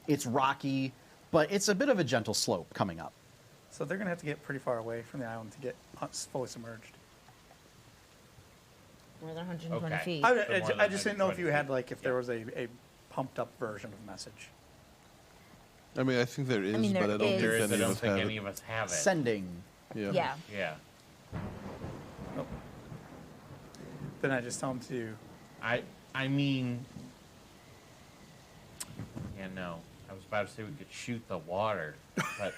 it's rocky, but it's a bit of a gentle slope coming up. So they're going to have to get pretty far away from the island to get fully submerged. More than 120 Okay. feet. I, So more than I just didn't know if you 120 had, feet. like, if there was a pumped up version of message. I mean, I think there is, mean, there but I don't is. There think is, I any don't of us think have any it. of us have it. Sending. Yeah. Yeah. Yeah. Then I just tell them to... I mean, yeah, no. I was about to say we could shoot the water, but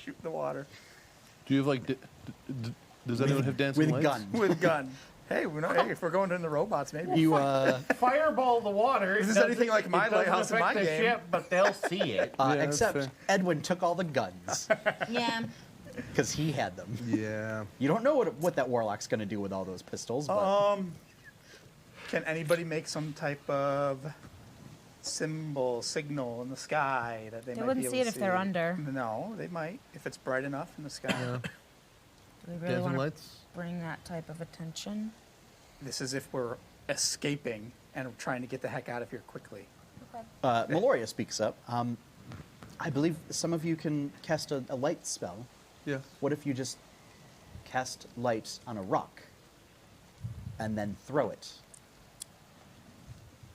shoot the water Do you have like? Does anyone have dancing with lights? gun. with gun. Hey, hey, if we're going in the robots, maybe. You fireball the water. This is anything like my lighthouse in my the game. ship, but they'll see it. Yeah, that's except fair. Edwin took all the guns Yeah. because he had them. Yeah. You don't know what that warlock's going to do with all those pistols, but Can anybody make some type of signal in the sky that they might wouldn't be able see it to if they're under. No, they might if it's bright enough in the sky. Yeah. Do we really Dancing want to lights. bring that type of attention? This is if we're escaping and trying to get the heck out of here quickly. Meloria speaks up. I believe some of you can cast a light spell. Yeah. What if you just cast light on a rock and then throw it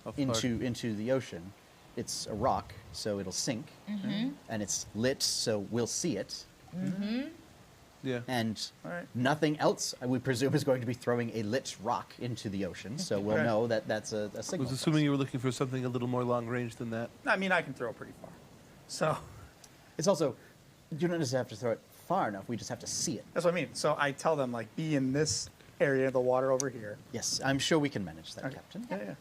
How far? into the ocean? It's a rock, so it'll sink, and it's lit, so we'll see it. Yeah. And All right. nothing else, I would presume, is going to be throwing a lit rock into the ocean, so we'll Okay. know that that's a I signal. was for assuming us. you were looking for something a little more long range than that. I mean, I can throw pretty far. So It's also, you don't necessarily have to throw it far enough, we just have to see it. that's what I mean. So I tell them, like, be in this area of the water over here. Yes, I'm sure we can manage that, Okay. Captain. Yeah, yeah.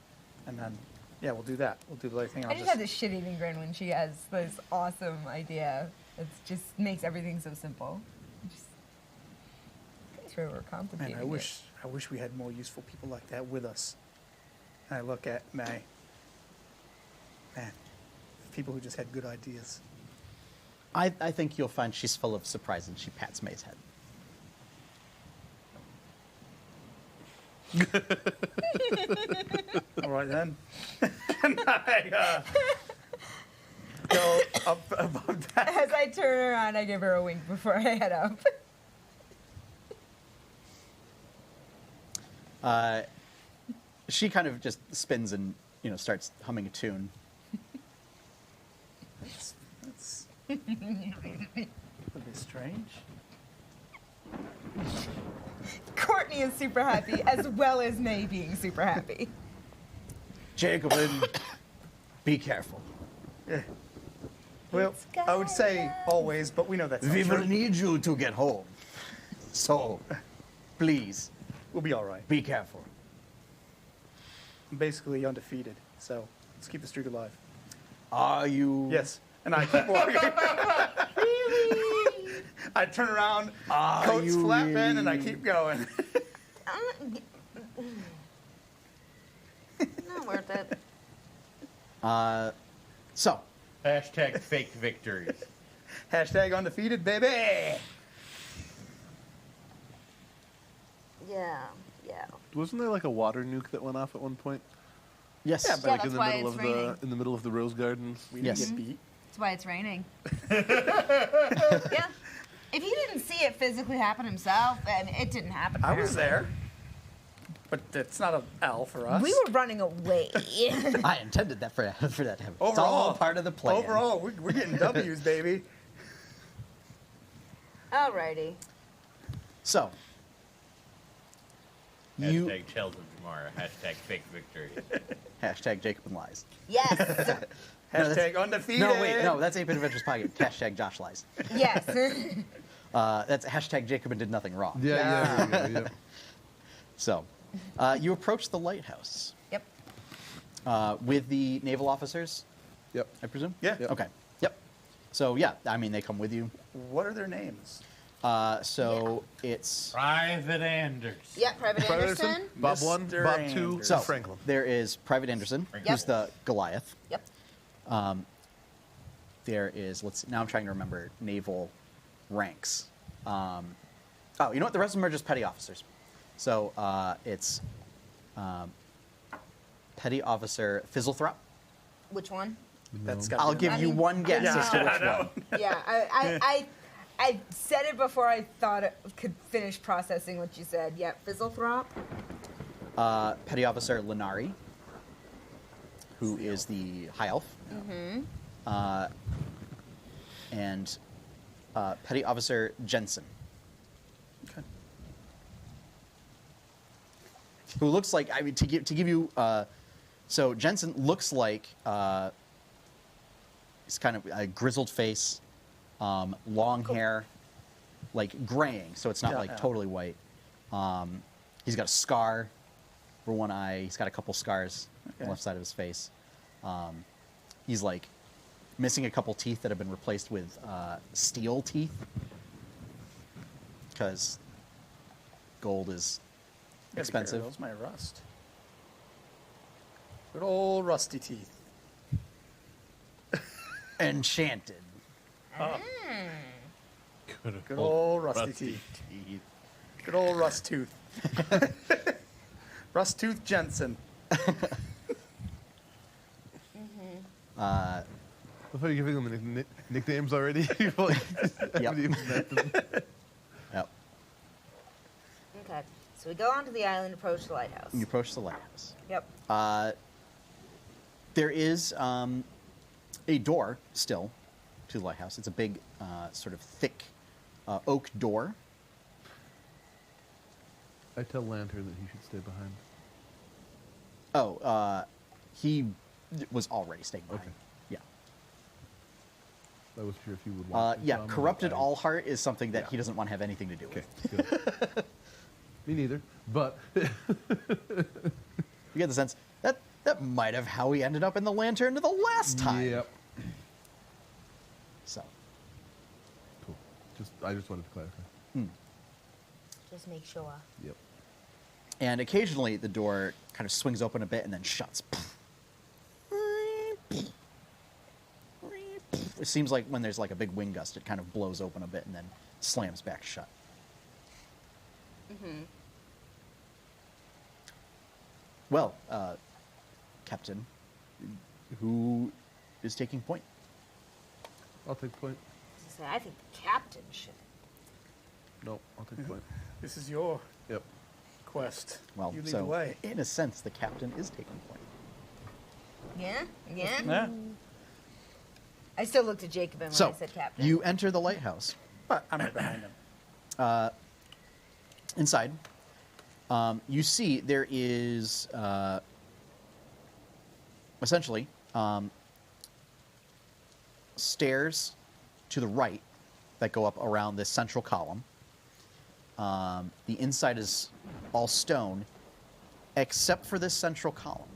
And then, yeah, we'll do that. We'll do the other thing. I just have this shit-eating grin when she has this awesome idea. It just makes everything so simple. Just, pretty sure we're complicating Man, I wish we had more useful people like that with us. And I look at May. Man, people who just had good ideas. I think you'll find she's full of surprise, and she pats May's head. All right then. And I go up above that. As I turn around, I give her a wink before I head up. She kind of just spins and, starts humming a tune. That's a bit strange. Courtney is super happy, as well as May being super happy. Jacobin, be careful. Yeah. Well, I would say always, but we know that's not We will true. need you to get home. So, please, We'll be all right. be careful. I'm basically undefeated, so let's keep the streak alive. Are you... Yes. And I keep walking. I turn around, Are coat's you flapping, really- and I keep going. Not worth it. So, Hashtag fake victories. Hashtag undefeated, baby. Yeah. Wasn't there like a water nuke that went off at one point? yes. Yeah, Yeah, Like that's why it's raining. in the middle of the rose gardens. We Yes. didn't get beat. That's why it's raining. Yeah. If he didn't see it physically happen himself, and it didn't happen. I was apparently. there. But it's not an L for us. We were running away. I intended that for that to happen. It's Overall- all part of the plan. Overall, we're getting W's, baby. Alrighty. So, you Hashtag Chelsea Jemmora. Hashtag fake victory. hashtag Jacob and Lies. Yes. Hashtag undefeated. No, wait, no, that's 8-Bit Adventures Podcast. Hashtag Josh Lies. Yes. That's hashtag Jacob and did nothing wrong. Yeah, yeah. So, you approach the lighthouse Yep. with the naval officers, Yep. I presume? Yeah. Yep. Okay. Yep. So, yeah, I mean, they come with you. What are their names? It's... Private Anders. Yeah, Private Anderson. Bob 1, Mr. Bob 2, Anderson. So, and Franklin. there is Private Anderson, Yep. who's the Goliath. Yep. There is, now I'm trying to remember naval ranks. You know what? The rest of them are just petty officers. So it's Petty Officer Fizzlethrop. Which one? That's No. got. I'll give you one guess Yeah, as to which I know. one. Yeah, I said it before I thought it could finish processing what you said. Yeah, Fizzlethrop. Petty Officer Lenari, who is the High Elf. And Petty Officer Jensen, Okay. who looks like, I mean, to give you, so Jensen looks like he's kind of a grizzled face, long hair, like graying, so it's not Yeah, like yeah. totally white. He's got a scar for one eye. He's got a couple scars on the Okay. left side of his face. He's like missing a couple teeth that have been replaced with steel teeth, because gold is expensive. Those my rust. Good old rusty teeth. Enchanted. Good old rusty teeth. Good old rust tooth. Rust tooth Jensen. I thought you were giving them the nicknames already. Like, haven't even met them. Yep. Okay, so we go onto the island, approach the lighthouse. You approach the lighthouse. Yep. There is a door still to the lighthouse. It's a big, sort of thick oak door. I tell Lantern that he should stay behind. Oh, he was already staying behind. Okay. Yeah. I wasn't sure if you would want to Yeah, come, corrupted but all heart is something that Yeah. he doesn't want to have anything to do Okay, with. good. Me neither. But You get the sense that might have how he ended up in the lantern the last time. Yep. So, Cool. I just wanted to clarify. Just make sure. Yep. and occasionally the door kind of swings open a bit and then shuts. It seems like when there's like a big wind gust, it kind of blows open a bit and then slams back shut. Well, Captain, who is taking point? I'll take point. So I think the captain should. No, I'll take point. This is your Yep. quest. Well, you lead so the way. in a sense, the captain is taking point. Yeah? Yeah? Yeah, I still looked at Jacob when So I said captain. you enter the lighthouse. but I'm right behind him. Inside, you see there is essentially stairs to the right that go up around this central column. The inside is all stone, except for this central column.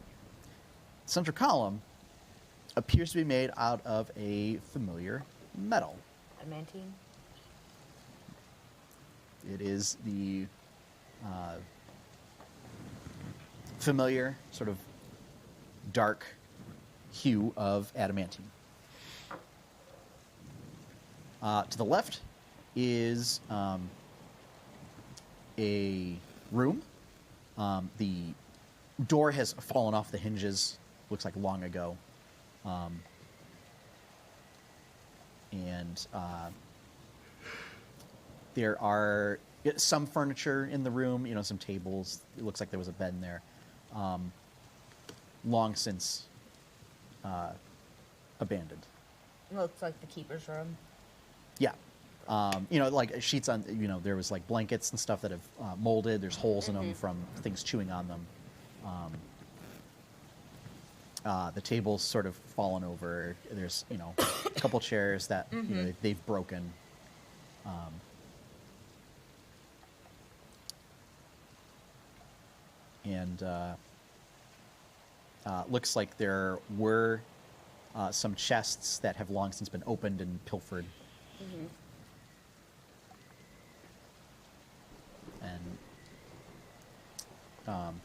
The central column appears to be made out of a familiar metal. Adamantine? It is the familiar sort of dark hue of adamantine. To the left is a room. The door has fallen off the hinges, looks like long ago. And there are some furniture in the room, some tables. It looks like there was a bed in there. Long since abandoned. Looks like the keeper's room. Yeah. Like sheets on, there was like blankets and stuff that have molded. There's holes in them from things chewing on them. The table's sort of fallen over. There's, a couple chairs that they've broken. And looks like there were some chests that have long since been opened and pilfered. And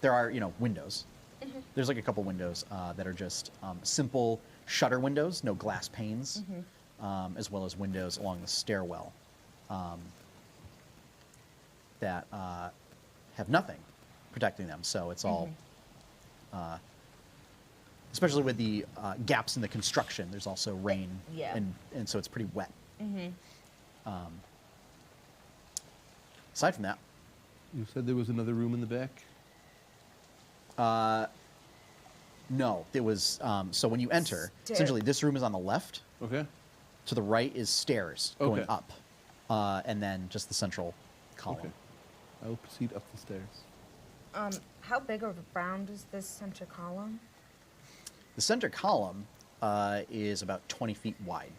there are, windows. There's like a couple windows that are just simple shutter windows, no glass panes, as well as windows along the stairwell that have nothing protecting them. So it's all, especially with the gaps in the construction, there's also rain, and so it's pretty wet. Aside from that, You said there was another room in the back? no, there was, so when you enter, essentially this room is on the left. Okay. To the right is stairs going Okay. up, and then just the central column. Okay. I will proceed up the stairs. How big of a round is this center column? The center column is about 20 feet wide.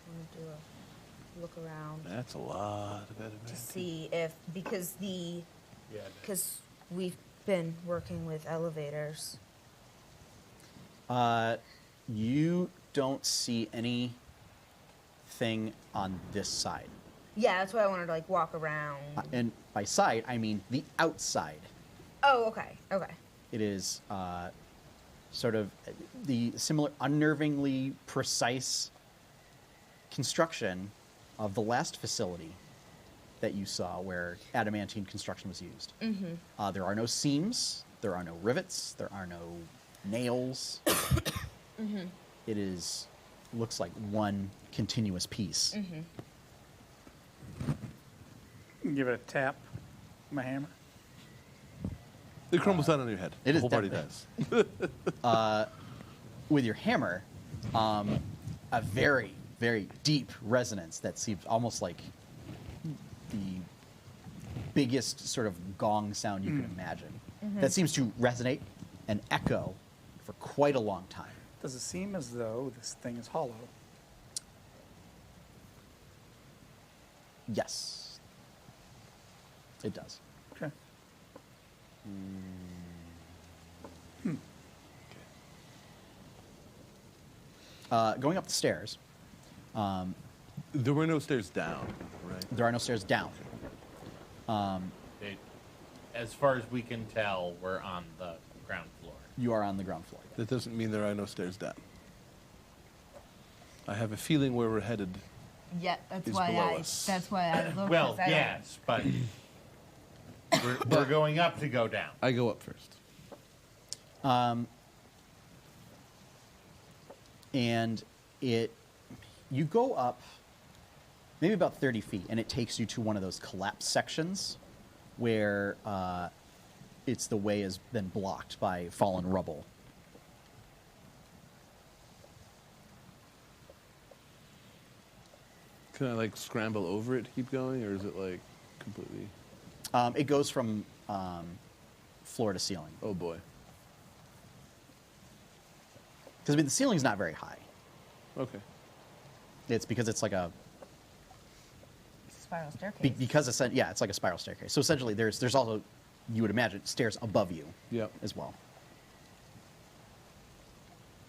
I'm gonna do a look around That's a lot of to adamantine. see if because we've been working with elevators. You don't see anything on this side. Yeah, that's why I wanted to like walk around. And by side, I mean the outside. Oh, okay, okay. It is sort of the similar, unnervingly precise construction of the last facility that you saw where adamantine construction was used. There are no seams, there are no rivets, there are no nails. It looks like one continuous piece. Give it a tap. My hammer. It crumbles down on your head. It The is whole party definitely- dies. With your hammer, a very, very deep resonance that seems almost like the biggest sort of gong sound you can imagine. That seems to resonate and echo for quite a long time. Does it seem as though this thing is hollow? Yes, it does. Okay. Going up the stairs, There were no stairs down, right? there are no stairs down. As far as we can tell, we're on the ground floor. You are on the ground floor. That doesn't mean there are no stairs down. I have a feeling where we're headed. Yeah, that's Is why below I. us. That's why I looked. Well, 'cause I don't- yes, but we're going up to go down. I go up first. And you go up maybe about 30 feet, and it takes you to one of those collapsed sections where the way has been blocked by fallen rubble. Can I like scramble over it to keep going, or is it like completely? It goes from floor to ceiling. Oh boy. Because the ceiling's not very high. Okay. It's because it's like a It's a spiral staircase. because it's like a spiral staircase. So essentially, there's also, you would imagine, stairs above you Yep. as well.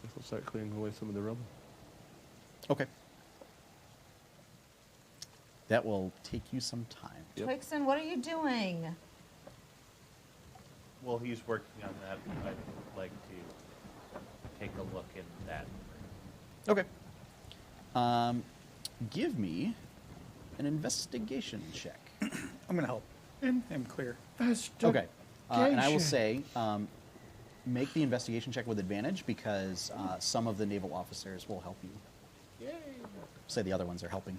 Guess I'll start clearing away some of the rubble. Okay. That will take you some time. Yep. Twixen, what are you doing? while he's working on that, I'd like to take a look in that. Okay. Give me an investigation check. I'm going to help him clear. Okay. And I will say, make the investigation check with advantage because some of the naval officers will help you. Yay! Say the other ones are helping.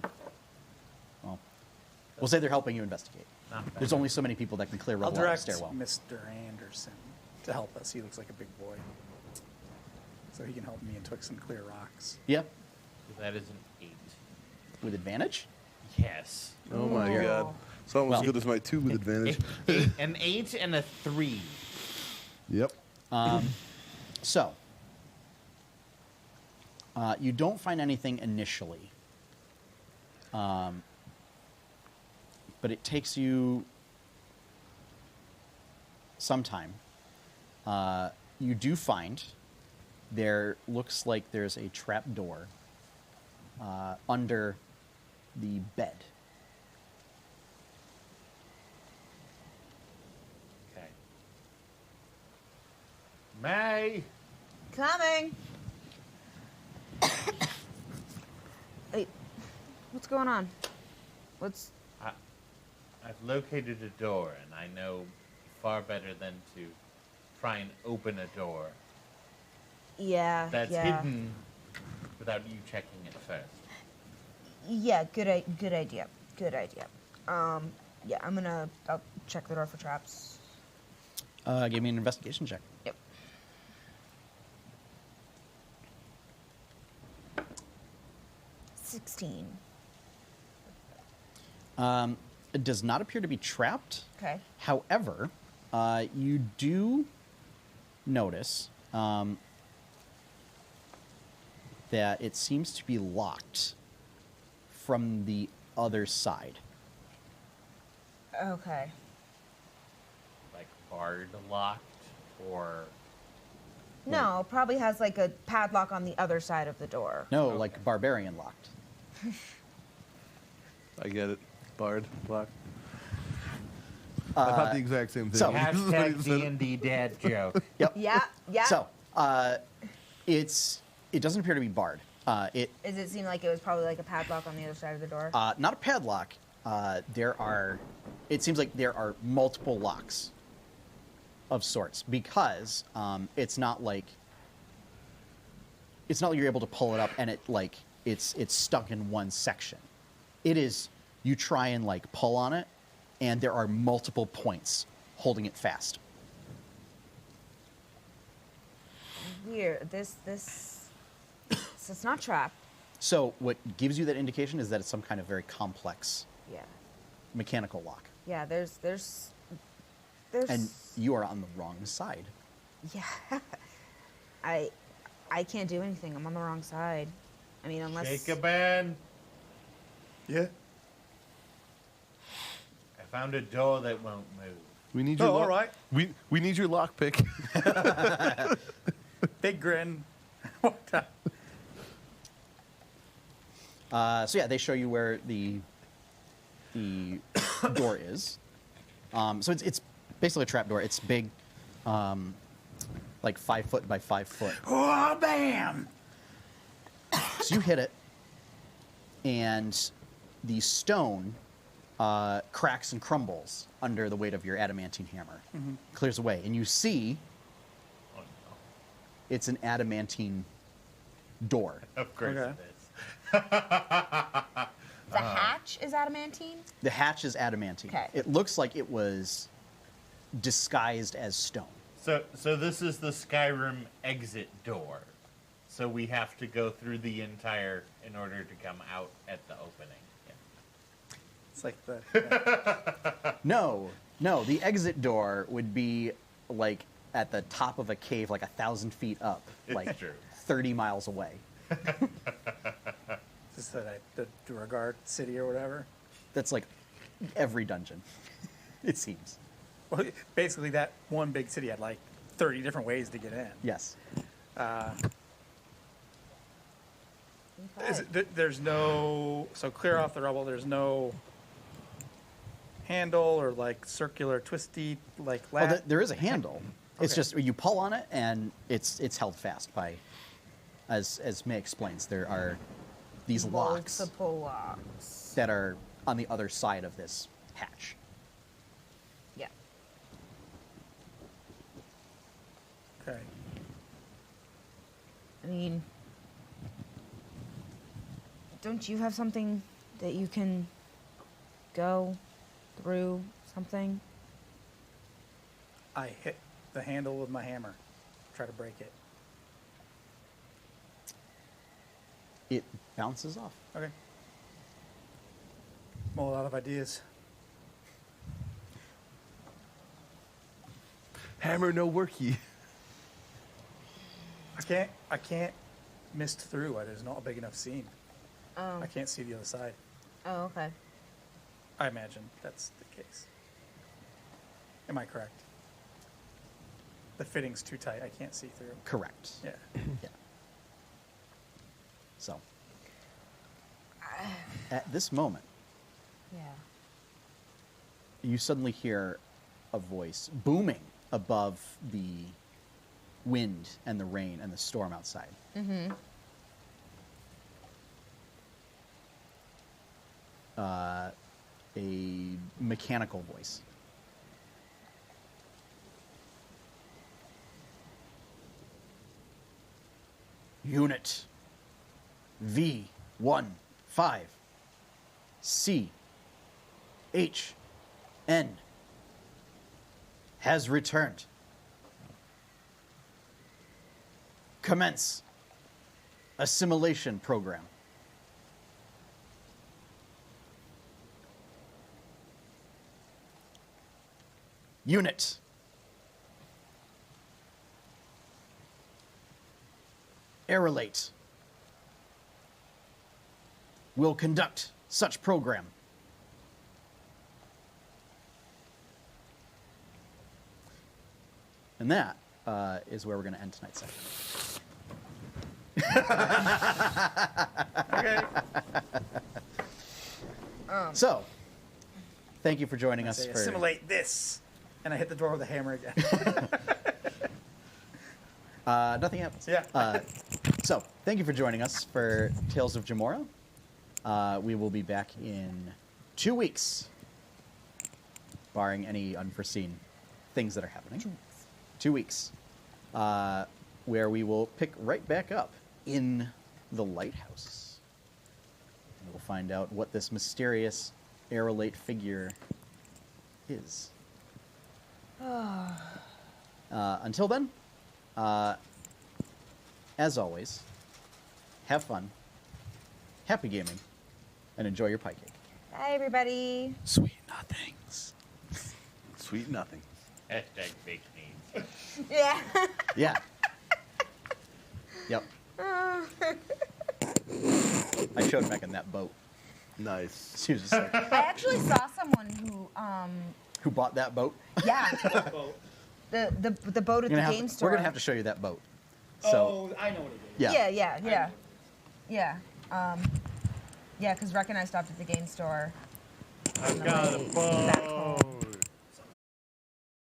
Well, we'll say they're helping you investigate. Not bad. There's only so many people that can clear I'll rubble out of a direct stairwell. Mr. Anderson to help us. He looks like a big boy. So he can help me and Twix and clear rocks. Yeah, That is an 8. with advantage. Yes. Oh my Ooh. god. It's almost Well- as good as my 2 with advantage. An 8 and a 3. Yep. So, you don't find anything initially. But it takes you some time. You do find there looks like there's a trap door under the bed. Okay. May. Coming. Wait, what's going on? What's? I've located a door, and I know far better than to try and open a door Yeah. that's yeah. hidden without you checking it first. Yeah. Good idea. Good idea. Yeah. I'll check the door for traps. Give me an investigation check. Yep. $16. It does not appear to be trapped. Okay. However, you do notice that it seems to be locked from the other side. Okay. Like barred locked, or No, probably has like a padlock on the other side of the door. No, Okay. like barbarian locked. I get it. Bard, block. I thought the exact same thing. so- This is what he hashtag said. D&D dad joke. Yep. Yeah. Yeah. So, it doesn't appear to be barred. It Does it seem like it was probably like a padlock on the other side of the door? not a padlock. It seems like there are multiple locks of sorts because it's not like you're able to pull it up and it's stuck in one section. It is, you try and like pull on it and there are multiple points holding it fast. Weird. This it's not trapped. So what gives you that indication is that it's some kind of very complex Yeah. mechanical lock. Yeah. There's. And you are on the wrong side. Yeah. I can't do anything. I'm on the wrong side. I mean, unless. Jacobin, Yeah. I found a door that won't move. We need your Oh, lock- all right. We need your lockpick. Big grin. So yeah, they show you where the door is. So it's basically a trap door. It's big, like 5 foot by 5 foot. Oh, bam! So you hit it, and the stone cracks and crumbles under the weight of your adamantine hammer. Clears away, and you see Oh, no. it's an adamantine door. Of course Okay. it is. The hatch is adamantine. The hatch is adamantine. Okay. It looks like it was disguised as stone. So this is the Skyrim exit door. So we have to go through the entire in order to come out at the opening. Yeah. It's like the. No, the exit door would be like at the top of a cave, like 1,000 feet up, It's like true. 30 miles away. Is this the Duragard city or whatever? That's like every dungeon, it seems. Well, basically, that one big city had like 30 different ways to get in. Yes. There's no. So clear off the rubble. There's no handle or like circular, twisty, like Well, lat? there is a handle. It's Okay. just you pull on it and it's held fast by, as May explains, there are these locks Multiple locks. that are on the other side of this hatch. Yeah. Okay. I mean, don't you have something that you can go through something? I hit the handle with my hammer. Try to break it. It bounces off. Okay. Well, out of ideas. Hammer no worky. I can't mist through. There's not a big enough seam. Oh. I can't see the other side. Oh, okay. I imagine that's the case. Am I correct? The fitting's too tight. I can't see through. Correct. Yeah. Yeah. So, at this moment, Yeah. you suddenly hear a voice booming above the wind and the rain and the storm outside. Mm-hmm. A mechanical voice. Unit V15 CHN has returned. Commence assimilation program. Unit Aerolate will conduct such program. And that is where we're going to end tonight's session. Okay. So, thank you for joining us. Say, For assimilate this. And I hit the door with a hammer again. nothing happens. Yeah. So, thank you for joining us for Tales of Jemmora. We will be back in 2 weeks, barring any unforeseen things that are happening. 2 weeks, where we will pick right back up in the lighthouse. And we'll find out what this mysterious aerolate figure is. Until then, as always, have fun, happy gaming, and enjoy your pie cake. Bye, everybody. Sweet nothings. Sweet nothing. Hashtag fake needs. Yeah. Yeah. Yep. I showed Megan that boat. Nice. She was just like, I actually saw someone who bought that boat? yeah, the boat at the game store. We're gonna have to show you that boat. So I know what it is. yeah. Yeah. Yeah, because Rec and I stopped at the game store. I've on the got a way back home. boat.